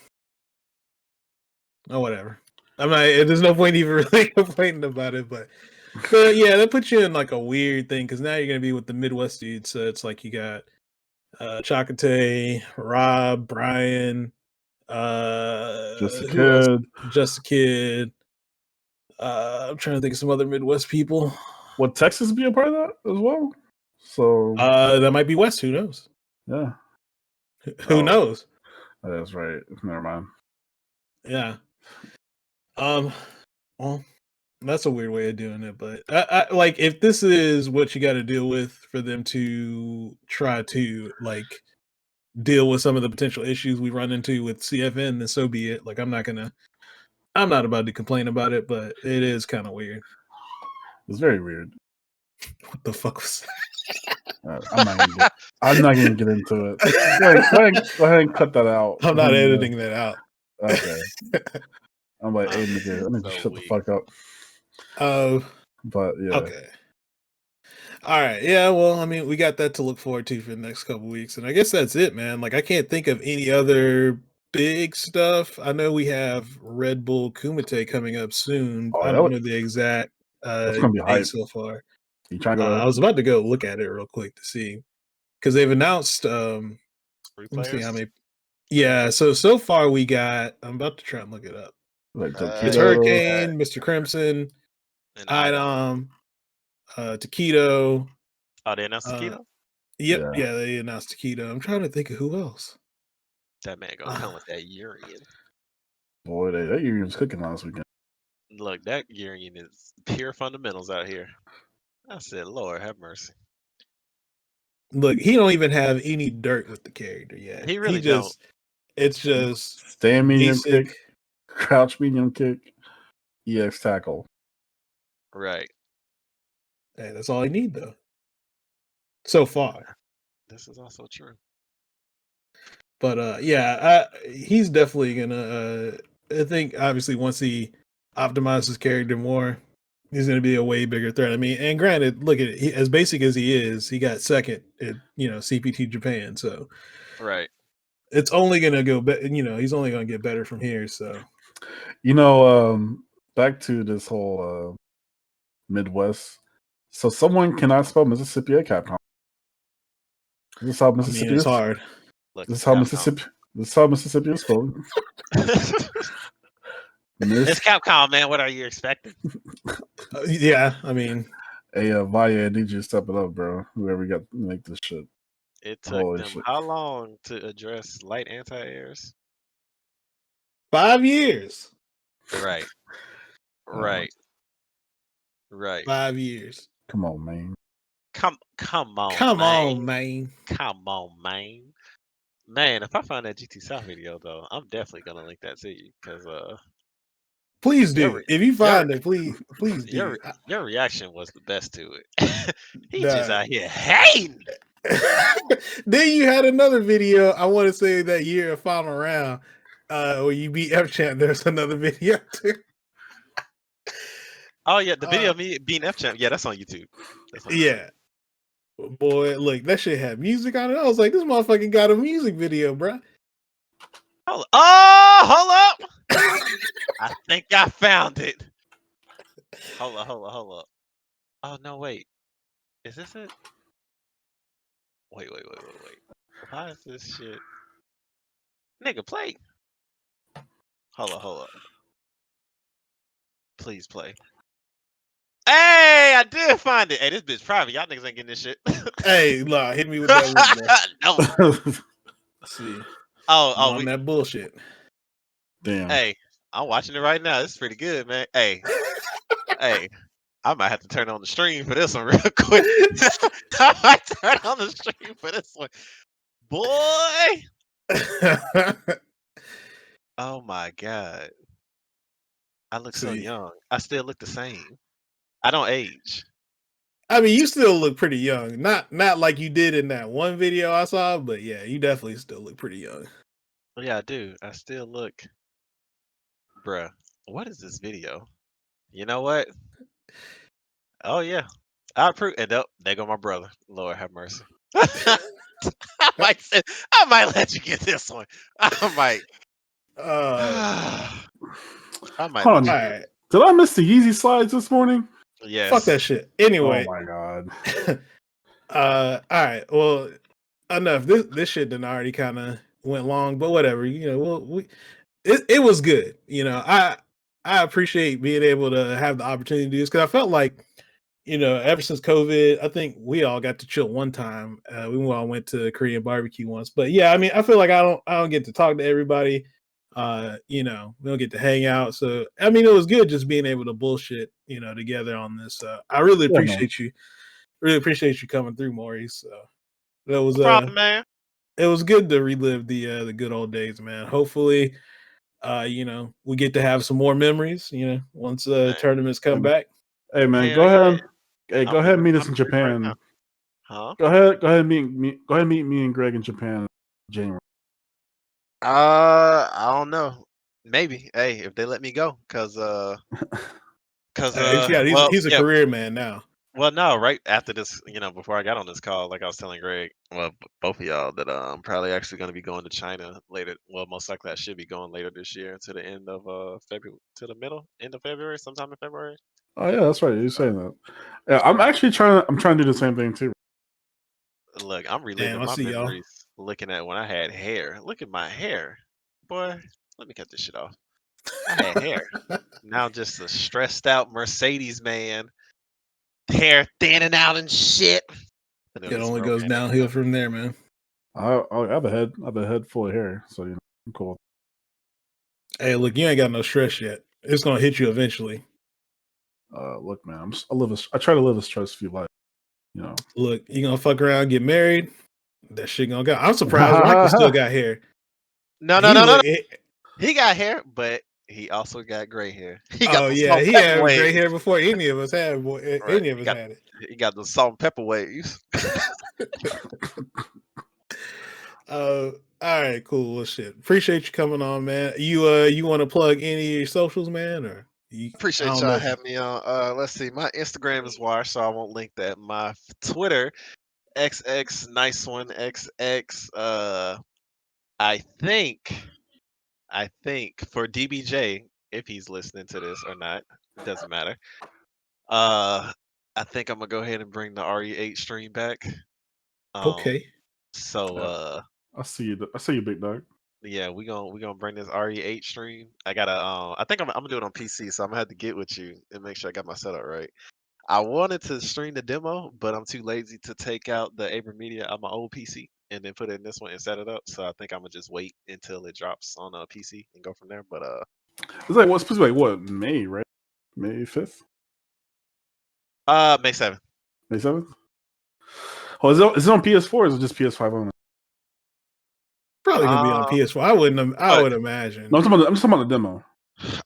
[SPEAKER 1] whatever. I'm not. There's no point even really complaining about it, but yeah, that puts you in like a weird thing because now you're gonna be with the Midwest dudes. So it's like you got Chakotay, Rob, Brian,
[SPEAKER 2] Just a
[SPEAKER 1] Kid. I'm trying to think of some other Midwest people.
[SPEAKER 2] Would Texas be a part of that as well? So
[SPEAKER 1] that might be West. Who knows?
[SPEAKER 2] Yeah.
[SPEAKER 1] Who knows?
[SPEAKER 2] That's right. Never mind.
[SPEAKER 1] Yeah. Well, that's a weird way of doing it, but I like if this is what you got to deal with for them to try to like deal with some of the potential issues we run into with CFN, then so be it. Like I'm not about to complain about it, but it is kind of weird.
[SPEAKER 2] It's very weird.
[SPEAKER 1] What the fuck was
[SPEAKER 2] that? I'm not gonna get into it. Go ahead and cut that out.
[SPEAKER 1] I'm not editing that out.
[SPEAKER 2] Okay. I'm like, hey nigga, I need to shut the fuck up. But yeah.
[SPEAKER 1] Okay. All right. Yeah. Well, I mean, we got that to look forward to for the next couple weeks, and I guess that's it, man. Like, I can't think of any other big stuff. I know we have Red Bull Kumite coming up soon.
[SPEAKER 2] Oh,
[SPEAKER 1] I don't know the exact
[SPEAKER 2] that's gonna be
[SPEAKER 1] date
[SPEAKER 2] hype.
[SPEAKER 1] so far.
[SPEAKER 2] You trying to go?
[SPEAKER 1] I was about to go look at it real quick to see because they've announced.
[SPEAKER 3] 3
[SPEAKER 1] Let me see how
[SPEAKER 3] players.
[SPEAKER 1] many. Yeah. So far we got. I'm about to try and look it up.
[SPEAKER 2] Like
[SPEAKER 1] It's
[SPEAKER 2] Taquito.
[SPEAKER 1] Hurricane, Mr. Crimson,
[SPEAKER 3] And
[SPEAKER 1] Idom, Taquito.
[SPEAKER 3] Oh, they announced Keto.
[SPEAKER 1] Yep,
[SPEAKER 2] Yeah.
[SPEAKER 1] yeah, they announced Taquito. I'm trying to think of who else.
[SPEAKER 3] That man gonna come with that urine.
[SPEAKER 2] Boy, that year was cooking last weekend.
[SPEAKER 3] Look, that urine is pure fundamentals out here. I said, Lord have mercy.
[SPEAKER 1] Look, he don't even have any dirt with the character yet.
[SPEAKER 3] He really don't.
[SPEAKER 1] It's just
[SPEAKER 2] Stand medium
[SPEAKER 1] basic.
[SPEAKER 2] kick, crouch medium kick, EX tackle.
[SPEAKER 3] Right.
[SPEAKER 1] Hey, that's all I need though. So far.
[SPEAKER 3] This is also true.
[SPEAKER 1] But yeah, he's definitely gonna I think obviously once he optimizes his character more, he's gonna be a way bigger threat. I mean, and granted, look at it, as basic as he is, he got second at CPT Japan, so
[SPEAKER 3] Right.
[SPEAKER 1] it's only gonna go better. He's only gonna get better from here. So
[SPEAKER 2] Back to this whole Midwest. So someone cannot spell Mississippi at Capcom. This is how Mississippi
[SPEAKER 1] I mean, it's
[SPEAKER 2] is.
[SPEAKER 1] hard.
[SPEAKER 3] Look,
[SPEAKER 2] This is how Mississippi. This is how Mississippi is spelled.
[SPEAKER 3] It's Capcom, man. What are you expecting?
[SPEAKER 1] Yeah, I mean,
[SPEAKER 2] hey, Vaya, I need you to step it up, bro. Whoever got to make this shit.
[SPEAKER 3] It took them how long to address light anti-airs?
[SPEAKER 1] 5 years.
[SPEAKER 3] Right. Right. Right.
[SPEAKER 1] 5 years.
[SPEAKER 2] Come on, man.
[SPEAKER 3] Come on,
[SPEAKER 1] man.
[SPEAKER 3] Come on, man. Man, if I find that GT South video though, I'm definitely gonna link that to you because
[SPEAKER 1] please do. If you find it, please do.
[SPEAKER 3] Your reaction was the best to it. He just
[SPEAKER 1] Nah.
[SPEAKER 3] out here hating.
[SPEAKER 1] Then you had another video. I want to say that year of final round, where you beat F Champ. There's another video too.
[SPEAKER 3] Oh yeah, the video of me beating F Champ. Yeah, that's on YouTube.
[SPEAKER 1] Yeah. Boy, look, that shit had music on it. I was like, this motherfucker got a music video, bro.
[SPEAKER 3] Hold up. I think I found it. Hold up. Oh no, wait. Is this it? Wait. Why is this shit? Nigga, play. Hold up. Please play. Hey, I did find it. Hey, this bitch private. Y'all niggas ain't getting this shit.
[SPEAKER 1] Hey, nah, hit me with that link, bro.
[SPEAKER 3] No.
[SPEAKER 1] Let's see.
[SPEAKER 3] Oh,
[SPEAKER 1] on that bullshit.
[SPEAKER 2] Damn.
[SPEAKER 3] Hey, I'm watching it right now. This is pretty good, man. Hey, I might have to turn on the stream for this one real quick. I might turn on the stream for this one. Boy. Oh my God. I look so young. I still look the same. I don't age.
[SPEAKER 1] I mean, you still look pretty young. Not like you did in that one video I saw, but yeah, you definitely still look pretty young.
[SPEAKER 3] Yeah, I do. I still look. Bruh, what is this video? You know what? Oh yeah. I approve. And there go my brother. Lord have mercy. I might let you get this one. I might. I might.
[SPEAKER 2] Hold on. Did I miss the Yeezy slides this morning?
[SPEAKER 3] Yes.
[SPEAKER 1] Fuck that shit. Anyway.
[SPEAKER 2] Oh my God.
[SPEAKER 1] All right. Well, enough. This shit done already kind of went long, but whatever. It was good. I appreciate being able to have the opportunity to do this because I felt like, ever since COVID, I think we all got to chill one time. We all went to Korean barbecue once, but yeah, I mean, I feel like I don't get to talk to everybody. We don't get to hang out. So I mean, it was good just being able to bullshit, together on this. I really appreciate you. Really appreciate you coming through, Maurice. That was
[SPEAKER 3] no problem, man.
[SPEAKER 1] It was good to relive the good old days, man. Hopefully, we get to have some more memories, once tournaments come back.
[SPEAKER 2] Hey man, go ahead. Hey, go ahead and meet us in Japan.
[SPEAKER 3] Right, huh?
[SPEAKER 2] Go ahead meet me and Greg in Japan in January.
[SPEAKER 3] I don't know. Maybe. Hey, if they let me go, cause Cause
[SPEAKER 1] he's a career man now.
[SPEAKER 3] well, no, right after this, before I got on this call, like I was telling Greg, well, both of y'all that I'm probably actually going to be going to China later. Well, most likely I should be going later this year to the end of February, to the end of February, sometime in February.
[SPEAKER 2] Oh yeah, that's right. You're saying that. Yeah,
[SPEAKER 3] So,
[SPEAKER 2] I'm actually trying to do the same thing too.
[SPEAKER 3] look, I'm
[SPEAKER 1] Damn,
[SPEAKER 3] reliving
[SPEAKER 1] I
[SPEAKER 3] my
[SPEAKER 1] see y'all.
[SPEAKER 3] memories, looking at when I had hair. Look at my hair, boy. Let me cut this shit off. I had hair. Now just a stressed out Mercedes man, hair thinning out and shit. And then
[SPEAKER 1] It
[SPEAKER 3] this
[SPEAKER 1] only
[SPEAKER 3] broke
[SPEAKER 1] goes
[SPEAKER 3] man
[SPEAKER 1] downhill from there, man.
[SPEAKER 2] I have a head full of hair, so I'm cool.
[SPEAKER 1] Hey, look, you ain't got no stress yet. It's gonna hit you eventually.
[SPEAKER 2] Look, man, I try to live a stress-free life.
[SPEAKER 1] Look, you gonna fuck around, get married. That shit gonna go. I'm surprised Rocky still got hair.
[SPEAKER 3] No, no, no, no, no. He got hair, but he also got gray hair. He got the salt
[SPEAKER 1] he
[SPEAKER 3] and pepper
[SPEAKER 1] had
[SPEAKER 3] waves.
[SPEAKER 1] gray hair before any of us had.
[SPEAKER 3] Right.
[SPEAKER 1] Any of us had it.
[SPEAKER 3] He got the salt and pepper waves.
[SPEAKER 1] All right, cool. Well, shit. Appreciate you coming on, man. You want to plug any of your socials, man, or I
[SPEAKER 3] Appreciate
[SPEAKER 1] don't
[SPEAKER 3] y'all
[SPEAKER 1] know.
[SPEAKER 3] having me on. Let's see. My Instagram is washed, so I won't link that. My Twitter, XX nice one XX. I think for DBJ, if he's listening to this or not, it doesn't matter. I think I'm gonna go ahead and bring the RE8 stream back.
[SPEAKER 1] Okay.
[SPEAKER 3] So
[SPEAKER 2] I see you, big dog.
[SPEAKER 3] yeah, we gonna bring this RE8 stream. I gotta I think I'm gonna do it on PC, so I'm gonna have to get with you and make sure I got my setup right. I wanted to stream the demo, but I'm too lazy to take out the Abram Media on my old PC and then put it in this one and set it up. So I think I'm gonna just wait until it drops on a PC and go from there. But
[SPEAKER 2] It's like what's supposed to be like what May, right? May 5th,
[SPEAKER 3] May 7th.
[SPEAKER 2] May 7th. Oh, is it on PS4 or is it just PS5 only?
[SPEAKER 1] Probably gonna be on PS4. I would imagine.
[SPEAKER 2] No, I'm just talking about the demo.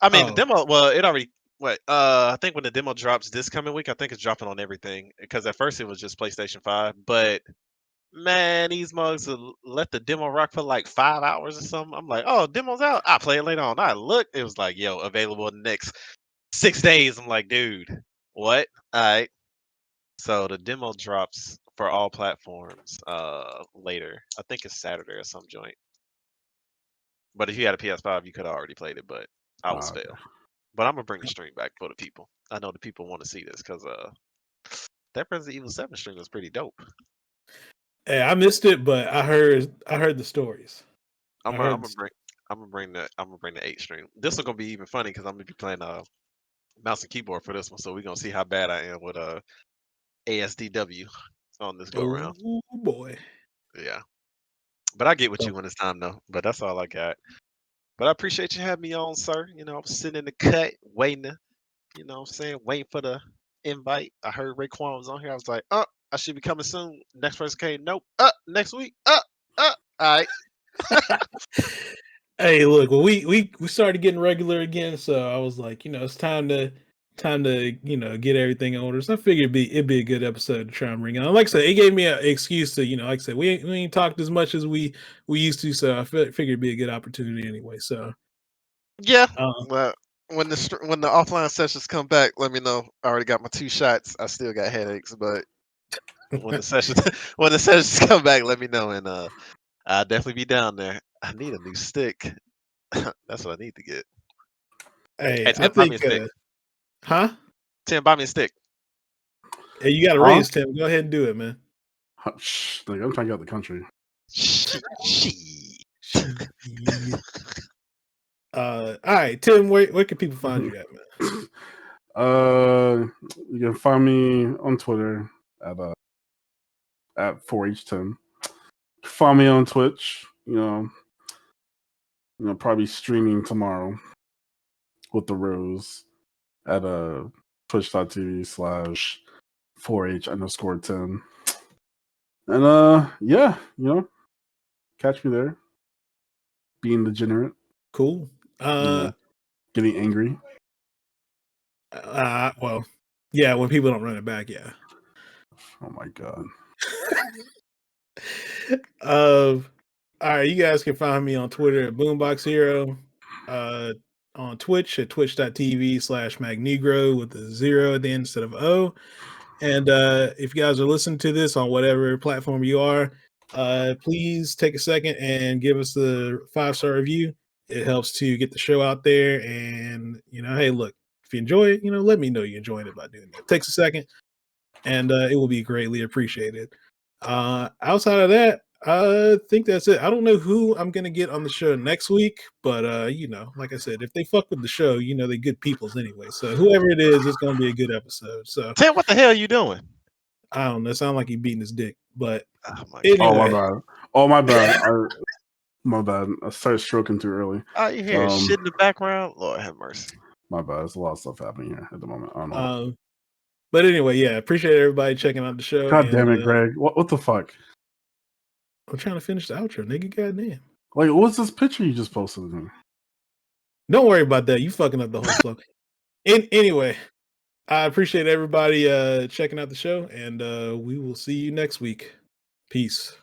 [SPEAKER 3] I mean, the demo. Well, it already. What? I think when the demo drops this coming week, I think it's dropping on everything. Because at first it was just PlayStation 5, but man, these mugs will let the demo rock for like 5 hours or something. I'm like, oh, demo's out. I'll play it later on. I look, it was like, yo, available in the next 6 days. I'm like, dude, what? All right. So the demo drops for all platforms later. I think it's Saturday or some joint. But if you had a PS5, you could have already played it, but I was
[SPEAKER 2] Okay.
[SPEAKER 3] fail. But I'm gonna bring the stream back for the people. I know the people want to see this because that Resident Evil 7 stream was pretty dope.
[SPEAKER 1] Hey, I missed it, but I heard the stories.
[SPEAKER 3] I'm gonna bring the 8 stream. This is gonna be even funny because I'm gonna be playing mouse and keyboard for this one, so we're gonna see how bad I am with ASDW on this go around.
[SPEAKER 1] Oh boy.
[SPEAKER 3] Yeah. But I get with you when it's time though. But that's all I got. But I appreciate you having me on, sir. I was sitting in the cut, waiting to, what I'm saying, waiting for the invite. I heard Raekwon was on here. I was like, I should be coming soon. Next person came, nope. Next week. All right.
[SPEAKER 1] Hey, look, well, we started getting regular again, so I was like, it's time to get everything in order. So I figured it'd be a good episode to try and bring on. Like I said, it gave me an excuse to, like I said, we ain't talked as much as we used to, so I figured it'd be a good opportunity anyway. So
[SPEAKER 3] yeah, well, when the offline sessions come back, let me know. I already got my 2 shots. I still got headaches, but when the sessions come back, let me know, and I'll definitely be down there. I need a new stick. That's what I need to get.
[SPEAKER 1] hey,
[SPEAKER 3] Hey, Tim, buy me a stick.
[SPEAKER 1] Huh?
[SPEAKER 3] Tim, buy me a stick.
[SPEAKER 1] Hey, you got to raise, Tim. Go ahead and do it, man.
[SPEAKER 2] Shh, like, I'm trying to get out the country.
[SPEAKER 1] All right, Tim, where can people find you at, man?
[SPEAKER 2] You can find me on Twitter at 4h10. Find me on Twitch. Probably streaming tomorrow with the Rose at twitch.tv/4h_10. And yeah, catch me there. Being degenerate.
[SPEAKER 1] Cool.
[SPEAKER 2] Getting angry.
[SPEAKER 1] Well, yeah, when people don't run it back, yeah.
[SPEAKER 2] Oh my god.
[SPEAKER 1] All right, you guys can find me on Twitter at Boombox Hero. on Twitch at twitch.tv/Magnegro with a 0 at the end instead of O. And if you guys are listening to this on whatever platform you are, please take a second and give us the 5-star review. It helps to get the show out there. And, hey, look, if you enjoy it, let me know you're enjoying it by doing that. It takes a second, and it will be greatly appreciated. Outside of that, I think that's it. I don't know who I'm gonna get on the show next week, but like I said, if they fuck with the show, they're good peoples anyway. So whoever it is, it's gonna be a good episode. So
[SPEAKER 3] Tim, what the hell are you doing?
[SPEAKER 1] I don't know. It sounds like he beating his dick, but
[SPEAKER 3] Oh my
[SPEAKER 1] anyway.
[SPEAKER 2] Oh my bad. Oh my bad. My bad. I started stroking too early.
[SPEAKER 3] Oh, you hear shit in the background? Lord have mercy.
[SPEAKER 2] My bad. There's a lot of stuff happening here at the moment. I don't know.
[SPEAKER 1] But anyway, yeah, appreciate everybody checking out the show.
[SPEAKER 2] God damn it, Greg. What the fuck?
[SPEAKER 1] I'm trying to finish the outro, nigga. Goddamn.
[SPEAKER 2] Like, what's this picture you just posted of me?
[SPEAKER 1] Don't worry about that. You fucking up the whole flow. Anyway, I appreciate everybody checking out the show, and we will see you next week. Peace.